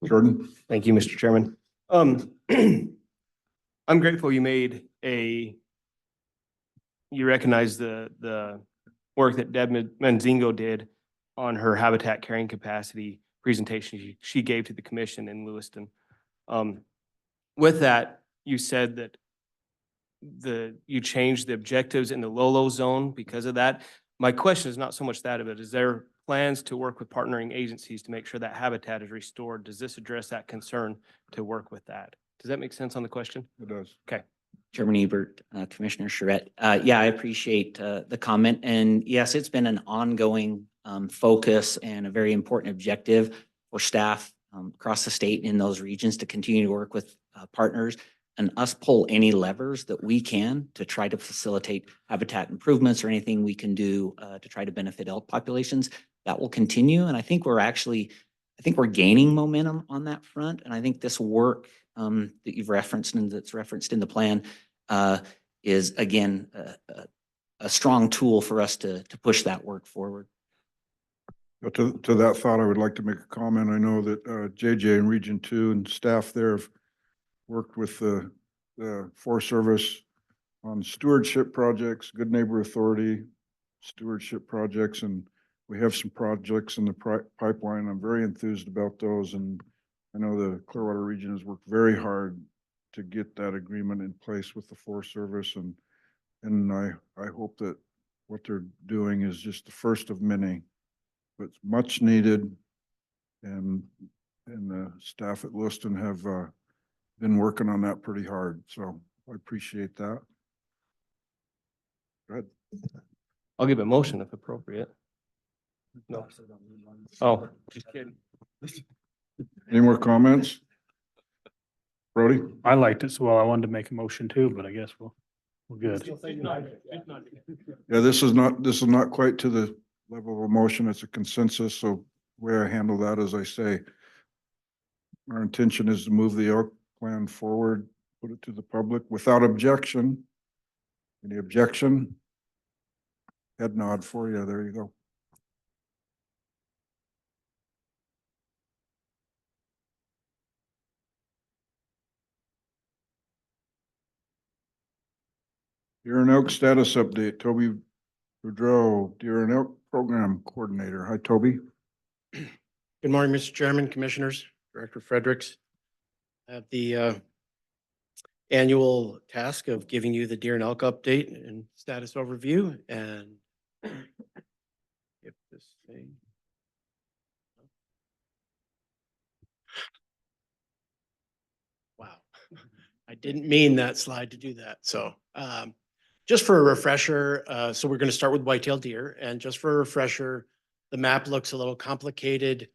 Jordan? Thank you, Mr. Chairman. I'm grateful you recognize the work that Deb Menzingo did on her habitat carrying capacity presentation she gave to the commission in Lewiston. With that, you said that you changed the objectives in the low zone because of that. My question is not so much that of it. Is there plans to work with partnering agencies to make sure that habitat is restored? Does this address that concern to work with that? Does that make sense on the question? It does. Okay. Chairman Ebert, Commissioner Charette. Yeah, I appreciate the comment. And yes, it's been an ongoing focus and a very important objective for staff across the state in those regions to continue to work with partners. and us pull any levers that we can to try to facilitate habitat improvements or anything we can do to try to benefit elk populations. That will continue. And I think we're gaining momentum on that front. And I think this work that you've referenced and that's referenced in the plan is again a strong tool for us to push that work forward. But to that thought, I would like to make a comment. I know that JJ in Region 2 and staff there have worked with the Forest Service on stewardship projects, Good Neighbor Authority, stewardship projects, and we have some projects in the pipeline. I'm very enthused about those, and I know the Clearwater region has worked very hard to get that agreement in place with the Forest Service, and I hope that what they're doing is just the first of many, but it's much needed, and the staff at Lewiston have been working on that pretty hard, so I appreciate that. Go ahead. I'll give a motion if appropriate. No. Oh, just kidding. Any more comments? Brody? I liked it, so well, I wanted to make a motion too, but I guess we're good. Yeah, this is not quite to the level of emotion. It's a consensus. So the way I handle that is I say, our intention is to move the elk plan forward, put it to the public without objection. Any objection? Head nod for you. There you go. Deer and Elk status update. Toby Boudreau, Deer and Elk Program Coordinator. Hi, Toby. Good morning, Mr. Chairman, Commissioners, Director Fredericks. I have the annual task of giving you the Deer and Elk update and status overview, and if this thing. Wow, I didn't mean that slide to do that. So just for a refresher, so we're going to start with whitetail deer, and just for a refresher, the map looks a little complicated.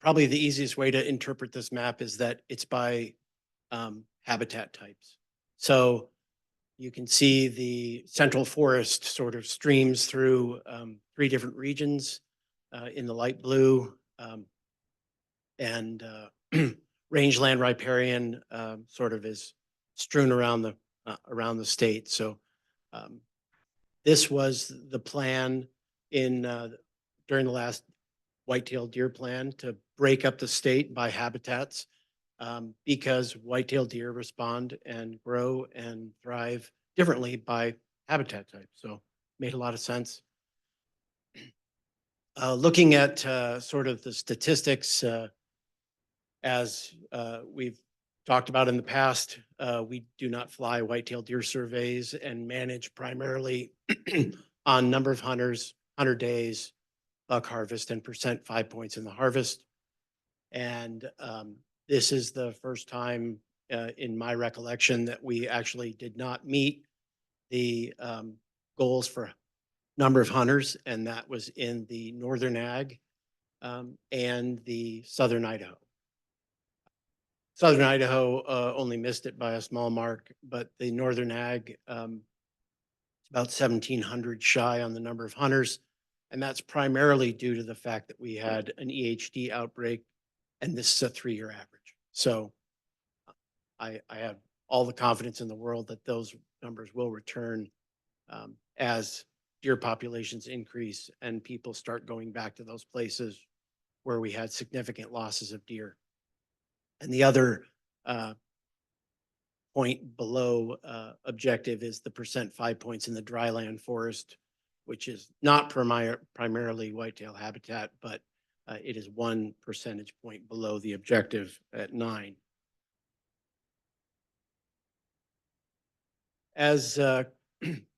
Probably the easiest way to interpret this map is that it's by habitat types. So you can see the central forest sort of streams through 3 different regions in the light blue, and rangeland riparian sort of is strewn around the state. So this was the plan in during the last whitetail deer plan to break up the state by habitats, because whitetail deer respond and grow and thrive differently by habitat type. So made a lot of sense. Looking at sort of the statistics, as we've talked about in the past, we do not fly whitetail deer surveys and manage primarily on number of hunters, 100 days, buck harvest, and % 5 points in the harvest. And this is the first time in my recollection that we actually did not meet the goals for number of hunters, and that was in the Northern Ag and the Southern Idaho. Southern Idaho only missed it by a small mark, but the Northern Ag, it's about 1,700 shy on the number of hunters. And that's primarily due to the fact that we had an EHD outbreak, and this is a 3-year average. So I have all the confidence in the world that those numbers will return as deer populations increase and people start going back to those places where we had significant losses of deer. And the other point below objective is the % 5 points in the dryland forest, which is not primarily whitetail habitat, but it is 1 percentage point below the objective at 9. As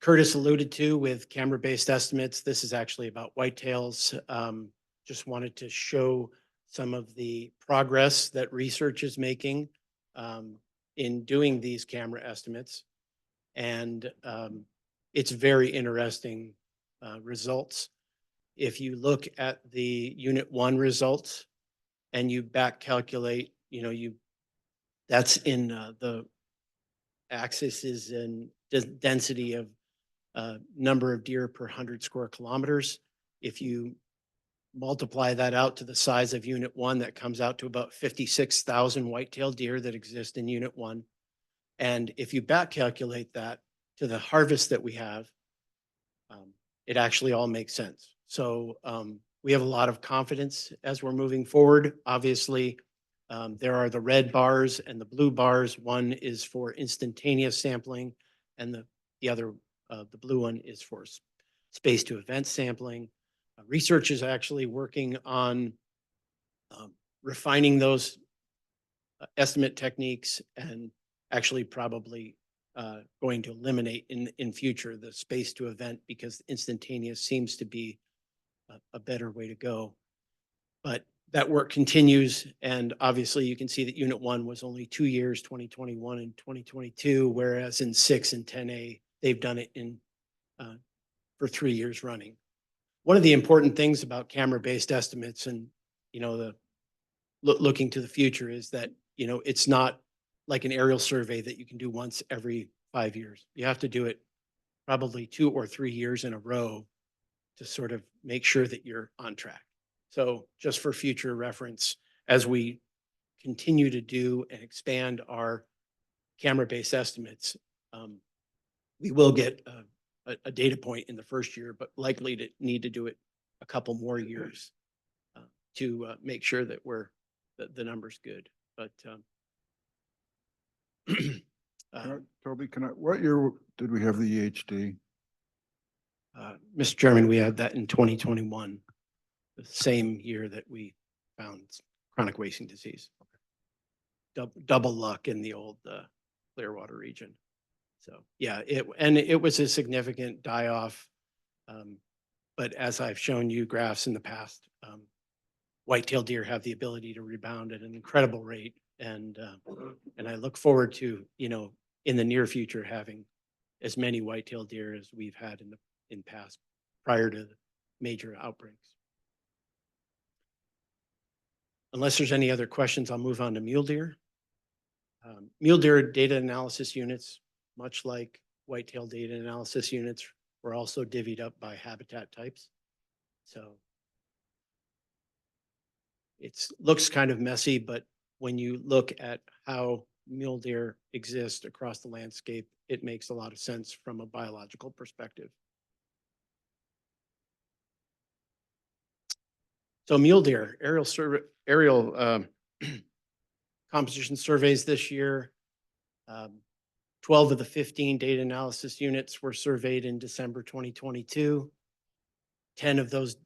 Curtis alluded to with camera-based estimates, this is actually about whitetails. Just wanted to show some of the progress that research is making in doing these camera estimates. And it's very interesting results. If you look at the Unit 1 results and you back calculate, you That's in the axis is in density of number of deer per 100 square kilometers. If you multiply that out to the size of unit 1, that comes out to about 56,000 white-tailed deer that exist in unit 1. And if you back calculate that to the harvest that we have, it actually all makes sense. So we have a lot of confidence as we're moving forward. Obviously, there are the red bars and the blue bars. One is for instantaneous sampling, and the other, the blue one, is for space to event sampling. Research is actually working on refining those estimate techniques, and actually probably going to eliminate in future the space to event, because instantaneous seems to be a better way to go. But that work continues, and obviously you can see that unit 1 was only 2 years, 2021 and 2022, whereas in 6 and 10A, they've done it in for 3 years running. One of the important things about camera-based estimates and, you know, the looking to the future is that, you know, it's not like an aerial survey that you can do once every 5 years. You have to do it probably 2 or 3 years in a row to sort of make sure that you're on track. So just for future reference, as we continue to do and expand our camera-based estimates, we will get a data point in the first year, but likely to need to do it a couple more years to make sure that the number's good. But Toby, what year did we have the EHD? Mr. Chairman, we had that in 2021, the same year that we found chronic wasting disease. Double luck in the old Clearwater region. So yeah, it was a significant die-off. But as I've shown you graphs in the past, white-tailed deer have the ability to rebound at an incredible rate. And I look forward to, you know, in the near future, having as many white-tailed deer as we've had in past prior to major outbreaks. Unless there's any other questions, I'll move on to mule deer. Mule deer data analysis units, much like whitetail data analysis units, were also divvied up by habitat types. So it looks kind of messy, but when you look at how mule deer exist across the landscape, it makes a lot of sense from a biological perspective. So mule deer, aerial composition surveys this year. 12 of the 15 data analysis units were surveyed in December 2022. 10 of those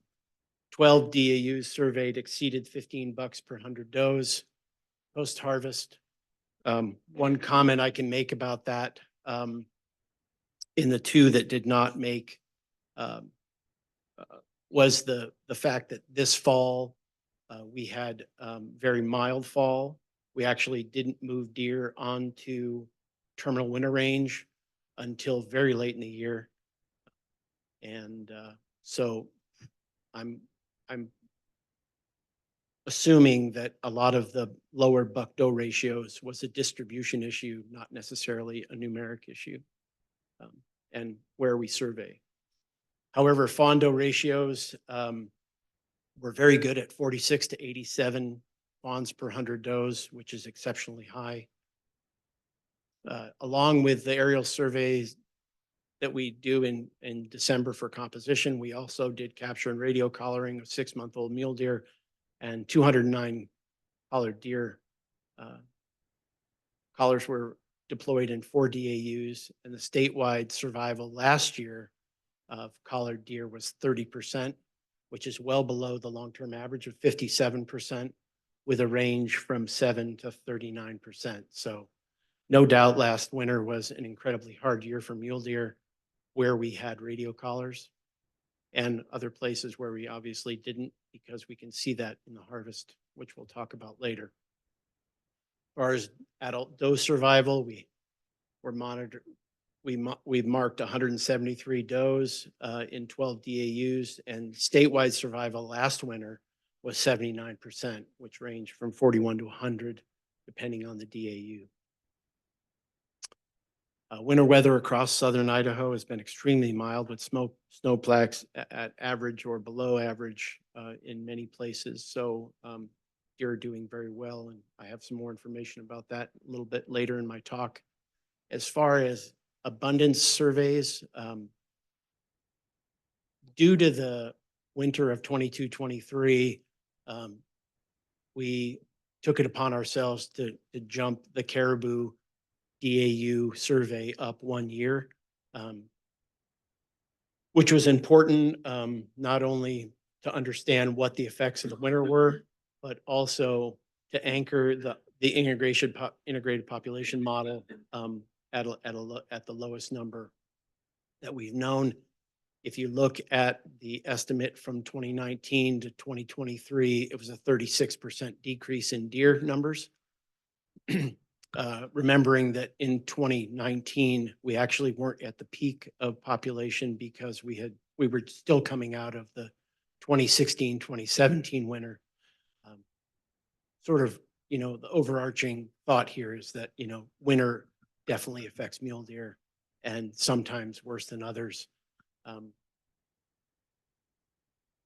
12 DAUs surveyed exceeded 15 bucks per 100 does post-harvest. One comment I can make about that, in the 2 that did not make, was the fact that this fall we had very mild fall. We actually didn't move deer onto terminal winter range until very late in the year. And so I'm assuming that a lot of the lower buck-doe ratios was a distribution issue, not necessarily a numeric issue, and where we survey. However, fawn-doe ratios were very good at 46 to 87 fawns per 100 does, which is exceptionally high. Along with the aerial surveys that we do in December for composition, we also did capture and radio collaring of 6-month-old mule deer and 209 collared deer. Collars were deployed in 4 DAUs, and the statewide survival last year of collared deer was 30%, which is well below the long-term average of 57%, with a range from 7 to 39%. So no doubt last winter was an incredibly hard year for mule deer, where we had radio collars, and other places where we obviously didn't, because we can see that in the harvest, which we'll talk about later. As far as adult doe survival, we marked 173 does in 12 DAUs, and statewide survival last winter was 79%, which ranged from 41 to 100, depending on the DAU. Winter weather across southern Idaho has been extremely mild with snowpacks at average or below average in many places. So deer are doing very well, and I have some more information about that a little bit later in my talk. As far as abundance surveys, due to the winter of 22-23, we took it upon ourselves to jump the caribou DAU survey up 1 year, which was important, not only to understand what the effects of the winter were, but also to anchor the integrated population model at the lowest number that we've known. If you look at the estimate from 2019 to 2023, it was a 36% decrease in deer numbers. Remembering that in 2019, we actually weren't at the peak of population because we were still coming out of the 2016, 2017 winter. Sort of, the overarching thought here is that, winter definitely affects mule deer and sometimes worse than others.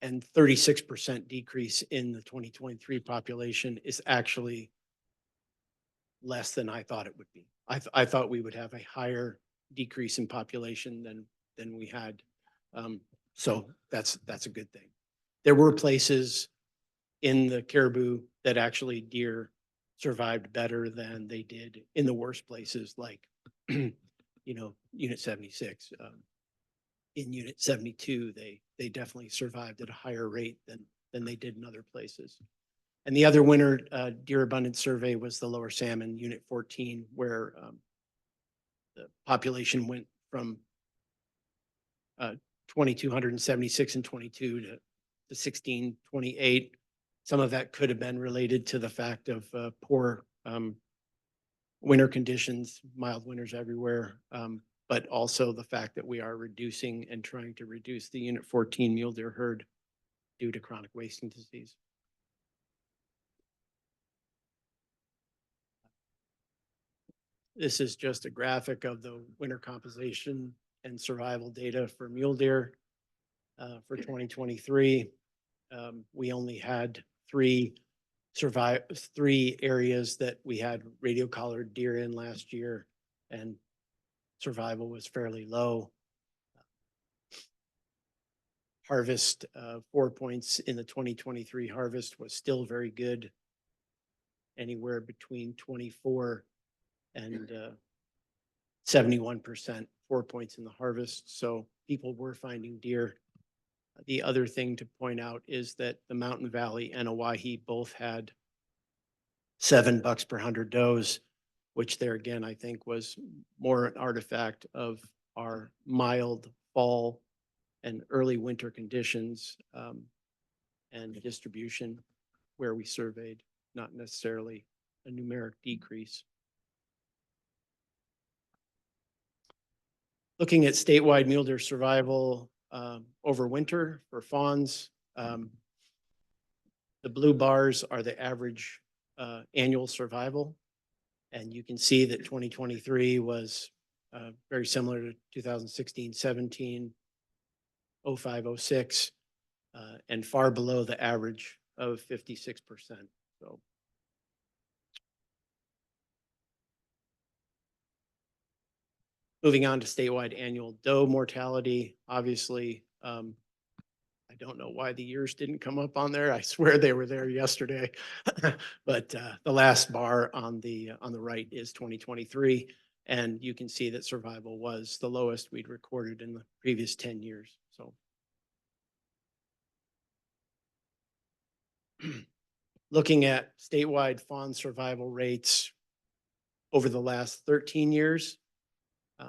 And 36% decrease in the 2023 population is actually less than I thought it would be. I thought we would have a higher decrease in population than we had. So that's a good thing. There were places in the caribou that actually deer survived better than they did in the worst places, like Unit 76. In Unit 72, they definitely survived at a higher rate than they did in other places. And the other winter deer abundance survey was the Lower Salmon, Unit 14, where the population went from 2,276 in 22 to 1,628. Some of that could have been related to the fact of poor winter conditions, mild winters everywhere, but also the fact that we are reducing and trying to reduce the Unit 14 mule deer herd due to chronic wasting disease. This is just a graphic of the winter composition and survival data for mule deer for 2023. We only had three areas that we had radio collared deer in last year, and survival was fairly low. Harvest, 4 points in the 2023 harvest was still very good, anywhere between 24 and 71%, 4 points in the harvest. So people were finding deer. The other thing to point out is that the Mountain Valley and Owyhee both had 7 bucks per 100 does, which there again, I think was more an artifact of our mild fall and early winter conditions and distribution where we surveyed, not necessarily a numeric decrease. Looking at statewide mule deer survival over winter for fawns, the blue bars are the average annual survival. And you can see that 2023 was very similar to 2016, 17, 05, 06, and far below the average of 56%. So moving on to statewide annual doe mortality, obviously, I don't know why the years didn't come up on there. I swear they were there yesterday. But the last bar on the right is 2023. And you can see that survival was the lowest we'd recorded in the previous 10 years. So looking at statewide fawn survival rates over the last 13 years,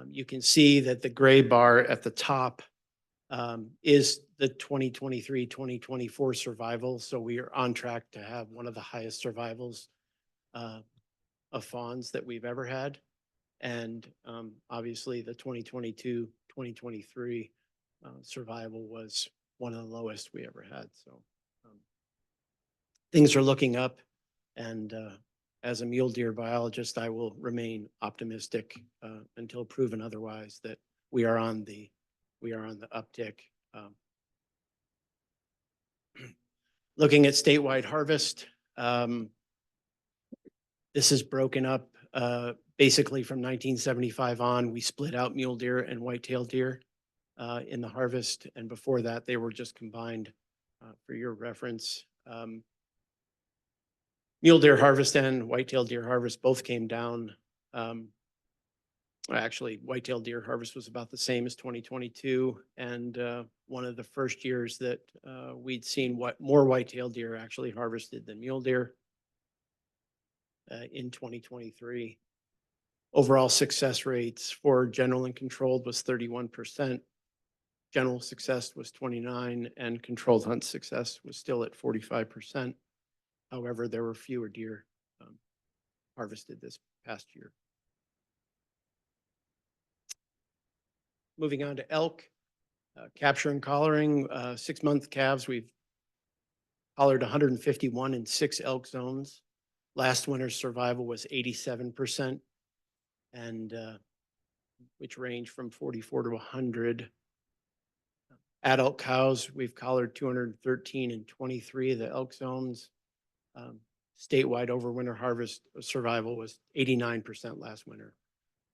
you can see that the gray bar at the top is the 2023-2024 survival. So we are on track to have one of the highest survivals of fawns that we've ever had. And obviously the 2022-2023 survival was one of the lowest we ever had. So things are looking up, and as a mule deer biologist, I will remain optimistic until proven otherwise that we are on the uptick. Looking at statewide harvest, this is broken up basically from 1975 on. We split out mule deer and white-tailed deer in the harvest, and before that, they were just combined for your reference. Mule deer harvest and white-tailed deer harvest both came down. Actually, white-tailed deer harvest was about the same as 2022, and one of the first years that we'd seen more white-tailed deer actually harvested than mule deer in 2023. Overall success rates for general and controlled was 31%. General success was 29%, and controlled hunt success was still at 45%. However, there were fewer deer harvested this past year. Moving on to elk, capture and collaring, 6-month calves, we've collared 151 in 6 elk zones. Last winter's survival was 87%, and which range from 44 to 100. Adult cows, we've collared 213 in 23 of the elk zones. Statewide overwinter harvest survival was 89% last winter,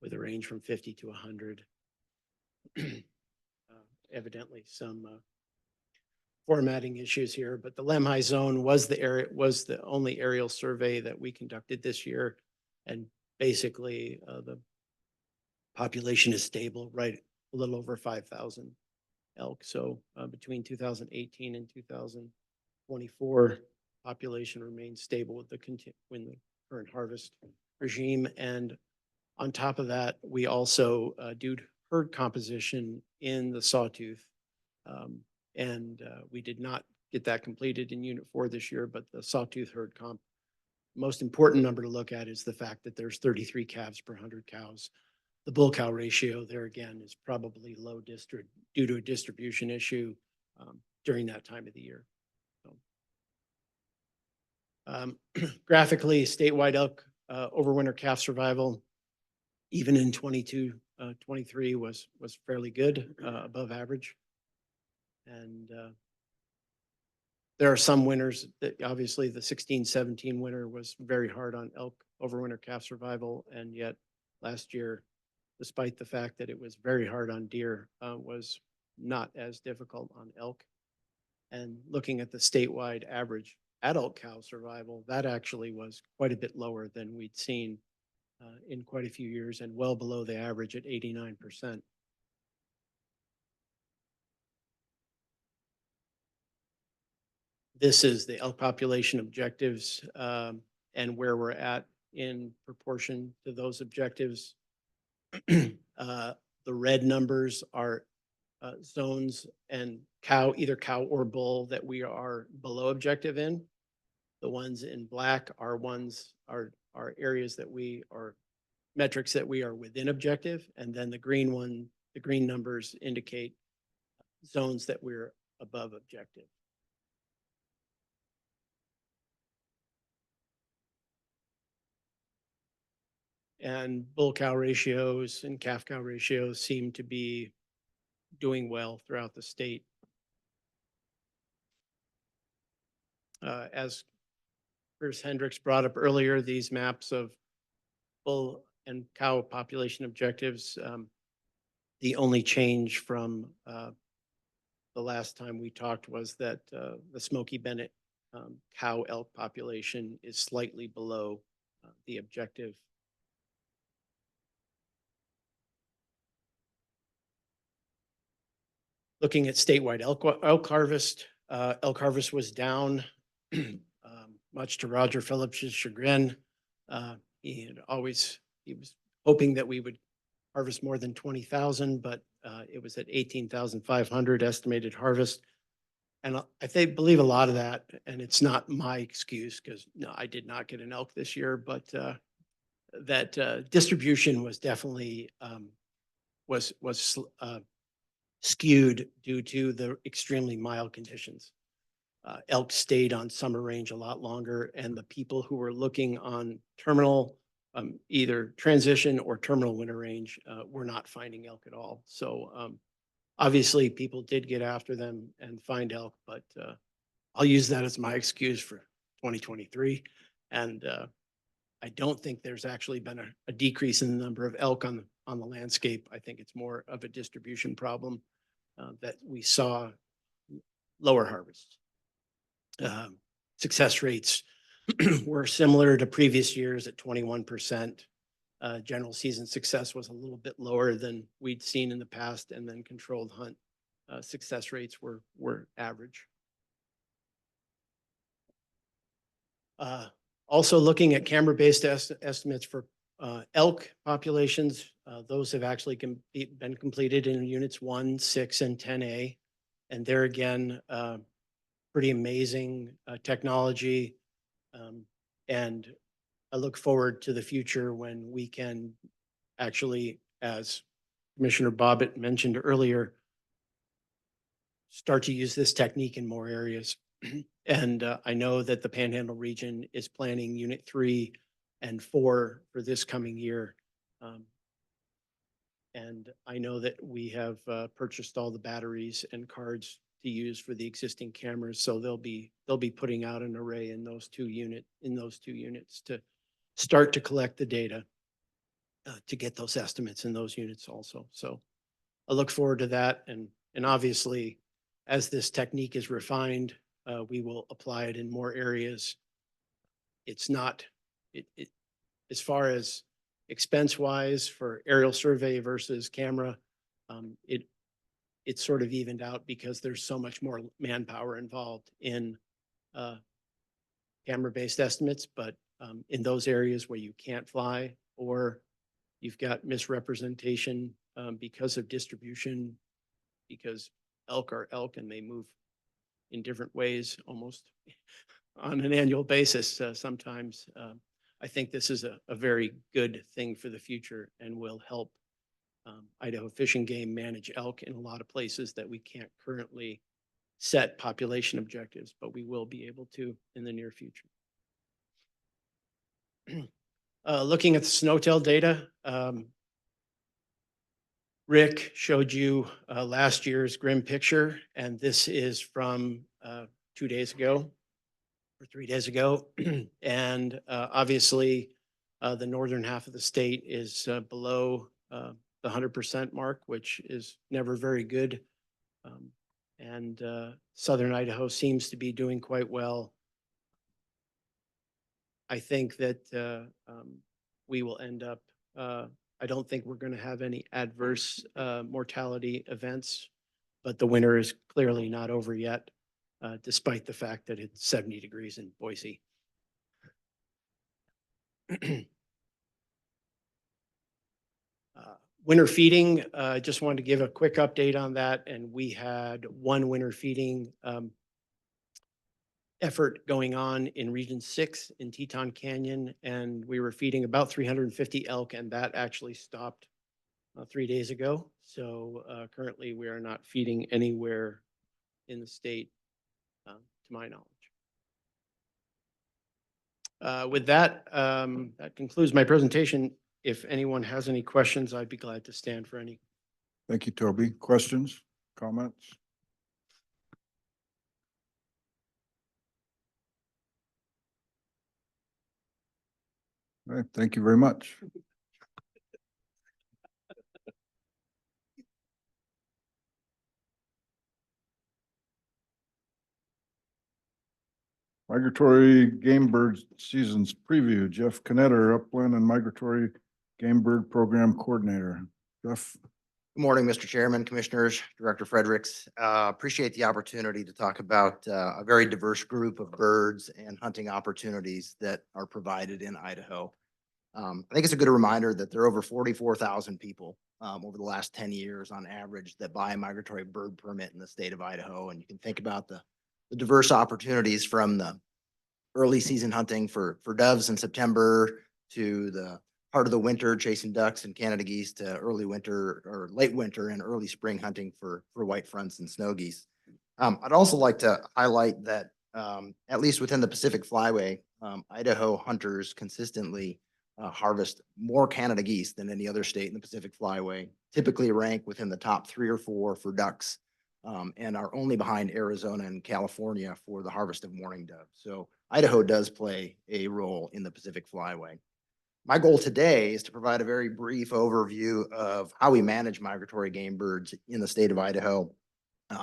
with a range from 50 to 100. Evidently some formatting issues here, but the Lemhi zone was the only aerial survey that we conducted this year, and basically the population is stable, right a little over 5,000 elk. So between 2018 and 2024, population remains stable with the current harvest regime. And on top of that, we also do herd composition in the Sawtooth. We did not get that completed in Unit 4 this year, but the Sawtooth herd comp, most important number to look at is the fact that there's 33 calves per 100 cows. The bull cow ratio there again is probably low due to a distribution issue during that time of the year. So, graphically, statewide elk overwinter calf survival, even in 23 was fairly good, above average. And there are some winters that obviously the 16-17 winter was very hard on elk overwinter calf survival, and yet last year, despite the fact that it was very hard on deer, was not as difficult on elk. And looking at the statewide average adult cow survival, that actually was quite a bit lower than we'd seen in quite a few years, and well below the average at 89%. This is the elk population objectives and where we're at in proportion to those objectives. The red numbers are zones and either cow or bull that we are below objective in. The ones in black are areas that we are metrics that we are within objective, and then the green numbers indicate zones that we're above objective. And bull cow ratios and calf cow ratios seem to be doing well throughout the state. As Chris Hendricks brought up earlier, these maps of bull and cow population objectives, the only change from the last time we talked was that the Smoky Bennett cow elk population is slightly below the objective. Looking at statewide elk harvest was down, much to Roger Phillips' chagrin. He was hoping that we would harvest more than 20,000, but it was at 18,500 estimated harvest. And I believe a lot of that, and it's not my excuse because no, I did not get an elk this year, but that distribution was definitely skewed due to the extremely mild conditions. elk stayed on summer range a lot longer, and the people who were looking on terminal, either transition or terminal winter range, were not finding elk at all. So obviously, people did get after them and find elk, but I'll use that as my excuse for 2023. And I don't think there's actually been a decrease in the number of elk on the landscape. I think it's more of a distribution problem that we saw lower harvests. Success rates were similar to previous years at 21%. General season success was a little bit lower than we'd seen in the past, and then controlled hunt success rates were average. Also looking at camera-based estimates for elk populations, those have actually been completed in units 1, 6, and 10A. And there again, pretty amazing technology. And I look forward to the future when we can actually, as Commissioner Bobbitt mentioned earlier, start to use this technique in more areas. And I know that the Panhandle region is planning unit 3 and 4 for this coming year. And I know that we have purchased all the batteries and cards to use for the existing cameras. So they'll be putting out an array in those two units to start to collect the data to get those estimates in those units also. So I look forward to that. And obviously, as this technique is refined, we will apply it in more areas. It's not, as far as expense wise for aerial survey versus camera, it's sort of evened out because there's so much more manpower involved in camera-based estimates. But in those areas where you can't fly, or you've got misrepresentation because of distribution, because elk are elk and they move in different ways almost on an annual basis sometimes. I think this is a very good thing for the future and will help Idaho Fish and Game manage elk in a lot of places that we can't currently set population objectives, but we will be able to in the near future. Looking at the snowtail data, Rick showed you last year's grim picture, and this is from 2 days ago or 3 days ago. And obviously, the northern half of the state is below the 100% mark, which is never very good. And southern Idaho seems to be doing quite well. I think that we will end up, I don't think we're going to have any adverse mortality events, but the winter is clearly not over yet, despite the fact that it's 70 degrees in Boise. Winter feeding, I just wanted to give a quick update on that. And we had one winter feeding effort going on in Region 6 in Teton Canyon, and we were feeding about 350 elk, and that actually stopped 3 days ago. So currently we are not feeding anywhere in the state, to my knowledge. With that, that concludes my presentation. If anyone has any questions, I'd be glad to stand for any. Thank you, Toby. Questions, comments? All right, thank you very much. Migratory game bird seasons preview, Jeff Canetter, Upland and Migratory Game Bird Program Coordinator. Jeff. Good morning, Mr. Chairman, Commissioners, Director Fredericks. Appreciate the opportunity to talk about a very diverse group of birds and hunting opportunities that are provided in Idaho. I think it's a good reminder that there are over 44,000 people over the last 10 years on average that buy a migratory bird permit in the state of Idaho. And you can think about the diverse opportunities from the early season hunting for doves in September to the part of the winter chasing ducks and Canada geese to early winter or late winter and early spring hunting for white fronts and snow geese. I'd also like to highlight that, at least within the Pacific Flyway, Idaho hunters consistently harvest more Canada geese than any other state in the Pacific Flyway, typically rank within the top 3 or 4 for ducks, and are only behind Arizona and California for the harvest of mourning doves. So Idaho does play a role in the Pacific Flyway. My goal today is to provide a very brief overview of how we manage migratory game birds in the state of Idaho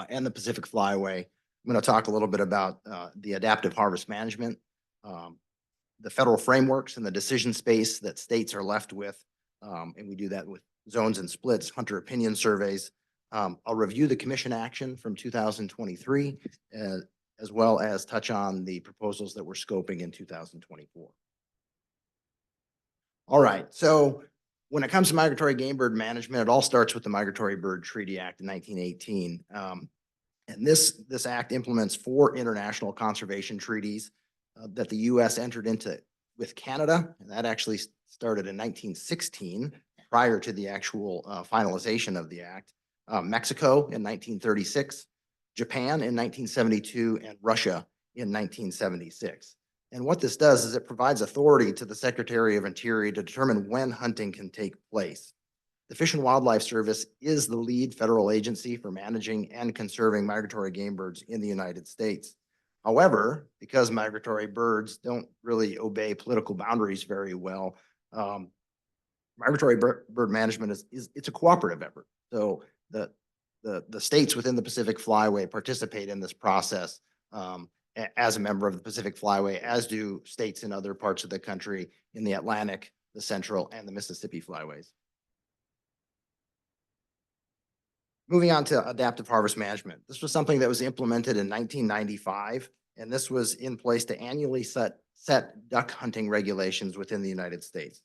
and the Pacific Flyway. I'm going to talk a little bit about the adaptive harvest management, the federal frameworks and the decision space that states are left with. And we do that with zones and splits, hunter opinion surveys. I'll review the commission action from 2023, as well as touch on the proposals that we're scoping in 2024. All right, so when it comes to migratory game bird management, it all starts with the Migratory Bird Treaty Act in 1918. And this act implements 4 international conservation treaties that the U.S. entered into with Canada, and that actually started in 1916, prior to the actual finalization of the act. Mexico in 1936, Japan in 1972, and Russia in 1976. And what this does is it provides authority to the Secretary of Interior to determine when hunting can take place. The Fish and Wildlife Service is the lead federal agency for managing and conserving migratory game birds in the United States. However, because migratory birds don't really obey political boundaries very well, migratory bird management it's a cooperative effort. So the states within the Pacific Flyway participate in this process as a member of the Pacific Flyway, as do states in other parts of the country in the Atlantic, the Central, and the Mississippi Flyways. Moving on to adaptive harvest management. This was something that was implemented in 1995, and this was in place to annually set duck hunting regulations within the United States.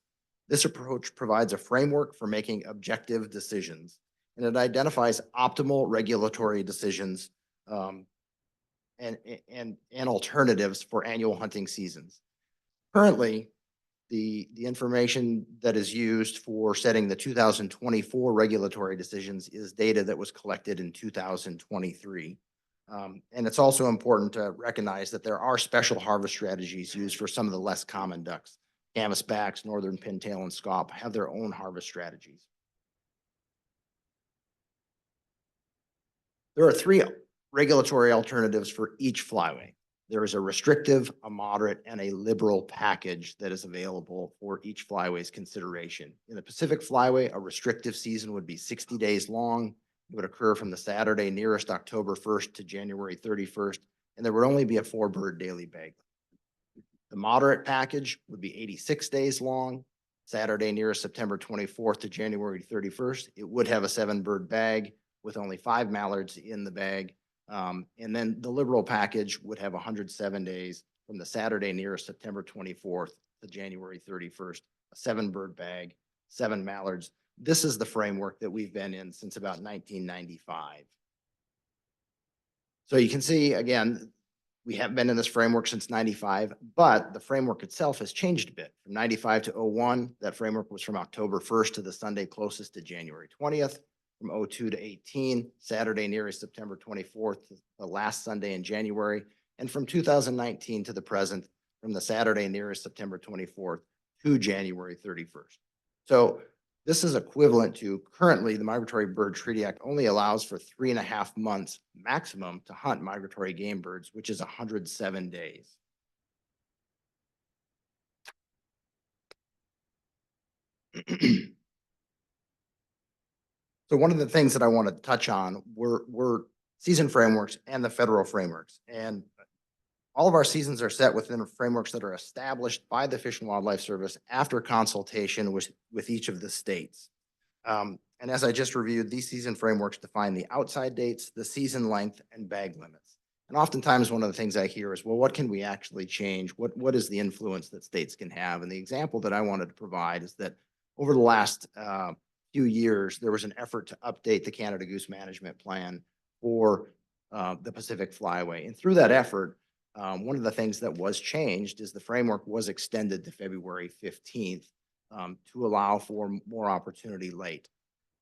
This approach provides a framework for making objective decisions, and it identifies optimal regulatory decisions and alternatives for annual hunting seasons. Currently, the information that is used for setting the 2024 regulatory decisions is data that was collected in 2023. And it's also important to recognize that there are special harvest strategies used for some of the less common ducks. Canvasbacks, northern pintail, and scaup have their own harvest strategies. There are 3 regulatory alternatives for each flyway. There is a restrictive, a moderate, and a liberal package that is available for each flyway's consideration. In the Pacific Flyway, a restrictive season would be 60 days long. It would occur from the Saturday nearest October 1st to January 31st, and there would only be a 4-bird daily bag. The moderate package would be 86 days long. Saturday nearest September 24th to January 31st. It would have a 7-bird bag with only 5 mallards in the bag. And then the liberal package would have 107 days from the Saturday nearest September 24th to January 31st, a 7-bird bag, 7 mallards. This is the framework that we've been in since about 1995. So you can see, again, we have been in this framework since 95, but the framework itself has changed a bit. From 95 to 01, that framework was from October 1st to the Sunday closest to January 20th. From 02 to 18, Saturday nearest September 24th to the last Sunday in January. And from 2019 to the present, from the Saturday nearest September 24th to January 31st. So this is equivalent to currently the Migratory Bird Treaty Act only allows for 3.5 months maximum to hunt migratory game birds, which is 107 days. So one of the things that I want to touch on were season frameworks and the federal frameworks. And all of our seasons are set within frameworks that are established by the Fish and Wildlife Service after consultation with each of the states. And as I just reviewed, these season frameworks define the outside dates, the season length, and bag limits. And oftentimes one of the things I hear is, well, what can we actually change? What is the influence that states can have? And the example that I wanted to provide is that over the last few years, there was an effort to update the Canada Goose Management Plan for the Pacific Flyway. And through that effort, one of the things that was changed is the framework was extended to February 15th to allow for more opportunity late.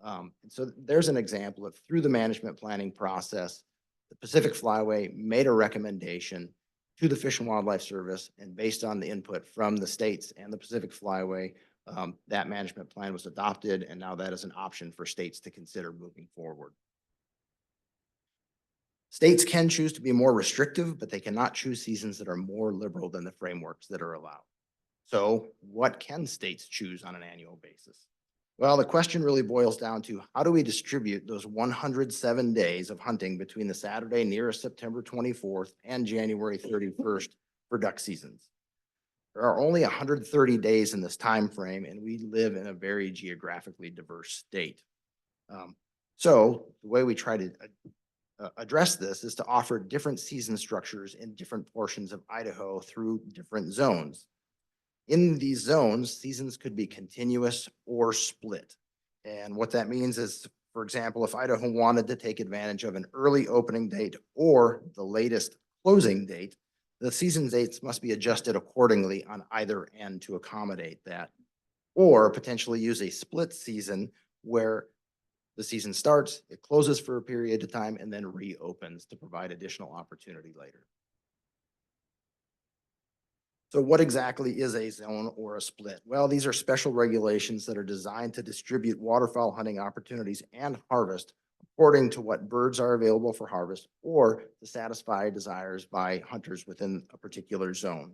And so there's an example of through the management planning process, the Pacific Flyway made a recommendation to the Fish and Wildlife Service, and based on the input from the states and the Pacific Flyway, that management plan was adopted, and now that is an option for states to consider moving forward. States can choose to be more restrictive, but they cannot choose seasons that are more liberal than the frameworks that are allowed. So what can states choose on an annual basis? Well, the question really boils down to how do we distribute those 107 days of hunting between the Saturday nearest September 24th and January 31st for duck seasons? There are only 130 days in this time frame, and we live in a very geographically diverse state. So the way we try to address this is to offer different season structures in different portions of Idaho through different zones. In these zones, seasons could be continuous or split. And what that means is, for example, if Idaho wanted to take advantage of an early opening date or the latest closing date, the season dates must be adjusted accordingly on either end to accommodate that. Or potentially use a split season where the season starts, it closes for a period of time, and then reopens to provide additional opportunity later. So what exactly is a zone or a split? Well, these are special regulations that are designed to distribute waterfowl hunting opportunities and harvest according to what birds are available for harvest or to satisfy desires by hunters within a particular zone.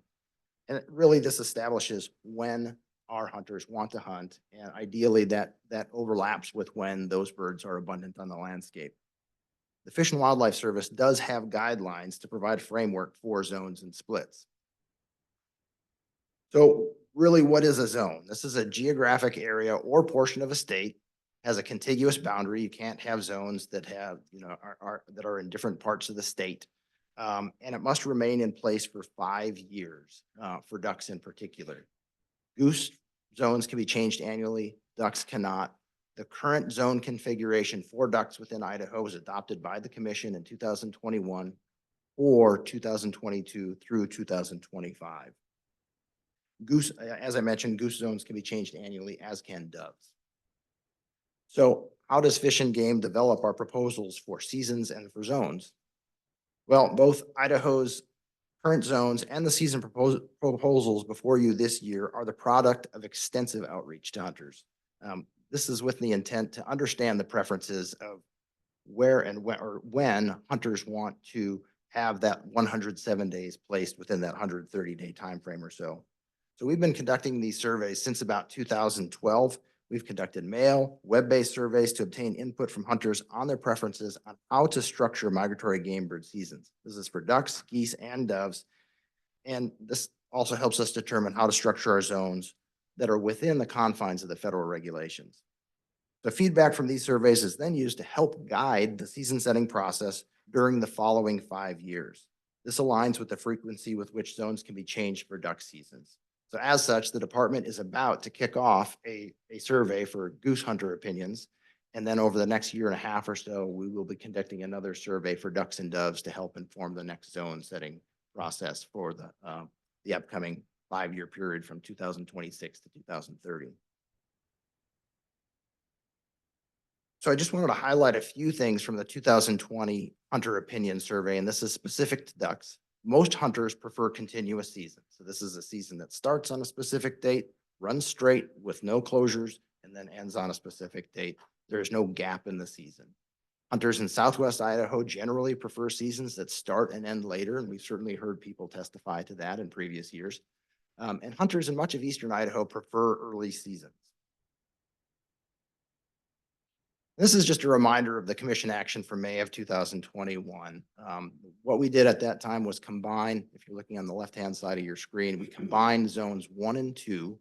And really this establishes when our hunters want to hunt, and ideally that overlaps with when those birds are abundant on the landscape. The Fish and Wildlife Service does have guidelines to provide a framework for zones and splits. So really, what is a zone? This is a geographic area or portion of a state, has a contiguous boundary. You can't have zones that have, that are in different parts of the state. And it must remain in place for 5 years for ducks in particular. Goose zones can be changed annually, ducks cannot. The current zone configuration for ducks within Idaho was adopted by the commission in 2021 or 2022 through 2025. Goose, as I mentioned, goose zones can be changed annually, as can doves. So how does Fish and Game develop our proposals for seasons and for zones? Well, both Idaho's current zones and the season proposals before you this year are the product of extensive outreach to hunters. This is with the intent to understand the preferences of where and when hunters want to have that 107 days placed within that 130-day time frame or so. So we've been conducting these surveys since about 2012. We've conducted mail, web-based surveys to obtain input from hunters on their preferences on how to structure migratory game bird seasons. This is for ducks, geese, and doves. And this also helps us determine how to structure our zones that are within the confines of the federal regulations. The feedback from these surveys is then used to help guide the season setting process during the following 5 years. This aligns with the frequency with which zones can be changed for duck seasons. So as such, the department is about to kick off a survey for goose hunter opinions. And then over the next year and a half or so, we will be conducting another survey for ducks and doves to help inform the next zone setting process for the upcoming 5-year period from 2026 to 2030. So I just wanted to highlight a few things from the 2020 hunter opinion survey, and this is specific to ducks. Most hunters prefer continuous seasons. So this is a season that starts on a specific date, runs straight with no closures, and then ends on a specific date. There is no gap in the season. Hunters in Southwest Idaho generally prefer seasons that start and end later, and we've certainly heard people testify to that in previous years. And hunters in much of Eastern Idaho prefer early seasons. This is just a reminder of the commission action from May of 2021. What we did at that time was combine, if you're looking on the left-hand side of your screen, we combined zones 1 and 2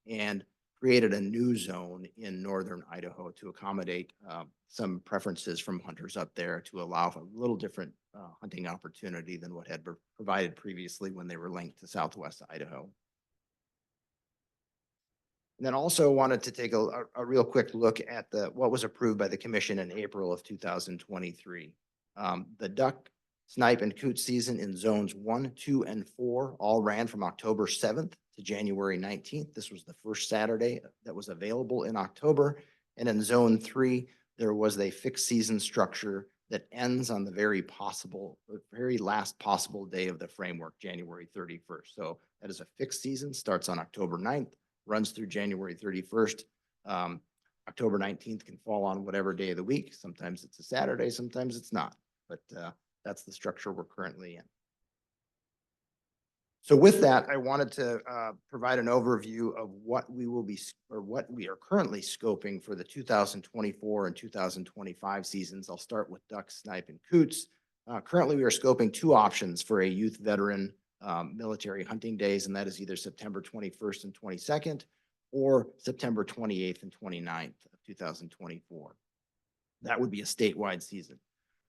and created a new zone in northern Idaho to accommodate some preferences from hunters up there to allow for a little different hunting opportunity than what had been provided previously when they were linked to Southwest Idaho. And then also wanted to take a real quick look at what was approved by the commission in April of 2023. The duck, snipe, and coot season in zones 1, 2, and 4 all ran from October 7th to January 19th. This was the first Saturday that was available in October. And in zone 3, there was a fixed season structure that ends on the very last possible day of the framework, January 31st. So that is a fixed season, starts on October 9th, runs through January 31st. October 19th can fall on whatever day of the week. Sometimes it's a Saturday, sometimes it's not, but that's the structure we're currently in. So with that, I wanted to provide an overview of what we are currently scoping for the 2024 and 2025 seasons. I'll start with duck, snipe, and coots. Currently, we are scoping two options for a youth veteran military hunting days, and that is either September 21st and 22nd or September 28th and 29th of 2024. That would be a statewide season.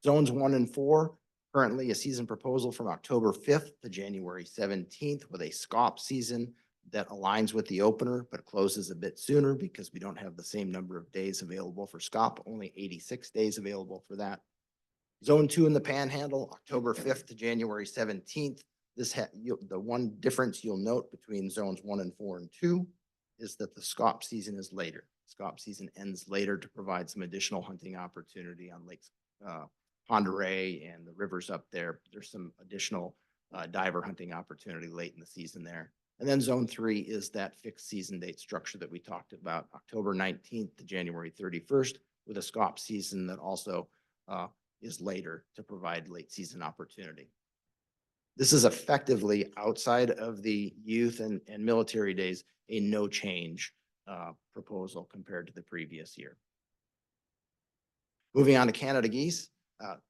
Zones 1 and 4. Currently, a season proposal from October 5th to January 17th with a SCOP season that aligns with the opener, but closes a bit sooner because we don't have the same number of days available for SCOP, only 86 days available for that. Zone 2 in the Panhandle, October 5th to January 17th. The one difference you'll note between zones 1 and 4 and 2 is that the SCOP season is later. SCOP season ends later to provide some additional hunting opportunity on lakes Ponderay and the rivers up there. There's some additional diver hunting opportunity late in the season there. And then zone 3 is that fixed season date structure that we talked about, October 19th to January 31st, with a SCOP season that also is later to provide late season opportunity. This is effectively, outside of the youth and military days, a no change proposal compared to the previous year. Moving on to Canada geese.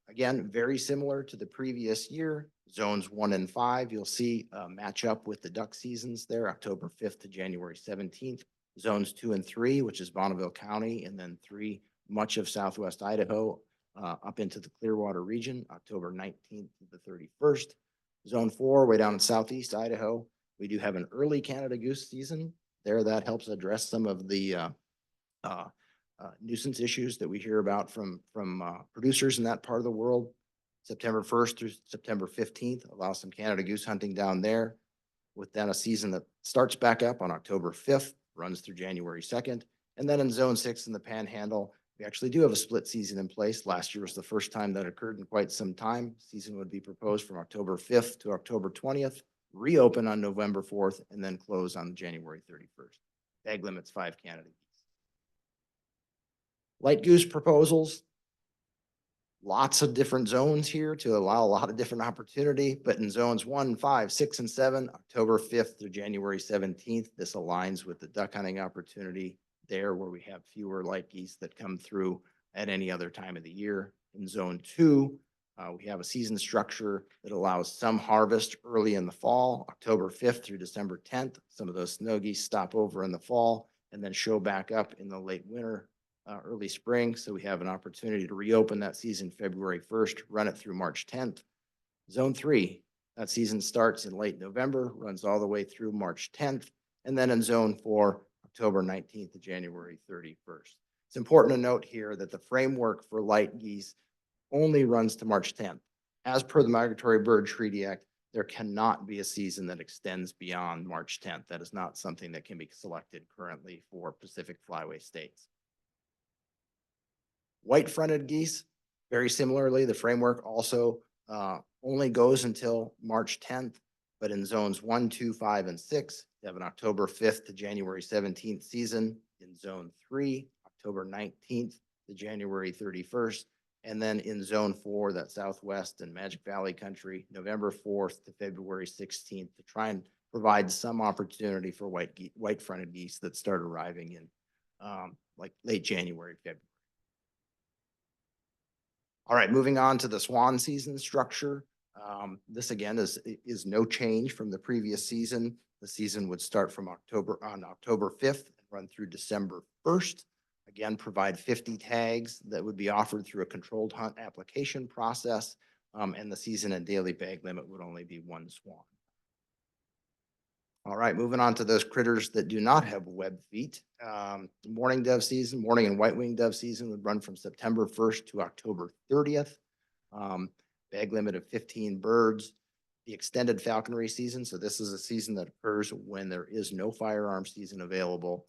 Again, very similar to the previous year. Zones 1 and 5, you'll see match up with the duck seasons there, October 5th to January 17th. Zones 2 and 3, which is Bonneville County, and then 3, much of southwest Idaho, up into the Clearwater region, October 19th to the 31st. Zone 4, way down in southeast Idaho, we do have an early Canada goose season there. That helps address some of the nuisance issues that we hear about from producers in that part of the world. September 1st through September 15th, allow some Canada goose hunting down there, with then a season that starts back up on October 5th, runs through January 2nd. And then in zone 6 in the Panhandle, we actually do have a split season in place. Last year was the first time that occurred in quite some time. Season would be proposed from October 5th to October 20th, reopen on November 4th, and then close on January 31st. Bag limits 5 Canada geese. Light goose proposals, lots of different zones here to allow a lot of different opportunity, but in zones 1, 5, 6, and 7, October 5th through January 17th, this aligns with the duck hunting opportunity there, where we have fewer light geese that come through at any other time of the year. In zone 2, we have a season structure that allows some harvest early in the fall, October 5th through December 10th. Some of those snow geese stop over in the fall and then show back up in the late winter, early spring. So we have an opportunity to reopen that season February 1st, run it through March 10th. Zone 3, that season starts in late November, runs all the way through March 10th. And then in zone 4, October 19th to January 31st. It's important to note here that the framework for light geese only runs to March 10th. As per the Migratory Bird Treaty Act, there cannot be a season that extends beyond March 10th. That is not something that can be selected currently for Pacific Flyway states. White-fronted geese, very similarly, the framework also only goes until March 10th, but in zones 1, 2, 5, and 6, you have an October 5th to January 17th season. In zone 3, October 19th to January 31st. And then in zone 4, that Southwest and Magic Valley country, November 4th to February 16th, to try and provide some opportunity for white-fronted geese that start arriving in like late January, February. All right, moving on to the swan season structure. This again is no change from the previous season. The season would start on October 5th and run through December 1st. Again, provide 50 tags that would be offered through a controlled hunt application process. And the season and daily bag limit would only be 1 swan. All right, moving on to those critters that do not have web feet. Mourning dove season, mourning and white-winged dove season would run from September 1st to October 30th. Bag limit of 15 birds. The extended falconry season, so this is a season that occurs when there is no firearm season available.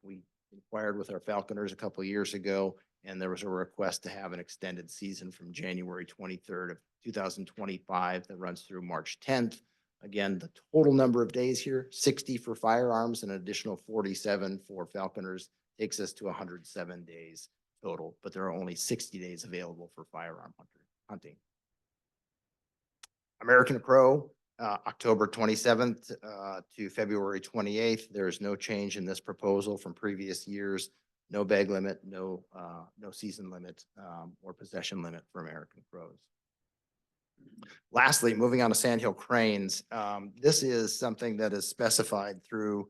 We inquired with our falconers a couple of years ago, And there was a request to have an extended season from January 23rd of 2025 that runs through March 10th. Again, the total number of days here, 60 for firearms and an additional 47 for falconers, takes us to 107 days total, but there are only 60 days available for firearm hunting. American Crow, October 27th to February 28th. There is no change in this proposal from previous years. No bag limit, no season limit or possession limit for American Crows. Lastly, moving on to sandhill cranes. This is something that is specified through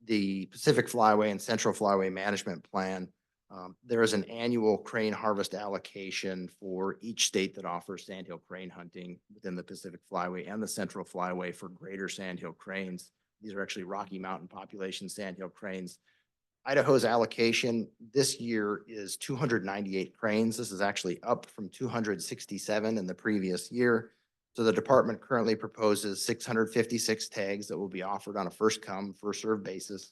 the Pacific Flyway and Central Flyway Management Plan. There is an annual crane harvest allocation for each state that offers sandhill crane hunting within the Pacific Flyway and the Central Flyway for greater sandhill cranes. These are actually Rocky Mountain population sandhill cranes. Idaho's allocation this year is 298 cranes. This is actually up from 267 in the previous year. So the department currently proposes 656 tags that will be offered on a first come, first served basis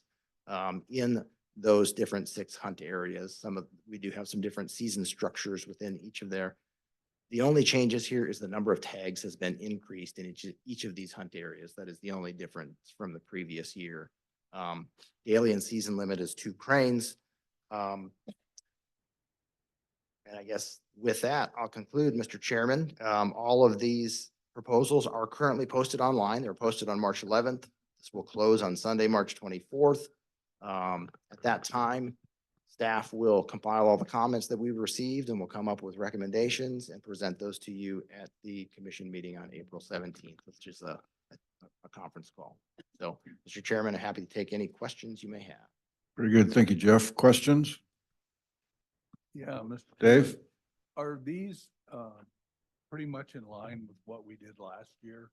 in those different 6 hunt areas. We do have some different season structures within each of there. The only changes here is the number of tags has been increased in each of these hunt areas. That is the only difference from the previous year. Daily and season limit is 2 cranes. And I guess with that, I'll conclude, Mr. Chairman. All of these proposals are currently posted online. They're posted on March 11th. This will close on Sunday, March 24th. At that time, staff will compile all the comments that we've received and will come up with recommendations and present those to you at the commission meeting on April 17th, which is a conference call. So, Mr. Chairman, I'm happy to take any questions you may have. Very good. Thank you, Jeff. Questions? Yeah, Mr. Dave? Are these pretty much in line with what we did last year?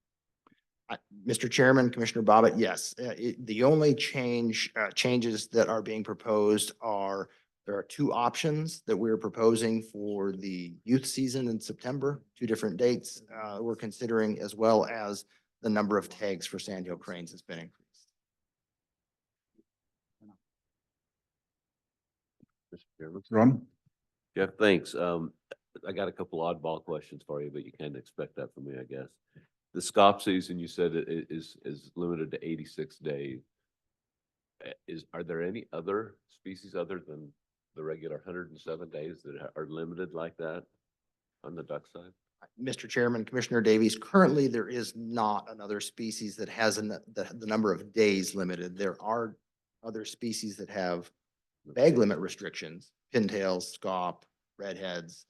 Mr. Chairman, Commissioner Bobbitt, yes. The only changes that are being proposed are there are 2 options that we're proposing for the youth season in September, 2 different dates we're considering, as well as the number of tags for sandhill cranes has been increased. Mr. Chairman. Ron? Jeff, thanks. I got a couple oddball questions for you, but you can't expect that from me, I guess. The SCOP season, you said it is limited to 86 days. Are there any other species other than the regular 107 days that are limited like that on the duck side? Mr. Chairman, Commissioner Davies, currently there is not another species that has the number of days limited. There are other species that have bag limit restrictions, pintails, scaup, redheads.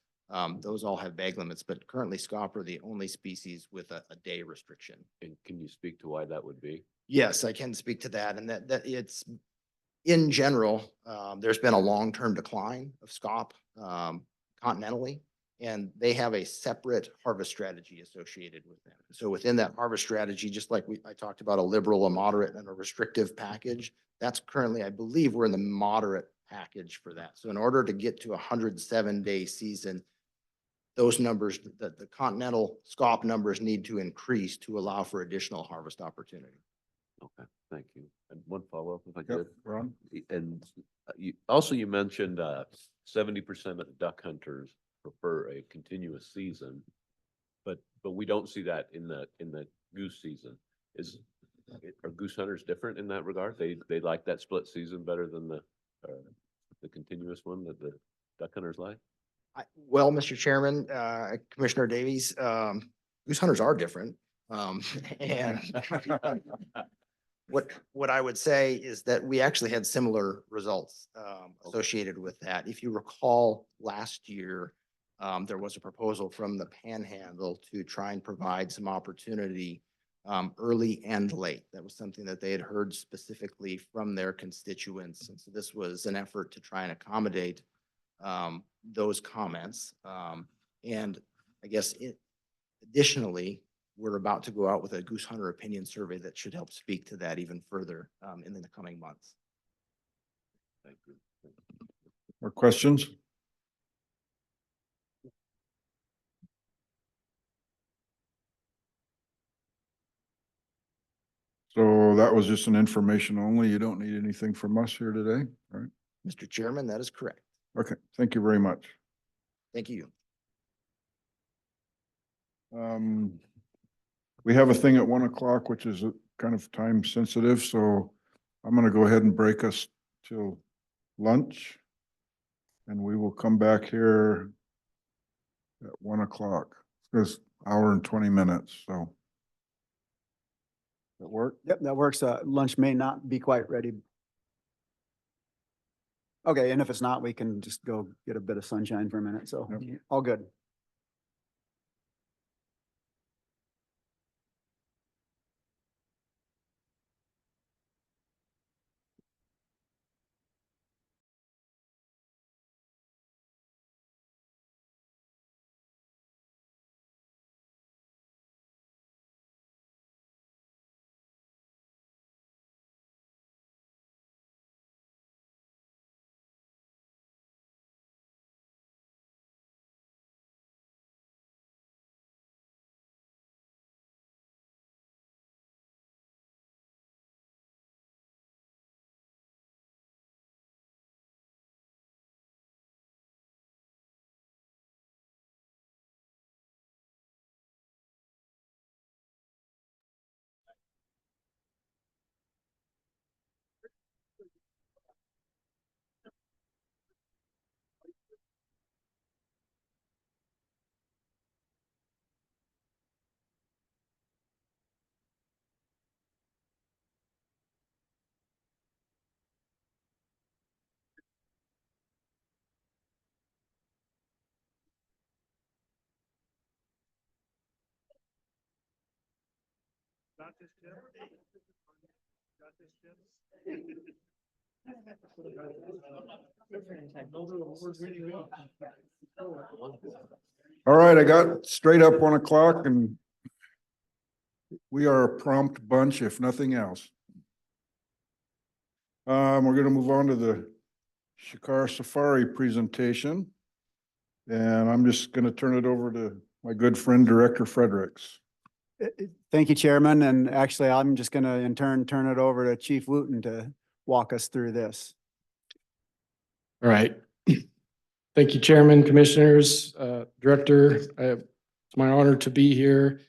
Those all have bag limits, but currently scaup are the only species with a day restriction. And can you speak to why that would be? Yes, I can speak to that, and that it's in general, there's been a long-term decline of scaup continentally, and they have a separate harvest strategy associated with them. So within that harvest strategy, just like I talked about a liberal, a moderate, and a restrictive package, that's currently, I believe, we're in the moderate package for that. So in order to get to a 107-day season, those numbers, the continental scaup numbers need to increase to allow for additional harvest opportunity. Okay, thank you. And one follow-up if I Yep, could. Ron? And you mentioned 70% of duck hunters prefer a continuous season, but we don't see that in the goose season. Are goose hunters different in that regard? They like that split season better than the continuous one that the duck hunters like? Well, Mr. Chairman, Commissioner Davies, goose hunters are different. And what I would say is that we actually had similar results associated with that. If you recall last year, there was a proposal from the Panhandle to try and provide some opportunity early and late. That was something that they had heard specifically from their constituents. And so this was an effort to try and accommodate those comments. And I guess additionally, we're about to go out with a goose hunter opinion survey that should help speak to that even further in the coming months. Thank you. More questions? So that was just an information only. You don't need anything from us here today, right? Mr. Chairman, that is correct. Okay, thank you very much. Thank you. We have a thing at 1 o'clock, which is kind of time sensitive, so I'm gonna go ahead and break us till lunch. And we will come back here at 1 o'clock. It's hour and 20 minutes, so. That work? Yep, that works. Lunch may not be quite ready. Okay, and if it's not, we can just go get a bit of sunshine for a minute, so all good. All right, I got straight up 1 o'clock and we are a prompt bunch, if nothing else. We're gonna move on to the Shikar Safari presentation. And I'm just gonna turn it over to my good friend, Director Fredericks. Thank you, Chairman. And actually, I'm just gonna in turn turn it over to Chief Wooten to walk us through this. All right. Thank you, Chairman, Commissioners, Director. It's my honor to be here.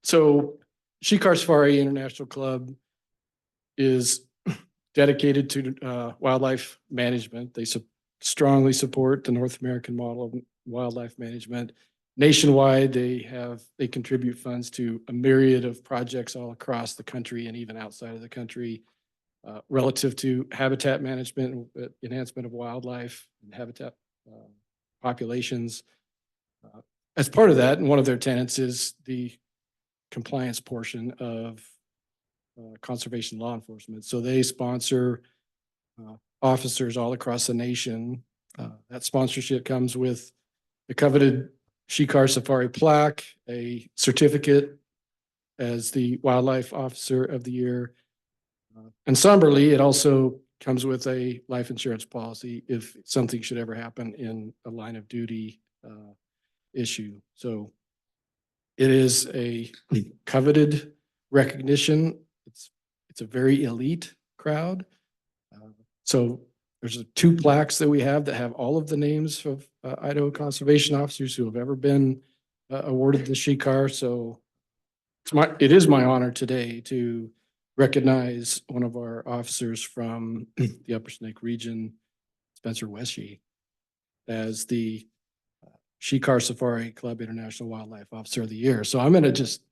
So Shikar Safari International Club is dedicated to wildlife management. They strongly support the North American model of wildlife management. Nationwide, they contribute funds to a myriad of projects all across the country and even outside of the country. Relative to habitat management, enhancement of wildlife and habitat populations. As part of that, and one of their tenets is the compliance portion of conservation law enforcement. So they sponsor officers all across the nation. That sponsorship comes with the coveted Shikar Safari plaque, a certificate as the Wildlife Officer of the Year. And somberly, it also comes with a life insurance policy if something should ever happen in a line of duty issue. So it is a coveted recognition. It's a very elite crowd. So there's 2 plaques that we have that have all of the names of Idaho conservation officers who have ever been awarded the Shikar. So it is my honor today to recognize one of our officers from the Upper Snake region, Spencer Weshy, as the Shikar Safari Club International Wildlife Officer of the Year. So I'm going to just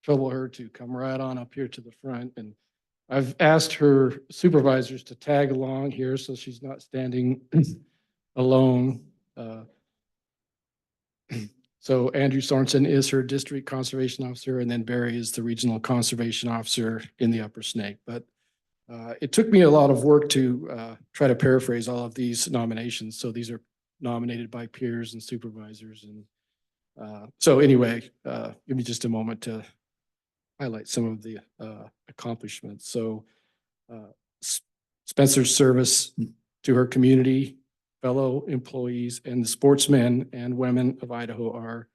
trouble her to come right on up here to the front. And I've asked her supervisors to tag along here so she's not standing alone. So Andrew Sorensen is her district conservation officer, and then Barry is the regional conservation officer in the Upper Snake. But it took me a lot of work to try to paraphrase all of these nominations. So these are nominated by peers and supervisors. And so anyway, give me just a moment to highlight some of the accomplishments. So Spencer's service to her community, fellow employees, and the sportsmen and women of Idaho are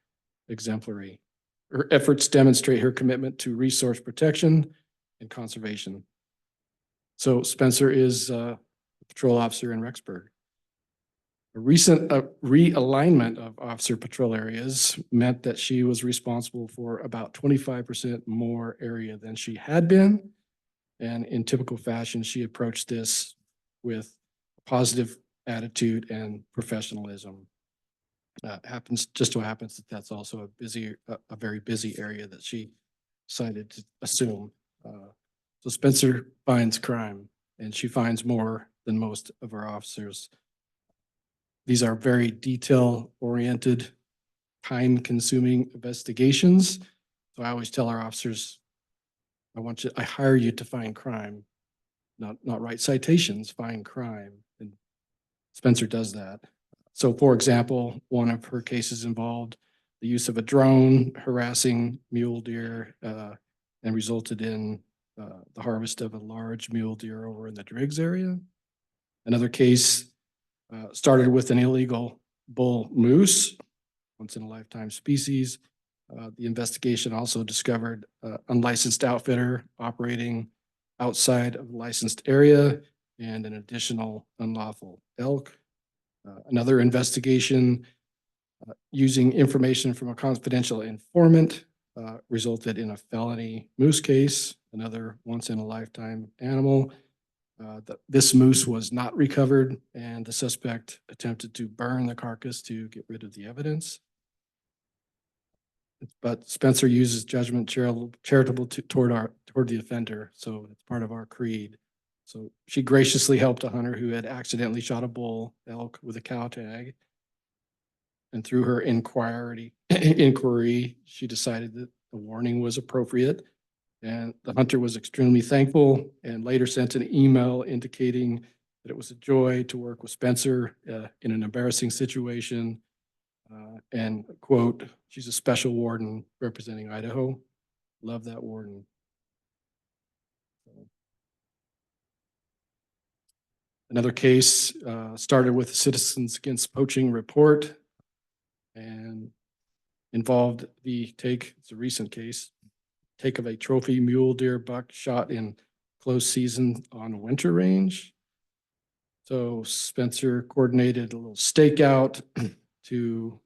exemplary. Her efforts demonstrate her commitment to resource protection and conservation. So Spencer is patrol officer in Rexburg. A recent realignment of officer patrol areas meant that she was responsible for about 25% more area than she had been. And in typical fashion, she approached this with a positive attitude and professionalism. Just so happens that that's also a very busy area that she decided to assume. So Spencer finds crime, and she finds more than most of our officers. These are very detail-oriented, time-consuming investigations. So I always tell our officers, I hire you to find crime, not write citations, find crime. And Spencer does that. So for example, one of her cases involved the use of a drone harassing mule deer and resulted in the harvest of a large mule deer over in the Driggs area. Another case started with an illegal bull moose, once in a lifetime species. The investigation also discovered unlicensed outfitter operating outside of the licensed area and an additional unlawful elk. Another investigation using information from a confidential informant resulted in a felony moose case, another once in a lifetime animal. This moose was not recovered, and the suspect attempted to burn the carcass to get rid of the evidence. But Spencer uses judgment charitable toward the offender, so it's part of our creed. So she graciously helped a hunter who had accidentally shot a bull elk with a cow tag. And through her inquiry, she decided that the warning was appropriate. And the hunter was extremely thankful and later sent an email indicating that it was a joy to work with Spencer in an embarrassing situation. And quote, she's a special warden representing Idaho. Love that warden. Another case started with a Citizens Against Poaching report and involved it's a recent case, take of a trophy mule deer buck shot in close season on winter range. So Spencer coordinated a little stakeout to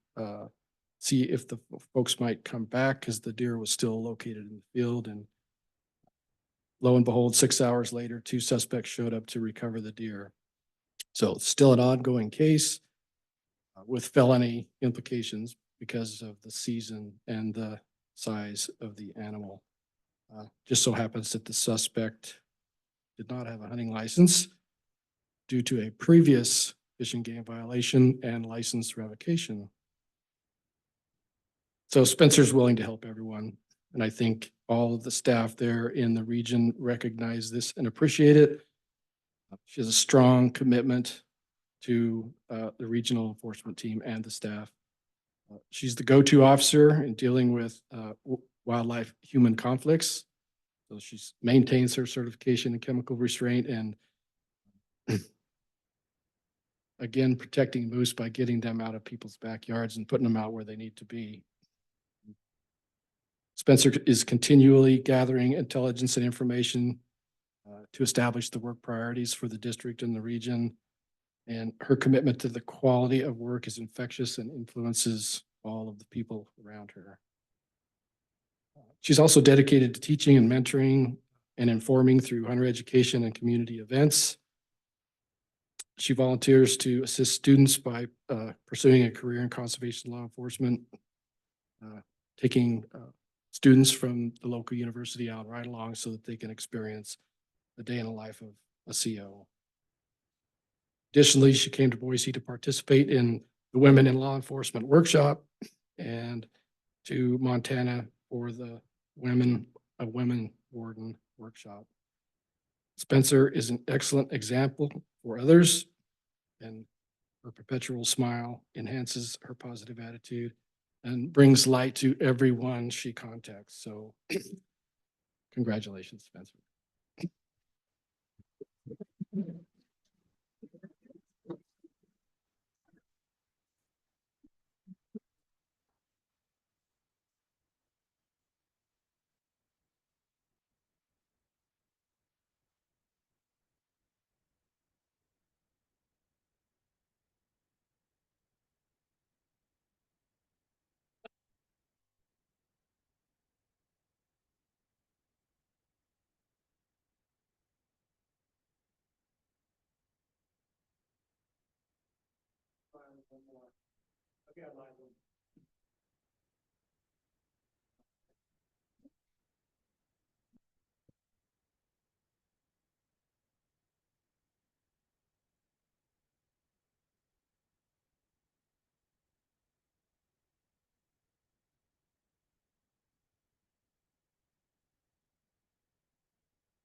see if the folks might come back because the deer was still located in the field. And lo and behold, 6 hours later, 2 suspects showed up to recover the deer. So it's still an ongoing case with felony implications because of the season and the size of the animal. Just so happens that the suspect did not have a hunting license due to a previous fish and game violation and license revocation. So Spencer's willing to help everyone. And I think all of the staff there in the region recognize this and appreciate it. She has a strong commitment to the regional enforcement team and the staff. She's the go-to officer in dealing with wildlife human conflicts. So she maintains her certification in chemical restraint and again, protecting moose by getting them out of people's backyards and putting them out where they need to be. Spencer is continually gathering intelligence and information to establish the work priorities for the district and the region. And her commitment to the quality of work is infectious and influences all of the people around her. She's also dedicated to teaching and mentoring and informing through hunter education and community events. She volunteers to assist students by pursuing a career in conservation law enforcement, taking students from the local university out right along so that they can experience the day in the life of a CO. Additionally, she came to Boise to participate in the Women in Law Enforcement workshop and to Montana for the Women Warden workshop. Spencer is an excellent example for others, and her perpetual smile enhances her positive attitude and brings light to everyone she contacts. So congratulations, Spencer.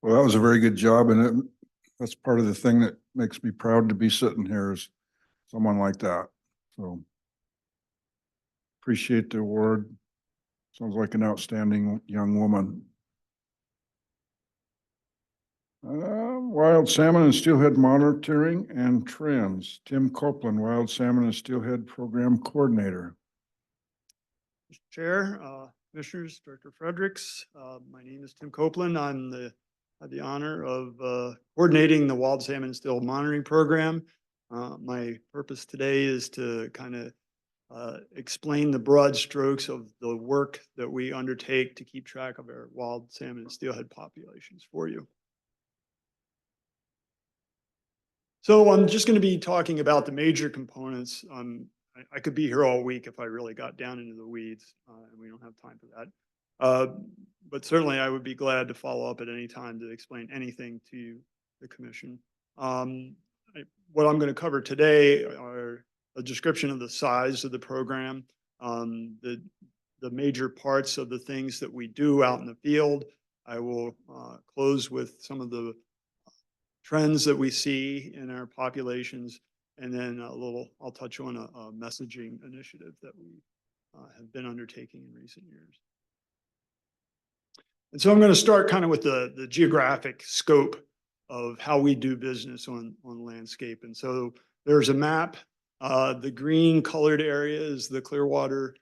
Well, that was a very good job, and that's part of the thing that makes me proud to be sitting here is someone like that. So appreciate the award. Sounds like an outstanding young woman. Wild salmon and steelhead monitoring and trends. Tim Copeland, Wild Salmon and Steelhead Program Coordinator. Mr. Chair, Commissioners, Director Fredericks, my name is Tim Copeland. Had the honor of coordinating the Wild Salmon and Steelhead Monitoring Program. My purpose today is to kind of explain the broad strokes of the work that we undertake to keep track of our wild salmon and steelhead populations for you. So I'm just going to be talking about the major components. I could be here all week if I really got down into the weeds, and we don't have time for that. But certainly I would be glad to follow up at any time to explain anything to the commission. What I'm going to cover today are a description of the size of the program, the major parts of the things that we do out in the field. I will close with some of the trends that we see in our populations, and then I'll touch on a messaging initiative that we have been undertaking in recent years. And so I'm going to start kind of with the geographic scope of how we do business on landscape. And so there's a map. The green colored area is the Clearwater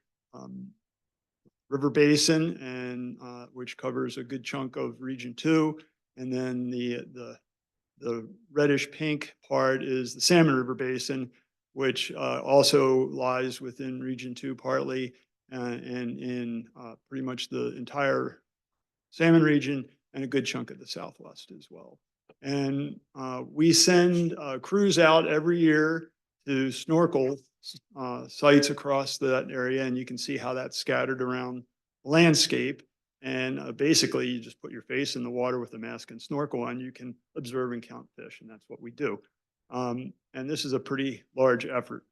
River Basin, and which covers a good chunk of Region 2. And then the reddish pink part is the Salmon River Basin, which also lies within Region 2 partly, and in pretty much the entire Salmon region and a good chunk of the Southwest as well. And we send crews out every year to snorkel sites across that area, and you can see how that's scattered around the landscape. And basically, you just put your face in the water with a mask and snorkel on, you can observe and count fish, and that's what we do. And this is a pretty large effort.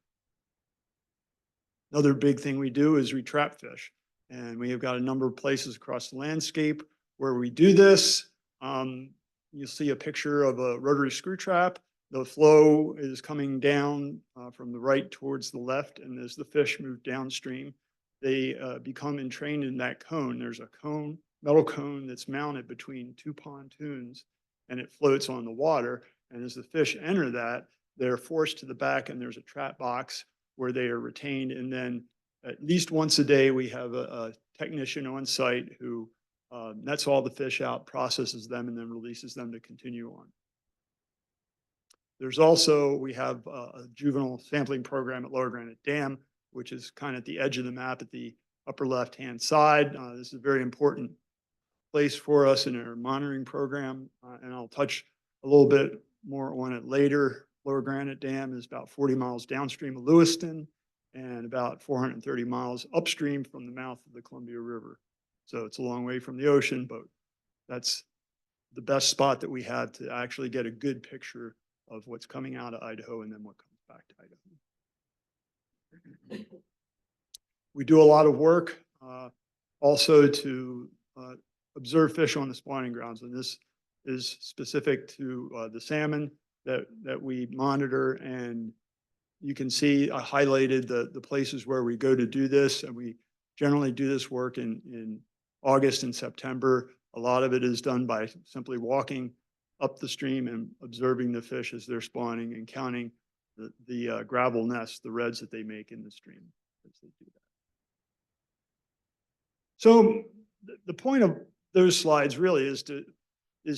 Another big thing we do is we trap fish. And we have got a number of places across the landscape where we do this. You'll see a picture of a rotary screw trap. The flow is coming down from the right towards the left, and as the fish move downstream, they become entrained in that cone. There's a cone, metal cone that's mounted between two pontoons, and it floats on the water. And as the fish enter that, they're forced to the back, and there's a trap box where they are retained. And then at least once a day, we have a technician on site who nets all the fish out, processes them, and then releases them to continue on. There's also, we have a juvenile sampling program at Lower Granite Dam, which is kind of at the edge of the map at the upper left-hand side. This is a very important place for us in our monitoring program, and I'll touch a little bit more on it later. Lower Granite Dam is about 40 miles downstream of Lewiston and about 430 miles upstream from the mouth of the Columbia River. So it's a long way from the ocean, but that's the best spot that we have to actually get a good picture of what's coming out of Idaho and then what comes back to Idaho. We do a lot of work also to observe fish on the spawning grounds, and this is specific to the salmon that we monitor. And you can see I highlighted the places where we go to do this, and we generally do this work in August and September. A lot of it is done by simply walking up the stream and observing the fish as they're spawning and counting the gravel nests, the redds that they make in the stream as they do that. So the point of those slides really is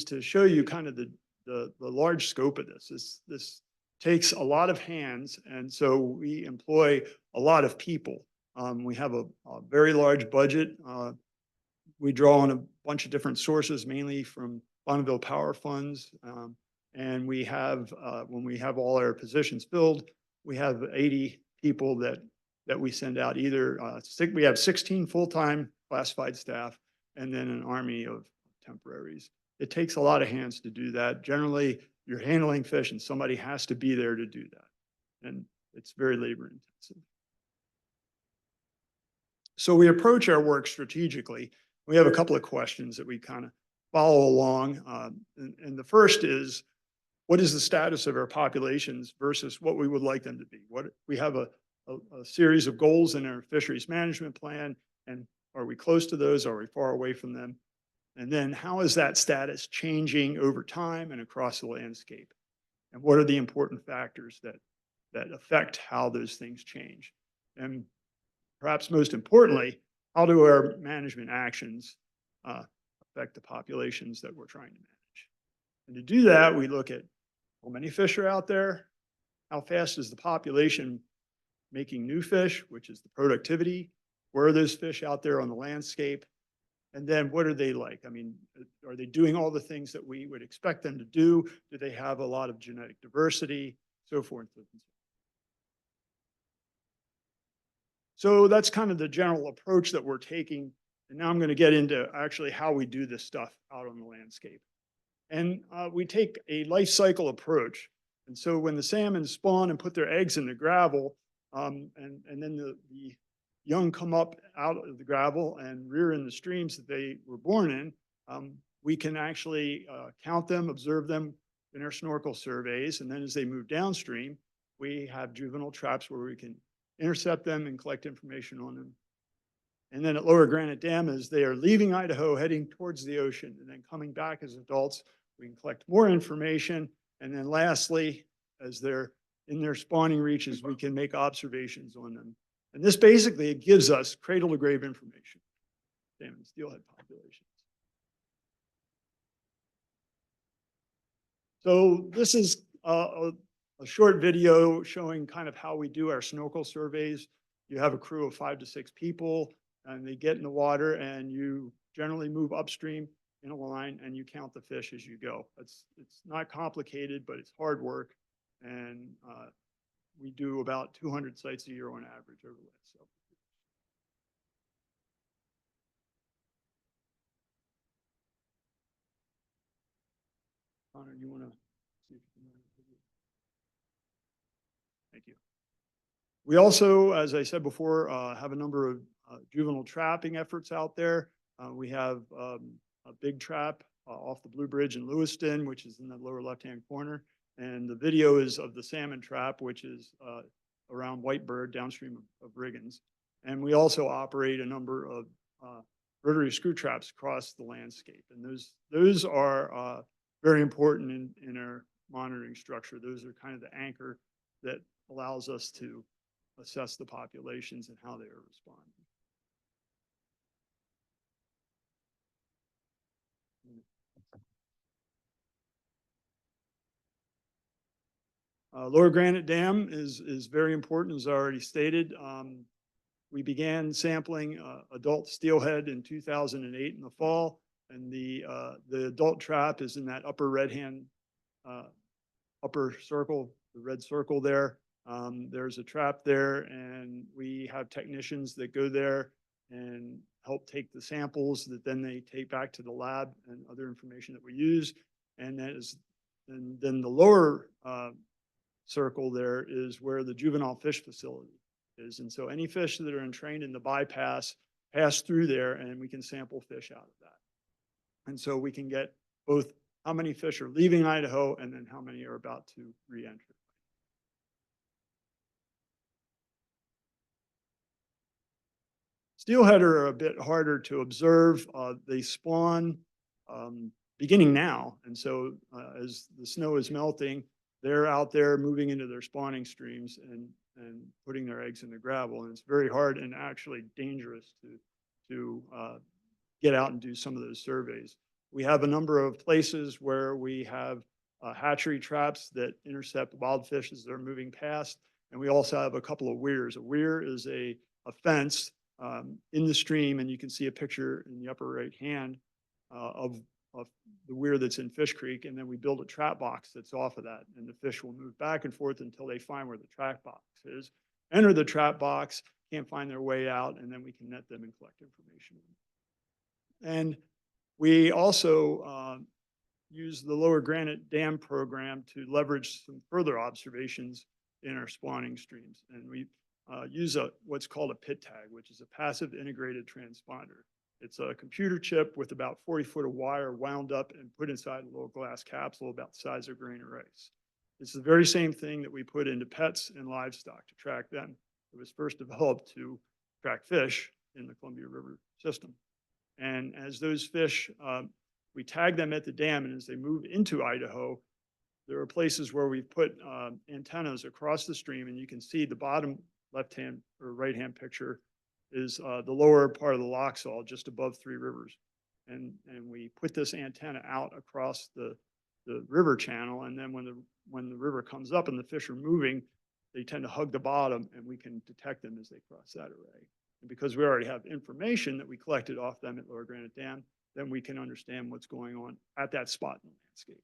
to show you kind of the large scope of this. This takes a lot of hands, and so we employ a lot of people. We have a very large budget. We draw on a bunch of different sources, mainly from Bonneville Power Funds. And we have, when we have all our positions filled, we have 80 people that we send out, either, we have 16 full-time classified staff and then an army of temporaries. It takes a lot of hands to do that. Generally, you're handling fish and somebody has to be there to do that. And it's very labor intensive. So we approach our work strategically. We have a couple of questions that we kind of follow along. And the first is, what is the status of our populations versus what we would like them to be? We have a series of goals in our fisheries management plan, and are we close to those? Are we far away from them? And then how is that status changing over time and across the landscape? And what are the important factors that affect how those things change? And perhaps most importantly, how do our management actions affect the populations that we're trying to manage? And to do that, we look at how many fish are out there, how fast is the population making new fish, which is the productivity, where are those fish out there on the landscape, and then what are they like? I mean, are they doing all the things that we would expect them to do? Do they have a lot of genetic diversity, so forth and so on. So that's kind of the general approach that we're taking. And now I'm going to get into actually how we do this stuff out on the landscape. And we take a life cycle approach. And so when the salmon spawn and put their eggs in the gravel, and then the young come up out of the gravel and rear in the streams that they were born in, we can actually count them, observe them in our snorkel surveys. And then as they move downstream, we have juvenile traps where we can intercept them and collect information on them. And then at Lower Granite Dam, as they are leaving Idaho, heading towards the ocean, and then coming back as adults, we can collect more information. And then lastly, as they're in their spawning reaches, we can make observations on them. And this basically gives us cradle to grave information, salmon and steelhead populations. So this is a short video showing kind of how we do our snorkel surveys. You have a crew of 5 to 6 people, and they get in the water, and you generally move upstream in a line, and you count the fish as you go. It's not complicated, but it's hard work, and we do about 200 sites a year on average over the last several years. Connor, you want to see if you can? Thank you. We also, as I said before, have a number of juvenile trapping efforts out there. We have a big trap off the Blue Bridge in Lewiston, which is in the lower left-hand corner. And the video is of the salmon trap, which is around Whitebird downstream of Riggins. And we also operate a number of rotary screw traps across the landscape. And those are very important in our monitoring structure. Those are kind of the anchor that allows us to assess the populations and how they are responding. Lower Granite Dam is very important, as I already stated. We began sampling adult steelhead in 2008 in the fall, and the adult trap is in that upper red-hand upper circle, the red circle there. There's a trap there, and we have technicians that go there and help take the samples that then they take back to the lab and other information that we use. And then the lower circle there is where the juvenile fish facility is. And so any fish that are entrained in the bypass pass through there, and we can sample fish out of that. And so we can get both how many fish are leaving Idaho and then how many are about to re-enter. Steelhead are a bit harder to observe. They spawn beginning now. And so as the snow is melting, they're out there moving into their spawning streams and putting their eggs in the gravel. And it's very hard and actually dangerous to get out and do some of those surveys. We have a number of places where we have hatchery traps that intercept wild fish as they're moving past. And we also have a couple of weirs. A weir is a fence in the stream, and you can see a picture in the upper right hand of the weir that's in Fish Creek, and then we build a trap box that's off of that, and the fish will move back and forth until they find where the trap box is, enter the trap box, can't find their way out, and then we can net them and collect information. And we also use the Lower Granite Dam program to leverage some further observations in our spawning streams. And we use what's called a PIT tag, which is a passive integrated transponder. It's a computer chip with about 40 foot of wire wound up and put inside a little glass capsule about the size of a grain of rice. It's the very same thing that we put into pets and livestock to track them. It was first developed to track fish in the Columbia River system. And as those fish, we tag them at the dam, and as they move into Idaho, there are places where we've put antennas across the stream, and you can see the bottom left-hand or right-hand picture is the lower part of the Loxall, just above Three Rivers. And we put this antenna out across the river channel, and then when the river comes up and the fish are moving, they tend to hug the bottom, and we can detect them as they cross that array. And because we already have information that we collected off them at Lower Granite Dam, then we can understand what's going on at that spot in the landscape.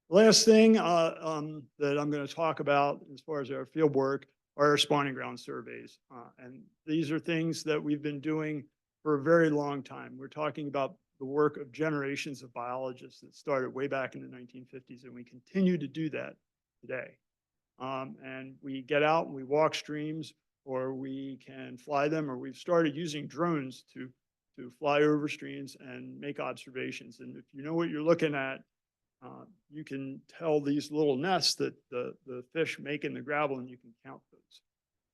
Last thing that I'm going to talk about as far as our field work are our spawning ground surveys. And these are things that we've been doing for a very long time. We're talking about the work of generations of biologists that started way back in the 1950s, and we continue to do that today. And we get out and we walk streams, or we can fly them, or we've started using drones to fly over streams and make observations. And if you know what you're looking at, you can tell these little nests that the fish make in the gravel, and you can count those.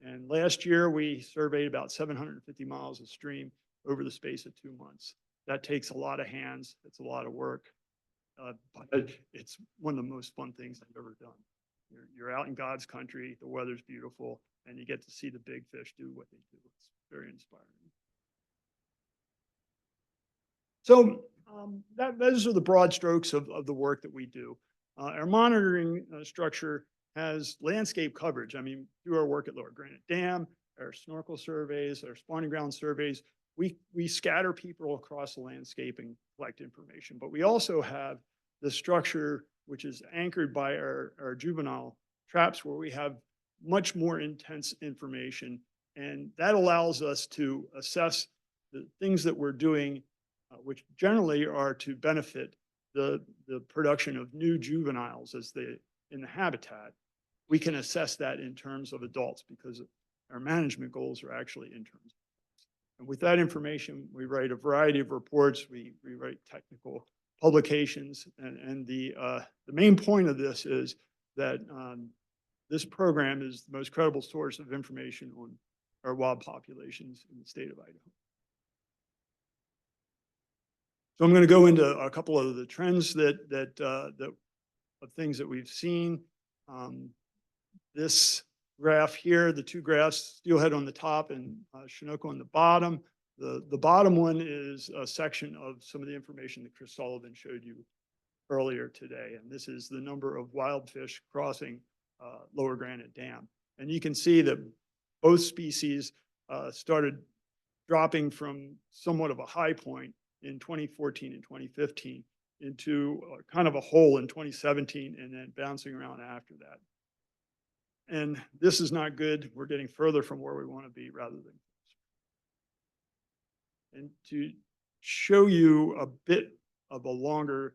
And last year we surveyed about 750 miles of stream over the space of 2 months. That takes a lot of hands. It's a lot of work. But it's one of the most fun things I've ever done. You're out in God's country, the weather's beautiful, and you get to see the big fish do what they do. It's very inspiring. So those are the broad strokes of the work that we do. Our monitoring structure has landscape coverage. I mean, through our work at Lower Granite Dam, our snorkel surveys, our spawning ground surveys, we scatter people across the landscape and collect information. But we also have the structure which is anchored by our juvenile traps, where we have much more intense information. And that allows us to assess the things that we're doing, which generally are to benefit the production of new juveniles as they in the habitat. We can assess that in terms of adults, because our management goals are actually in terms of adults. And with that information, we write a variety of reports. We write technical publications, and the main point of this is that this program is the most credible source of information on our wild populations in the state of Idaho. So I'm going to go into a couple of the trends of things that we've seen. This graph here, the two graphs, Steelhead on the top and Chinook on the bottom. The bottom one is a section of some of the information that Chris Sullivan showed you earlier today. And this is the number of wild fish crossing Lower Granite Dam. And you can see that both species started dropping from somewhat of a high point in 2014 and 2015 into kind of a hole in 2017, and then bouncing around after that. And this is not good. We're getting further from where we want to be rather than closer. And to show you a bit of a longer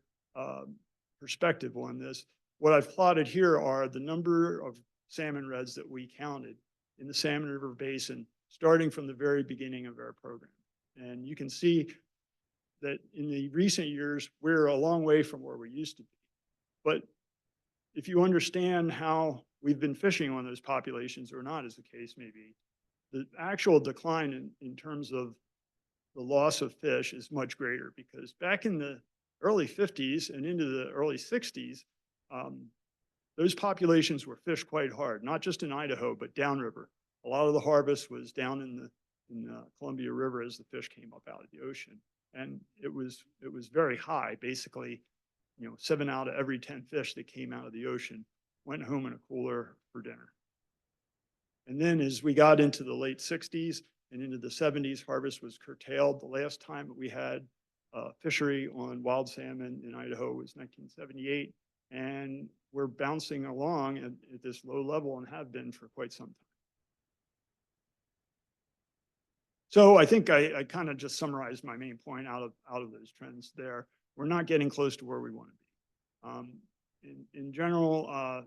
perspective on this, what I've plotted here are the number of salmon reds that we counted in the Salmon River Basin, starting from the very beginning of our program. And you can see that in the recent years, we're a long way from where we used to be. But if you understand how we've been fishing on those populations, or not, as the case may be, the actual decline in terms of the loss of fish is much greater, because back in the early 50s and into the early 60s, those populations were fished quite hard, not just in Idaho, but downriver. A lot of the harvest was down in the Columbia River as the fish came up out of the ocean. And it was very high. Basically, 7 out of every 10 fish that came out of the ocean went home in a cooler for dinner. And then as we got into the late 60s and into the 70s, harvest was curtailed. The last time that we had fishery on wild salmon in Idaho was 1978. And we're bouncing along at this low level and have been for quite some time. So I think I kind of just summarized my main point out of those trends there. We're not getting close to where we want to be. In general,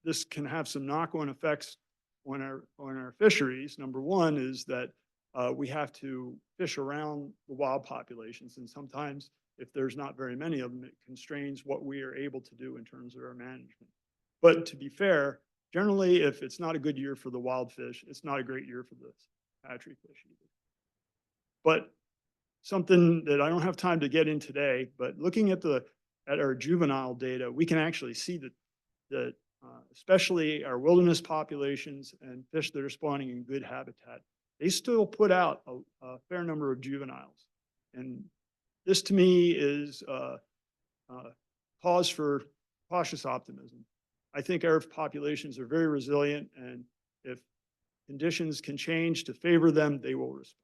this can have some knock-on effects on our fisheries. Number one is that we have to fish around the wild populations, and sometimes if there's not very many of them, it constrains what we are able to do in terms of our management. But to be fair, generally, if it's not a good year for the wild fish, it's not a great year for the hatchery fish either. But something that I don't have time to get in today, but looking at our juvenile data, we can actually see that especially our wilderness populations and fish that are spawning in good habitat, they still put out a fair number of juveniles. And this to me is cause for cautious optimism. I think our populations are very resilient, and if conditions can change to favor them, they will respond.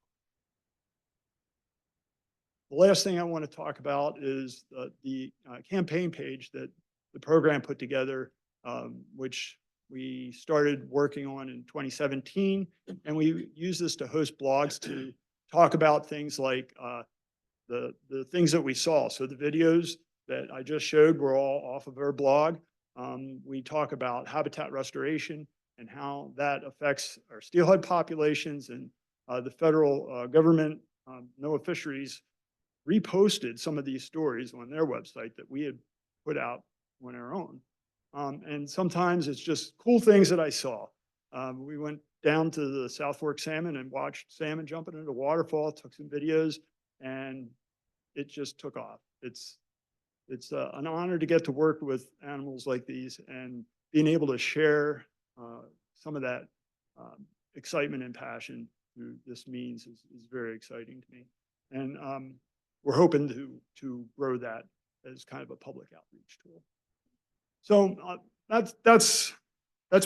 The last thing I want to talk about is the campaign page that the program put together, which we started working on in 2017. And we use this to host blogs to talk about things like the things that we saw. So the videos that I just showed were all off of our blog. We talk about habitat restoration and how that affects our steelhead populations, and the federal government, NOAA Fisheries, reposted some of these stories on their website that we had put out on our own. And sometimes it's just cool things that I saw. We went down to the South Fork salmon and watched salmon jumping into a waterfall, took some videos, and it just took off. It's an honor to get to work with animals like these, and being able to share some of that excitement and passion through this means is very exciting to me. And we're hoping to grow that as kind of a public outreach tool. So that's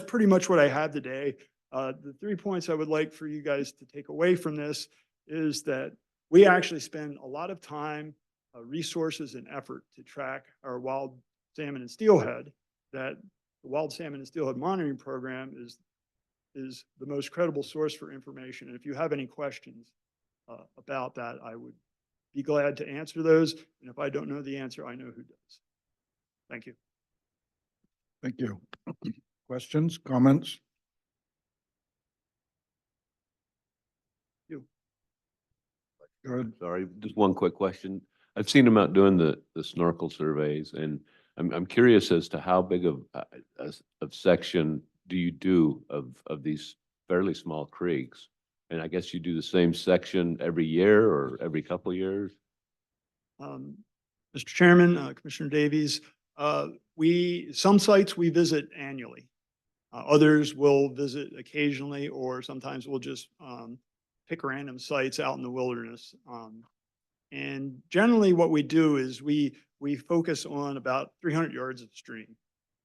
pretty much what I have today. The 3 points I would like for you guys to take away from this is that we actually spend a lot of time, resources, and effort to track our wild salmon and steelhead. That the Wild Salmon and Steelhead Monitoring Program is the most credible source for information. And if you have any questions about that, I would be glad to answer those. And if I don't know the answer, I know who does. Thank you. Thank you. Questions, comments? You. Good. Sorry, just one quick question. I've seen them out doing the snorkel surveys, and I'm curious as to how big of section do you do of these fairly small creeks? And I guess you do the same section every year or every couple of years? Mr. Chairman, Commissioner Davies, some sites we visit annually. Others will visit occasionally, or sometimes we'll just pick random sites out in the wilderness. And generally what we do is we focus on about 300 yards of stream.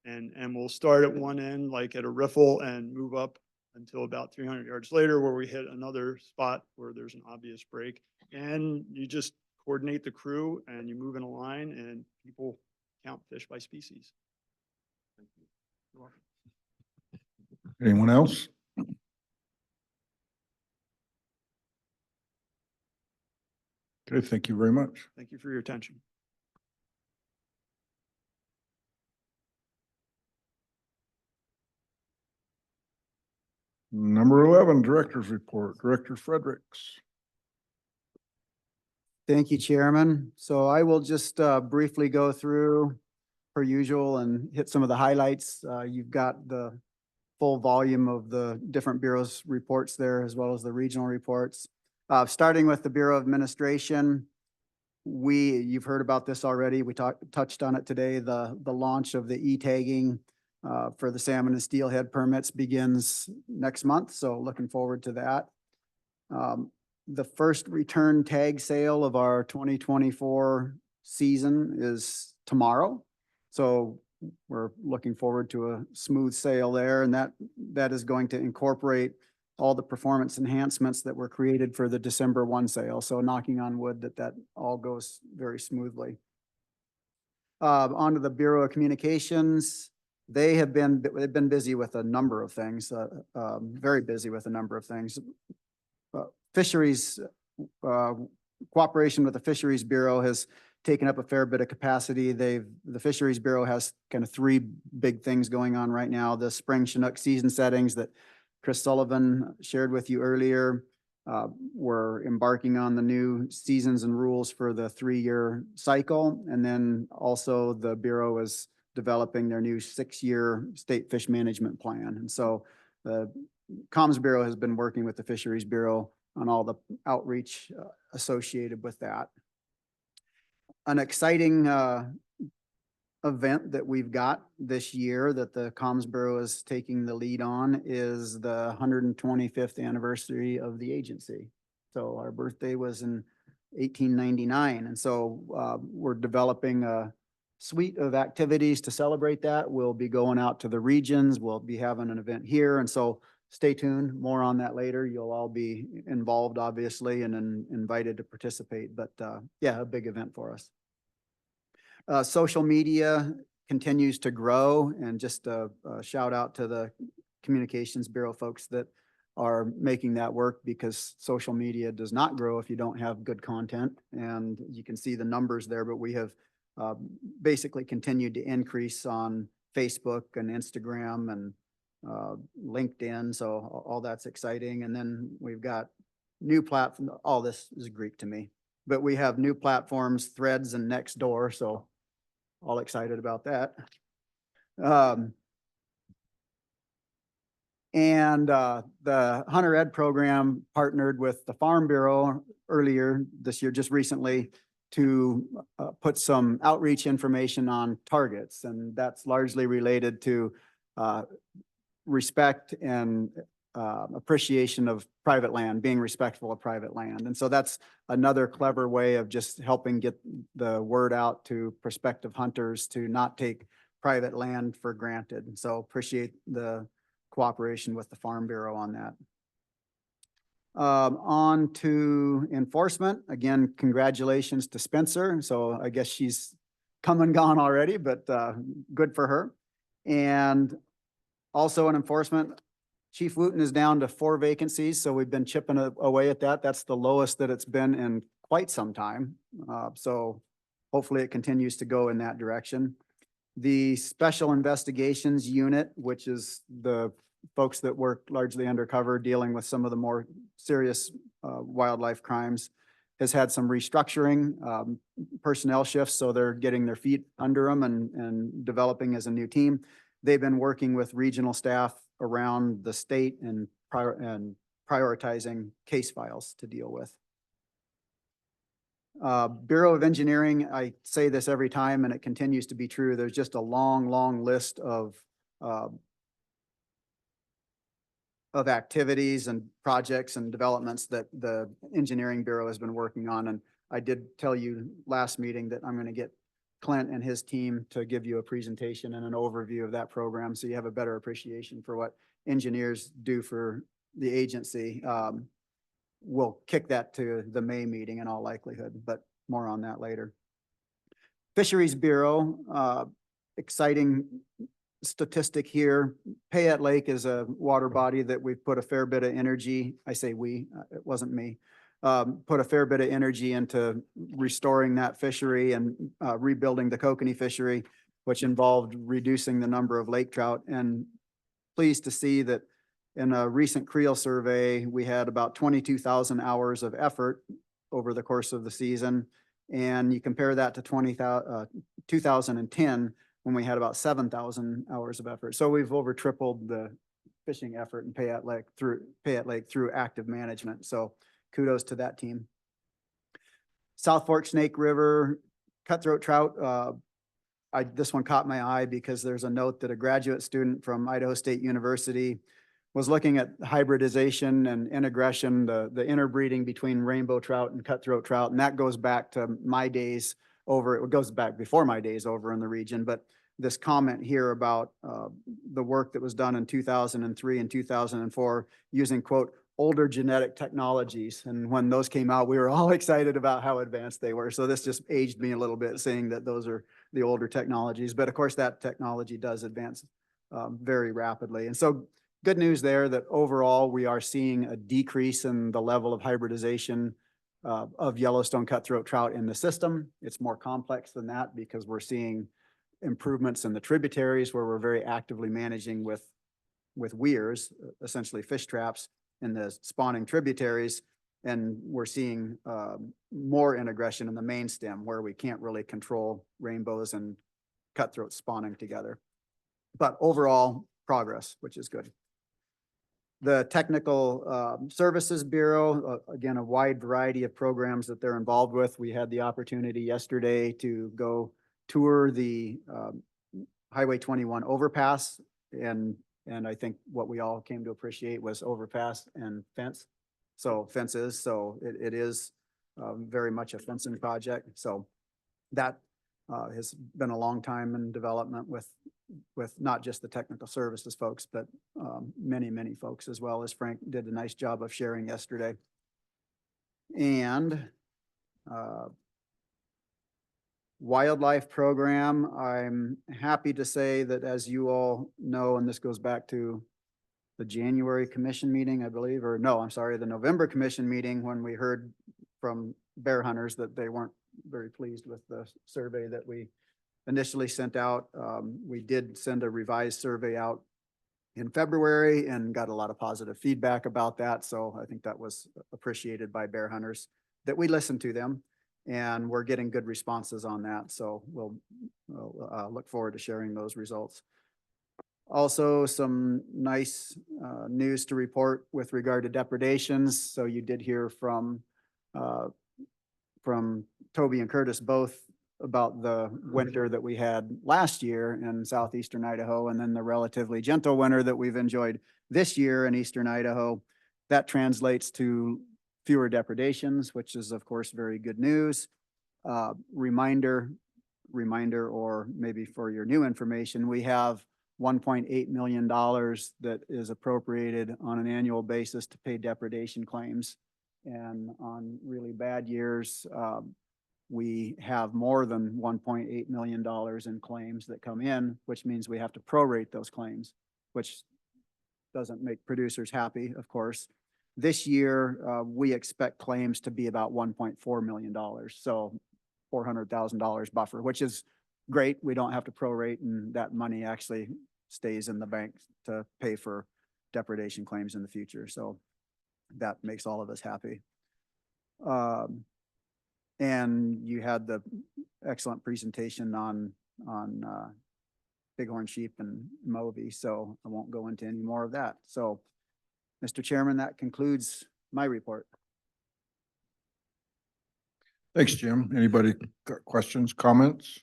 And we'll start at one end, like at a riffle, and move up until about 300 yards later, where we hit another spot where there's an obvious break. And you just coordinate the crew, and you move in a line, and people count fish by species. Thank you. Anyone else? Okay, thank you very much. Thank you for your attention. Number 11, Director's Report. Director Fredericks. Thank you, Chairman. So I will just briefly go through, per usual, and hit some of the highlights. You've got the full volume of the different bureaus' reports there, as well as the regional reports. Starting with the Bureau of Administration, you've heard about this already. We touched on it today. The launch of the e-tagging for the salmon and steelhead permits begins next month, so looking forward to that. The first return tag sale of our 2024 season is tomorrow, so we're looking forward to a smooth sale there, and that is going to incorporate all the performance enhancements that were created for the December 1 sale. So knocking on wood that all goes very smoothly. Onto the Bureau of Communications. They've been busy with a number of things, very busy with a number of things. Fisheries, cooperation with the Fisheries Bureau has taken up a fair bit of capacity. The Fisheries Bureau has kind of three big things going on right now. The spring Chinook season settings that Chris Sullivan shared with you earlier. We're embarking on the new seasons and rules for the 3-year cycle. And then also the Bureau is developing their new 6-year state fish management plan. And so the Comms Bureau has been working with the Fisheries Bureau on all the outreach associated with that. An exciting event that we've got this year that the Comms Bureau is taking the lead on is the 125th anniversary of the agency. So our birthday was in 1899. And so we're developing a suite of activities to celebrate that. We'll be going out to the regions. We'll be having an event here. And so stay tuned, more on that later. You'll all be involved, obviously, and invited to participate. But yeah, a big event for us. Social media continues to grow, and just a shout out to the Communications Bureau folks that are making that work, because social media does not grow if you don't have good content. And you can see the numbers there, but we have basically continued to increase on Facebook and Instagram and LinkedIn. So all that's exciting. And then we've got new platform. All this is Greek to me, but we have new platforms, Threads and Nextdoor. So all excited about that. And the Hunter Ed program partnered with the Farm Bureau earlier this year, just recently, to put some outreach information on targets. And that's largely related to respect and appreciation of private land, being respectful of private land. And so that's another clever way of just helping get the word out to prospective hunters to not take private land for granted. And so appreciate the cooperation with the Farm Bureau on that. On to enforcement. Again, congratulations to Spencer. So I guess she's come and gone already, but good for her. And also in enforcement, Chief Wooten is down to 4 vacancies. So we've been chipping away at that. That's the lowest that it's been in quite some time. So hopefully it continues to go in that direction. The Special Investigations Unit, which is the folks that work largely undercover dealing with some of the more serious wildlife crimes, has had some restructuring, personnel shifts. So they're getting their feet under them and developing as a new team. They've been working with regional staff around the state and prioritizing case files to deal with. Bureau of Engineering, I say this every time and it continues to be true. There's just a long list of activities and projects and developments that the Engineering Bureau has been working on. And I did tell you last meeting that I'm going to get Clint and his team to give you a presentation and an overview of that program, so you have a better appreciation for what engineers do for the agency. We'll kick that to the May meeting in all likelihood, but more on that later. Fisheries Bureau, exciting statistic here. Payette Lake is a water body that we've put a fair bit of energy. I say we, it wasn't me. Put a fair bit of energy into restoring that fishery and rebuilding the kokanee fishery, which involved reducing the number of lake trout. And pleased to see that in a recent Creel survey, we had about 22,000 hours of effort over the course of the season. And you compare that to 2010, when we had about 7,000 hours of effort. So we've over tripled the fishing effort in Payette Lake through active management. So kudos to that team. South Fork Snake River, cutthroat trout. This one caught my eye because there's a note that a graduate student from Idaho State University was looking at hybridization and integration, the interbreeding between rainbow trout and cutthroat trout. And that goes back to my days over, it goes back before my days over in the region. But this comment here about the work that was done in 2003 and 2004 using, quote, older genetic technologies. And when those came out, we were all excited about how advanced they were. So this just aged me a little bit, saying that those are the older technologies. But of course, that technology does advance very rapidly. And so good news there that overall we are seeing a decrease in the level of hybridization of Yellowstone cutthroat trout in the system. It's more complex than that because we're seeing improvements in the tributaries where we're very actively managing with weirs, essentially fish traps in the spawning tributaries. And we're seeing more integration in the main stem where we can't really control rainbows and cutthroat spawning together. But overall progress, which is good. The Technical Services Bureau, again, a wide variety of programs that they're involved with. We had the opportunity yesterday to go tour the Highway 21 overpass. And I think what we all came to appreciate was overpass and fence. So fences, so it is very much a fencing project. So that has been a long time in development with not just the technical services folks, but many folks, as well as Frank did a nice job of sharing yesterday. And wildlife program, I'm happy to say that, as you all know, and this goes back to the January commission meeting, I believe, or no, I'm sorry, the November commission meeting, when we heard from bear hunters that they weren't very pleased with the survey that we initially sent out. We did send a revised survey out in February and got a lot of positive feedback about that. So I think that was appreciated by bear hunters, that we listened to them, and we're getting good responses on that. So we'll look forward to sharing those results. Also, some nice news to report with regard to depredations. So you did hear from Toby and Curtis both about the winter that we had last year in southeastern Idaho, and then the relatively gentle winter that we've enjoyed this year in eastern Idaho. That translates to fewer depredations, which is of course very good news. Reminder, or maybe for your new information, we have $1.8 million that is appropriated on an annual basis to pay depredation claims. And on really bad years, we have more than $1.8 million in claims that come in, which means we have to prorate those claims, which doesn't make producers happy, of course. This year, we expect claims to be about $1.4 million. So $400,000 buffer, which is great. We don't have to prorate, and that money actually stays in the bank to pay for depredation claims in the future. So that makes all of us happy. And you had the excellent presentation on Bighorn sheep and Moyie, so I won't go into any more of that. So, Mr. Chairman, that concludes my report. Thanks, Jim. Anybody got questions, comments?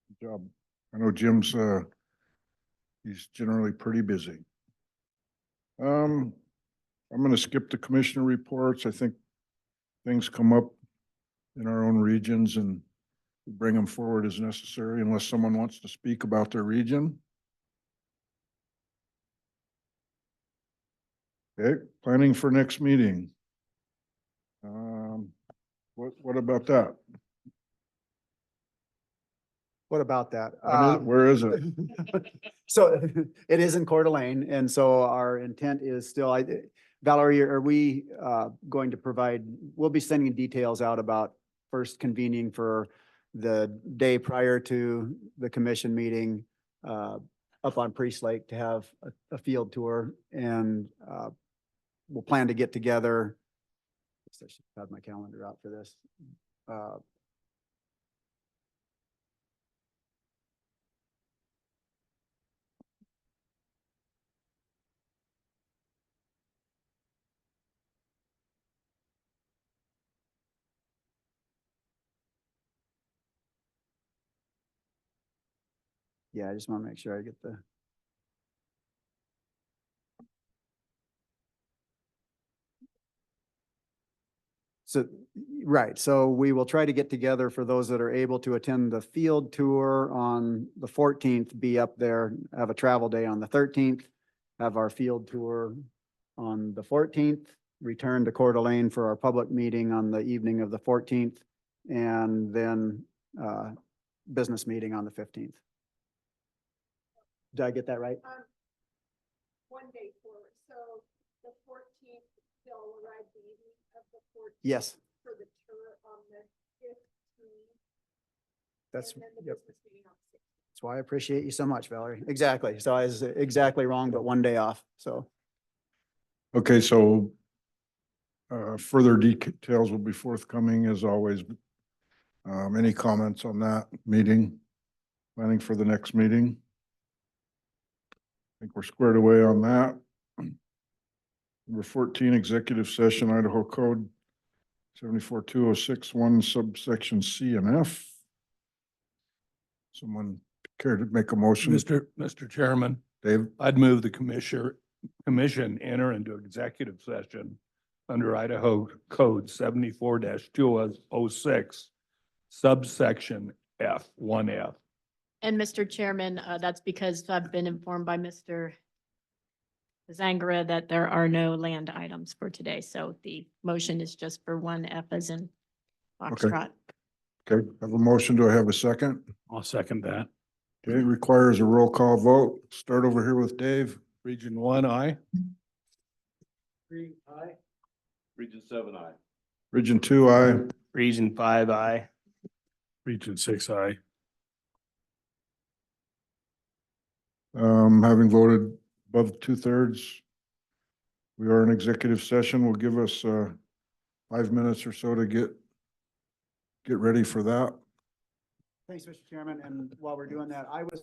Good job. I know Jim's he's generally pretty busy. I'm going to skip the commissioner reports. I think things come up in our own regions and we bring them forward as necessary, unless someone wants to speak about their region. Okay, planning for next meeting. What about that? What about that? Where is it? So it is in Coeur d'Alene, and so our intent is still, Valerie, are we going to provide, we'll be sending details out about first convening for the day prior to the commission meeting up on Priest Lake to have a field tour, and we'll plan to get together. I should have my calendar out for this. Yeah, I just want to make sure I get the. So, right, so we will try to get together for those that are able to attend the field tour on the 14th, be up there, have a travel day on the 13th, have our field tour on the 14th, return to Coeur d'Alene for our public meeting on the evening of the 14th, and then business meeting on the 15th. Did I get that right? One day forward, so the 14th, they'll arrive the evening of the 14th. Yes. For the tour on the 15th. That's, And then the yep. business meeting on the 16th. That's why I appreciate you so much, Valerie. Exactly. So I was exactly wrong, but one day off. So Okay, so further details will be forthcoming as always. Any comments on that meeting? Planning for the next meeting? I think we're squared away on that. Number 14, executive session, Idaho Code 742061 subsection C and F. Someone care to make a motion? Mr. Chairman, Dave? I'd move the commission enter into executive session under Idaho Code 74-206 subsection F, 1F. And Mr. Chairman, that's because I've been informed by Mr. Zangara that there are no land items for today. So the motion is just for 1F as in Foxtrot. Okay, I have a motion. Do I have a second? I'll second that. Okay, it requires a roll call vote. Start over here with Dave. Region 1, aye. 3, aye. Region 7, aye. Region 2, aye. Region 5, aye. Region 6, aye. Having voted above 2/3, we are in executive session. Will give us 5 minutes or so to get ready for that. thanks, Mr. Chairman. And while we're doing that, I was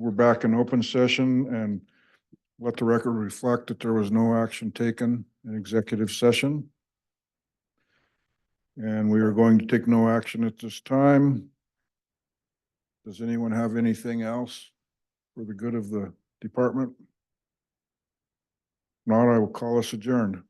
We're back in open session and let the record reflect that there was no action taken in executive session. And we are going to take no action at this time. Does anyone have anything else for the good of the department? Not, I will call us adjourned.